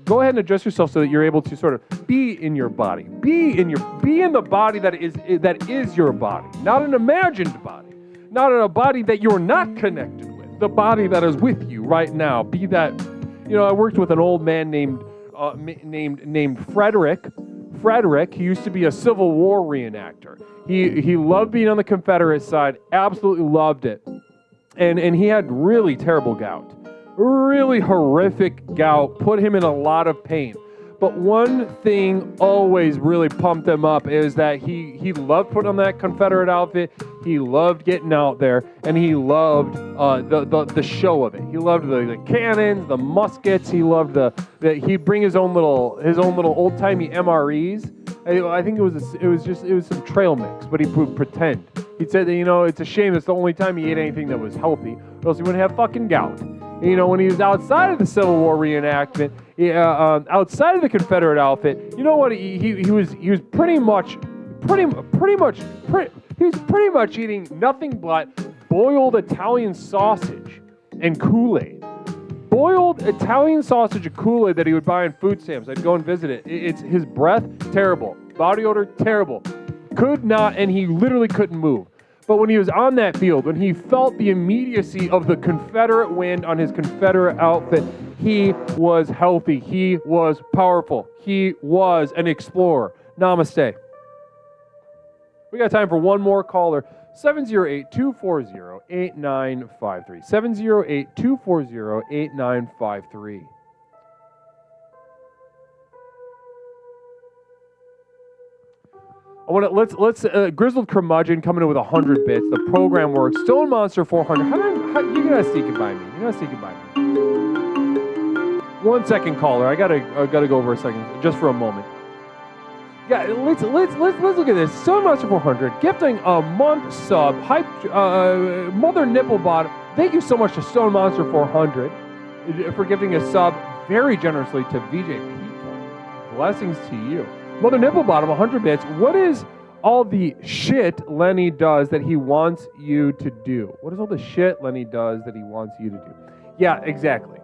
go ahead and adjust yourself so that you're able to sort of be in your body. Be in the body that is your body, not an imagined body, not in a body that you're not connected with, the body that is with you right now. Be that, I worked with an old man named Frederick. He used to be a Civil War reenactor. He loved being on the Confederate side, absolutely loved it. And he had really terrible gout. really horrific gout, put him in a lot of pain. But one thing always really pumped him up is that he loved putting on that Confederate outfit. He loved getting out there, and he loved the show of it. He loved the cannons, the muskets. He loved he'd bring his own little old timey MREs. I think it was some trail mix, but he would pretend. He said that it's a shame it's the only time he ate anything that was healthy, or else he wouldn't have fucking gout. When he was outside of the Civil War reenactment, outside of the Confederate outfit, you know what? He was pretty much eating nothing but boiled Italian sausage and Kool-Aid. Boiled Italian sausage and Kool-Aid that he would buy in food stamps. I'd go and visit it. It's his breath, terrible. Body odor, terrible. Could not, and he literally couldn't move. But when he was on that field, when he felt the immediacy of the Confederate wind on his Confederate outfit, he was healthy. He was powerful. He was an explorer. Namaste. We got time for one more caller. 708-240-8953. 708-240-8953. Let's Grizzled Curmudgeon coming in with 100 bits. The program works. Stone Monster 400. How you gotta sneak it by me? You gotta sneak it by me. 1 second, caller. I gotta go over a second, just for a moment. Yeah, let's look at this. Stone Monster 400 gifting a month sub. Hype Mother Nipplebot. Thank you so much to Stone Monster 400 for gifting a sub very generously to VJ Pete. Blessings to you. Mother Nipplebottom, 100 bits. What is all the shit Lenny does that he wants you to do? What is all the shit Lenny does that he wants you to do? Yeah, exactly.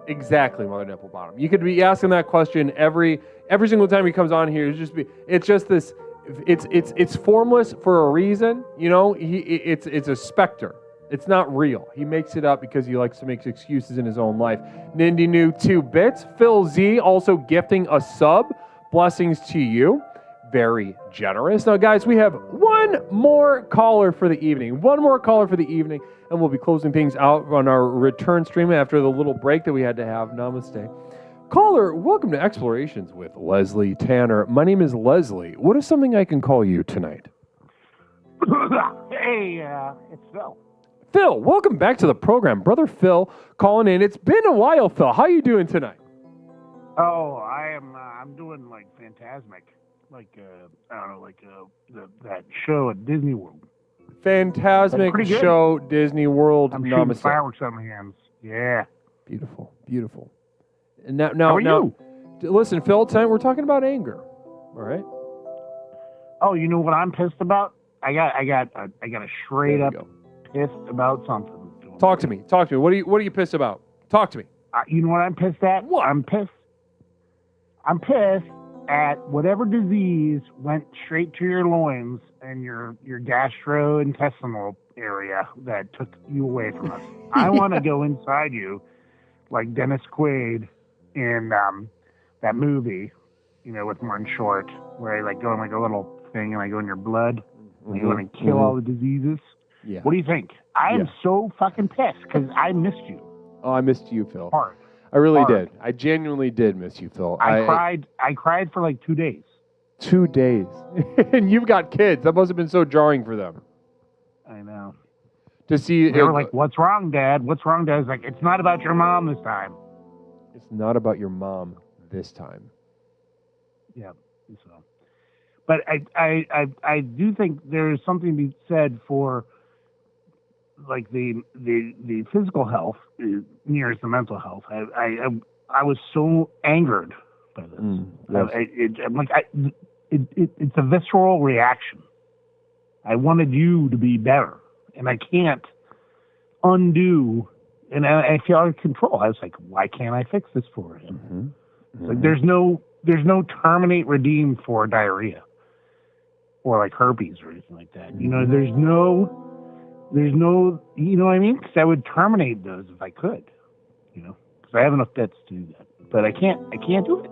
Exactly, Mother Nipplebottom. You could be asking that question every single time he comes on here. It's formless for a reason. It's a specter. It's not real. He makes it up because he likes to make excuses in his own life. Nindy New 2 bits. Phil Z also gifting a sub. Blessings to you. Very generous. Now, guys, we have one more caller for the evening. And we'll be closing things out on our return stream after the little break that we had to have. Namaste. Caller, welcome to Explorations with Leslie Tanner. My name is Leslie. What is something I can call you tonight? Hey, it's Phil. Phil, welcome back to the program. Brother Phil calling in. It's been a while, Phil. How are you doing tonight? Oh, I'm doing like Phantasmic, that show at Disney World. Phantasmic show, Disney World. I'm shooting fireworks on my hands. Yeah. Beautiful, beautiful. And now, listen, Phil. Tonight we're talking about anger. All right. Oh, you know what I'm pissed about? I got a straight up pissed about something. Talk to me. What are you pissed about? Talk to me. You know what I'm pissed at? What? I'm pissed at whatever disease went straight to your loins and your gastrointestinal area that took you away from us. I want to go inside you like Dennis Quaid in that movie, with Martin Short, where I go in like a little thing and I go in your blood. And you want to kill all the diseases. Yeah. What do you think? I am so fucking pissed because I missed you. Oh, I missed you, Phil. Hard. I really did. I genuinely did miss you, Phil. I cried for like 2 days. 2 days. And you've got kids. That must have been so jarring for them. I know. To see... They were like, what's wrong, Dad? What's wrong, Dad? I was like, it's not about your mom this time. It's not about your mom this time. Yeah. So, but I do think there's something to be said for like the physical health nears the mental health. I was so angered by this. It's a visceral reaction. I wanted you to be better, and I can't undo. And I feel out of control. I was like, why can't I fix this for him? Mm-hmm. Mm-hmm. Like there's no terminate redeem for diarrhea or like herpes or anything like that. Mm-hmm. There's no, you know what I mean? Because I would terminate those if I could, because I have enough bits to do that. But I can't do it.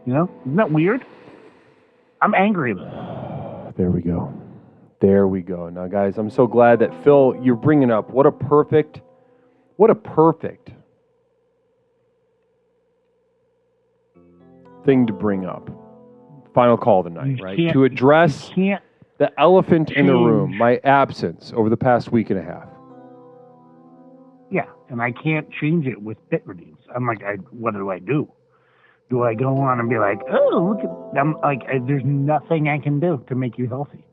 Isn't that weird? I'm angry about it. There we go. Now, guys, I'm so glad that Phil, you're bringing up what a perfect thing to bring up. Final call of the night, right? can't- To address you can't the elephant in the room, change- my absence over the past week and a half. Yeah, and I can't change it with bit redeems. I'm like, what do I do? Do I go on and be like, oh, look at them? Like, there's nothing I can do to make you healthy.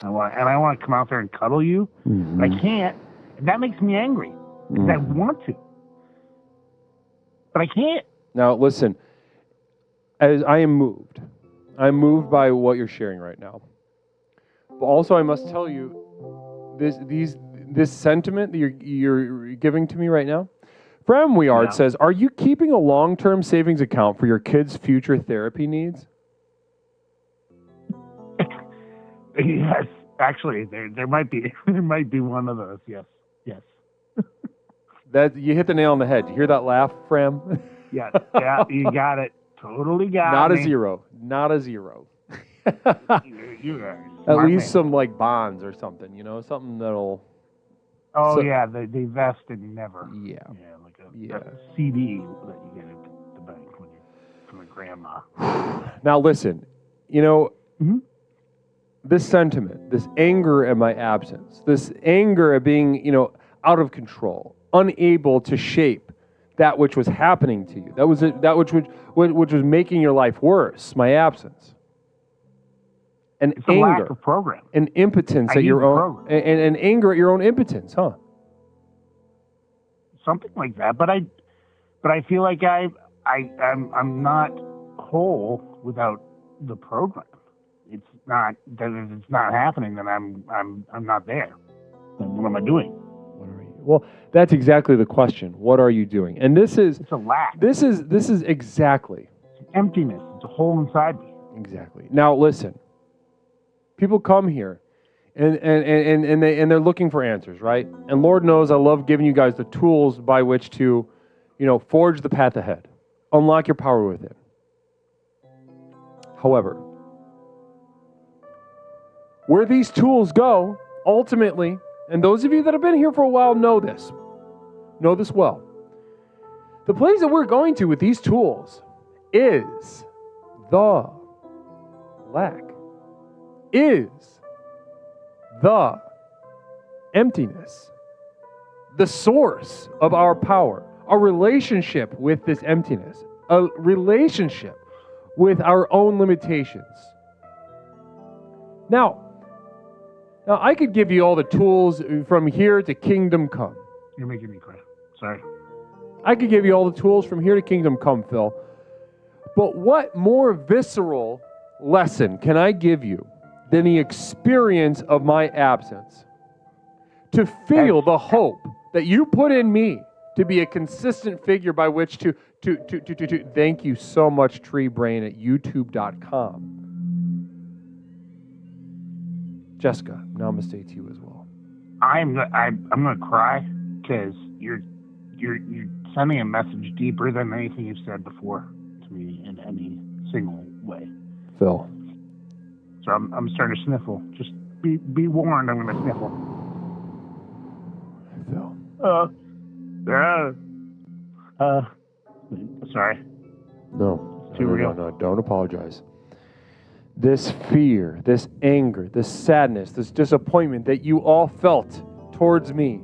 I want to come out there and cuddle you, but I can't. And that makes me angry because I want to, but I can't. Now, listen, as I am moved. I'm moved by what you're sharing right now. But also, I must tell you, this sentiment that you're giving to me right now, Fram Weard says, are you keeping a long-term savings account for your kids' future therapy needs? Yes, actually, there might be one of those. Yes. That you hit the nail on the head. You hear that laugh, Fram? Yeah, you got it. Totally got Not me. a zero. Not a zero. You guys. At Smart least man. some like bonds or something, something that'll. Oh so- yeah, they vest and never. Yeah. Yeah, like a CD that you get at the bank when you're from a grandma. Now listen, this sentiment, this anger at my absence, this anger at being, out of control, unable to shape that which was happening to you, that which was making your life worse, my absence. And It's a anger, lack of program. and impotence I at need your the own, and anger at your own impotence, huh? Something like that. But I feel like I'm not whole without the program. It's not happening. Then I'm not there. Then what am I doing? Well, that's exactly the question. What are you doing? And this is It's a lack. this is exactly Emptiness. It's a hole inside me. exactly. Now listen. People come here and they're looking for answers, right? And Lord knows I love giving you guys the tools by which to, forge the path ahead. Unlock your power within. However, where these tools go, ultimately, and those of you that have been here for a while know this well. The place that we're going to with these tools is the lack, is the emptiness, the source of our power, a relationship with this emptiness, a relationship with our own limitations. Now, I could give you all the tools from here to kingdom come. You're making me cry. Sorry. I could give you all the tools from here to kingdom come, Phil. But what more visceral lesson can I give you than the experience of my absence? To feel the hope that you put in me to be a consistent figure by which to thank you so much, Treebrain at youtube.com. Jessica, namaste to you as well. I'm gonna cry because you're sending a message deeper than anything you've said before to me in any single way. Phil. So I'm starting to sniffle. Just be warned, I'm gonna sniffle. Phil. Sorry. No, Too real. no, don't apologize. This fear, this anger, this sadness, this disappointment that you all felt towards me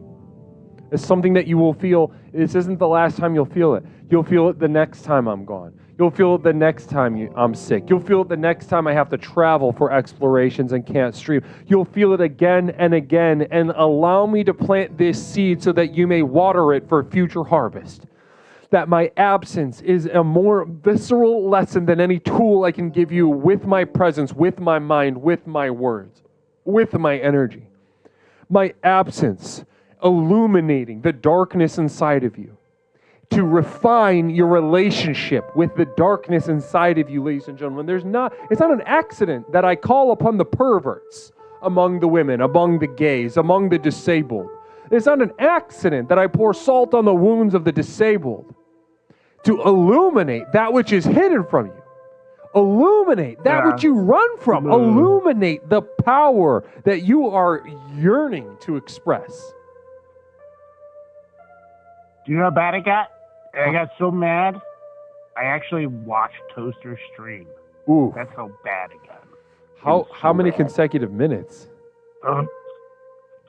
is something that you will feel. This isn't the last time you'll feel it. You'll feel it the next time I'm gone. You'll feel it the next time I'm sick. You'll feel it the next time I have to travel for explorations and can't stream. You'll feel it again and again, and allow me to plant this seed so that you may water it for future harvest. That my absence is a more visceral lesson than any tool I can give you with my presence, with my mind, with my words, with my energy. My absence illuminating the darkness inside of you, to refine your relationship with the darkness inside of you, ladies and gentlemen. It's not an accident that I call upon the perverts among the women, among the gays, among the disabled. It's not an accident that I pour salt on the wounds of the disabled to illuminate that which is hidden from you. Illuminate that which you run from. Illuminate the power that you are yearning to express. Do you know how bad I got? I got so mad. I actually watched Toaster stream. Ooh. That's how bad it got. How many consecutive minutes?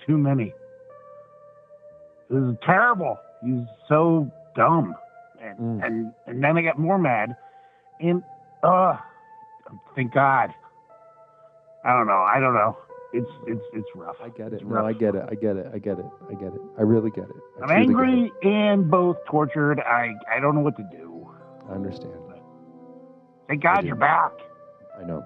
Too many. It was terrible. He's so dumb. And then I got more mad. And thank God. I don't know. It's rough. I get it. No, I get it. I really get it. I'm angry and both tortured. I don't know what to do. I understand. Thank God you're back. I know.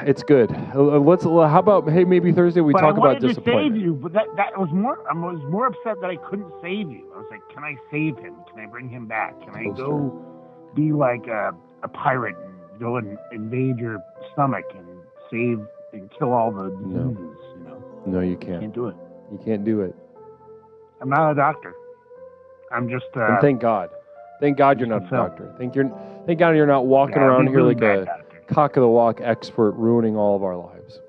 It's good. How about, hey, maybe Thursday we talk about disappointment. I wanted to save you, but that was more. I was more upset that I couldn't save you. I was like, can I save him? Can I bring him back? Can I go be like a pirate and go and invade your stomach and save and kill all the diseases? You know? No, you can't. Can't do it. You can't do it. I'm not a doctor. I'm just. And thank God. Thank God you're not a doctor. Thank God you're not walking around here like a cock of the walk expert ruining all of our lives.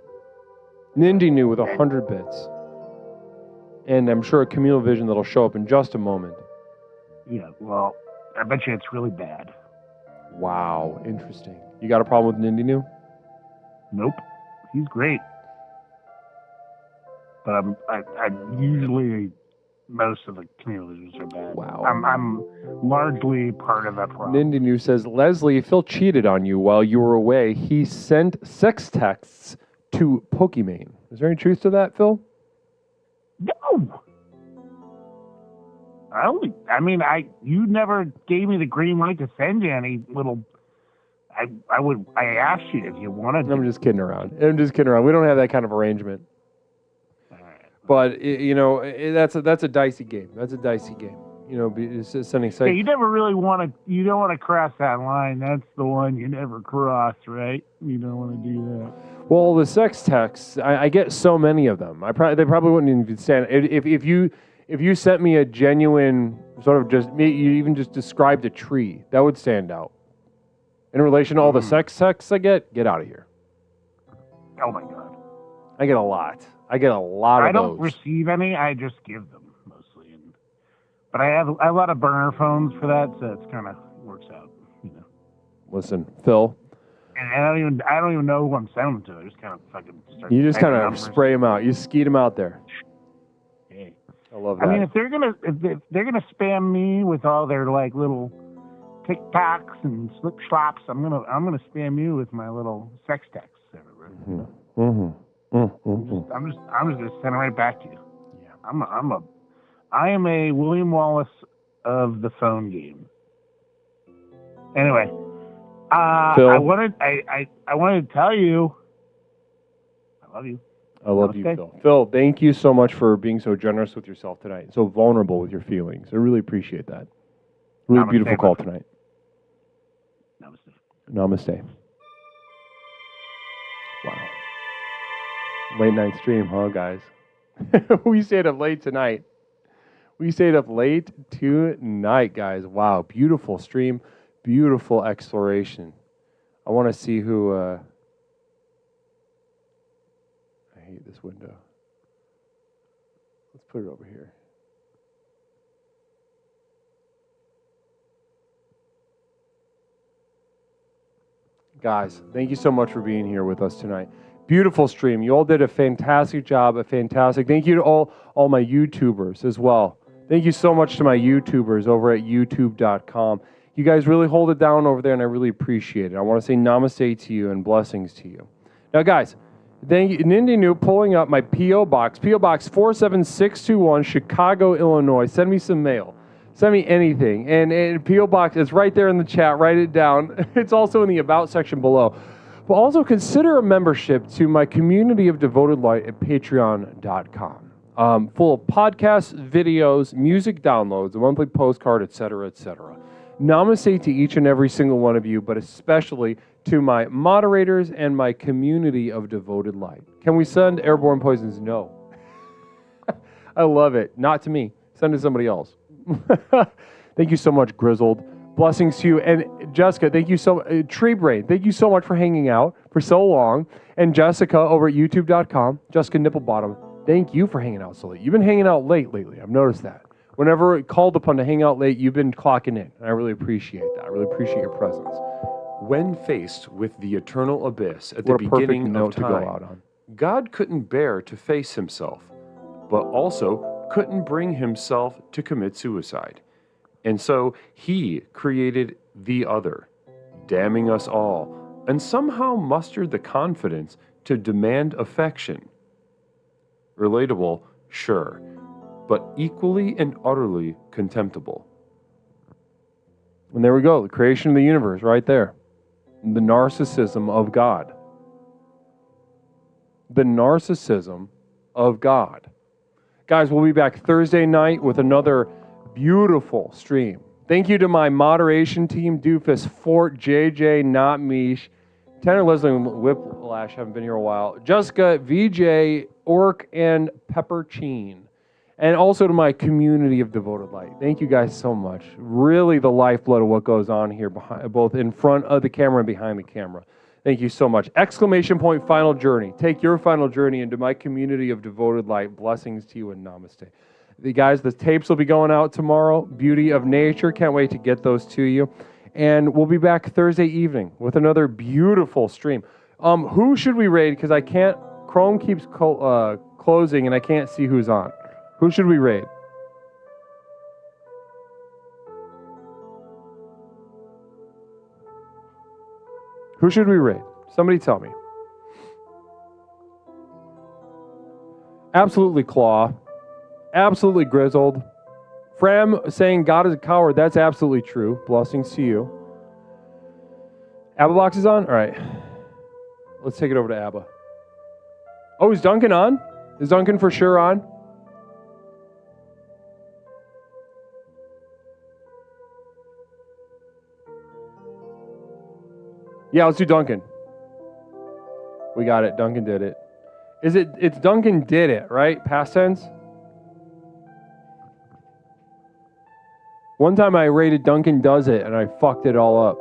Nindy knew with 100 bits. And I'm sure a communal vision that'll show up in just a moment. Yeah, well, I bet you it's really bad. Wow, interesting. You got a problem with Nindy New? Nope. He's great. But I'm usually most of the communities are bad. Wow. I'm largely part of that problem. Nindy New says, Leslie, Phil cheated on you while you were away. He sent sex texts to Pokimane. Is there any truth to that, Phil? No. You never gave me the green light to send you any little. I asked you if you wanted. I'm just kidding around. We don't have that kind of arrangement. But that's a dicey game. Sending sex. Yeah, you never really want to. You don't want to cross that line. That's the one you never cross, right? You don't want to do that. Well, the sex texts, I get so many of them. They probably wouldn't even stand. If you sent me a genuine sort of you even just described a tree, that would stand out. In relation to all the sex texts I get out of here. Oh my God. I get a lot. I get a lot of those. I don't receive any. I just give them mostly. But I have a lot of burner phones for that, so it's kind of works out. Listen, Phil. And I don't even know who I'm sending them to. I just kind of fucking start. You just kind of spray them out. You skeet them out there. Hey. I love that. I mean, if they're gonna spam me with all their like little TikToks and slip slops, I'm gonna spam you with my little sex texts everywhere. I'm just gonna send it right back to you. Yeah. I am a William Wallace of the phone game. Anyway, Phil, I wanted to tell you, I love you. I love you, Phil. Phil, thank you so much for being so generous with yourself tonight, so vulnerable with your feelings. I really appreciate that. Really Namaste, beautiful call tonight. Namaste. Wow. Late night stream, huh, guys? We stayed up late tonight. Guys. Wow, beautiful stream, beautiful exploration. I want to see who... I hate this window. Let's put it over here. Guys, thank you so much for being here with us tonight. Beautiful stream. You all did a fantastic job. Thank you to all my YouTubers as well. Thank you so much to my YouTubers over at youtube.com. You guys really hold it down over there, and I really appreciate it. I want to say namaste to you and blessings to you. Now, guys, thank you. Nindy New pulling up my P.O. Box. P.O. Box 47621, Chicago, Illinois. Send me some mail. Send me anything. And P.O. Box is right there in the chat. Write it down. It's also in the About section below. But also consider a membership to my community of devoted light at patreon.com. Full of podcasts, videos, music downloads, a monthly postcard, etc., etc. Namaste to each and every single one of you, but especially to my moderators and my community of devoted light. Can we send airborne poisons? No. I love it. Not to me. Send it to somebody else. Thank you so much, Grizzled. Blessings to you. And Jessica, thank you so much. Tree Brain, thank you so much for hanging out for so long. And Jessica over at youtube.com, Jessica Nipplebottom, thank you for hanging out so late. You've been hanging out late lately. I've noticed that. Whenever called upon to hang out late, you've been clocking in. And I really appreciate that. I really appreciate your presence. When faced with the eternal abyss at the What a perfect beginning note of to go time, out on. God couldn't bear to face himself, but also couldn't bring himself to commit suicide. And so he created the other, damning us all, and somehow mustered the confidence to demand affection. Relatable, sure, but equally and utterly contemptible. And there we go, the creation of the universe right there. The narcissism of God. The narcissism of God. Guys, we'll be back Thursday night with another beautiful stream. Thank you to my moderation team, Doofus, Fort, JJ, Not Mish, Tanner, Leslie, and Whiplash, haven't been here a while, Jessica, VJ, Orc, and Peppercine. And also to my community of devoted light. Thank you guys so much. Really the lifeblood of what goes on here, both in front of the camera and behind the camera. Thank you so much. Exclamation point, final journey. Take your final journey into my community of devoted light. Blessings to you and namaste. Guys, the tapes will be going out tomorrow. Beauty of Nature. Can't wait to get those to you. And we'll be back Thursday evening with another beautiful stream. Who should we raid? Because I can't, Chrome keeps closing and I can't see who's on. Who should we raid? Who should we raid? Somebody tell me. Absolutely Claw. Absolutely Grizzled. Fram saying God is a coward. That's absolutely true. Blessings to you. Abba Box is on? All right. Let's take it over to Abba. Oh, is Duncan on? Is Duncan for sure on? Yeah, let's do Duncan. We got it. Duncan did it. It's Duncan did it, right? Past tense? One time I rated Duncan does it and I fucked it all up.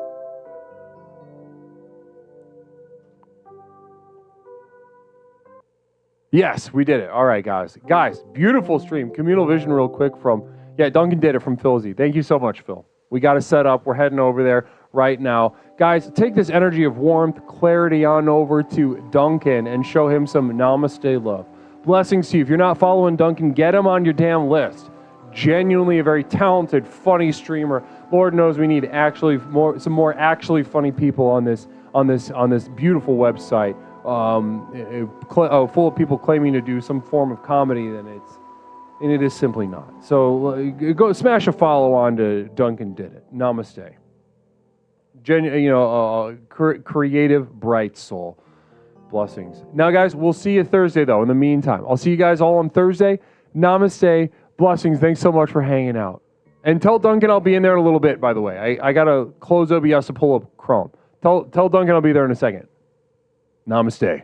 Yes, we did it. All right, guys. Guys, beautiful stream. Communal vision real quick from, Duncan did it from Philzy. Thank you so much, Phil. We got to set up. We're heading over there right now. Guys, take this energy of warmth, clarity on over to Duncan and show him some namaste love. Blessings to you. If you're not following Duncan, get him on your damn list. Genuinely a very talented, funny streamer. Lord knows we need some more actually funny people on this beautiful website. Full of people claiming to do some form of comedy, and it is simply not. So go smash a follow on to Duncan Did It. Namaste. Creative, bright soul. Blessings. Now, guys, we'll see you Thursday, though. In the meantime, I'll see you guys all on Thursday. Namaste. Blessings. Thanks so much for hanging out. And tell Duncan I'll be in there in a little bit, by the way. I got to close OBS to pull up Chrome. Tell Duncan I'll be there in a second. Namaste.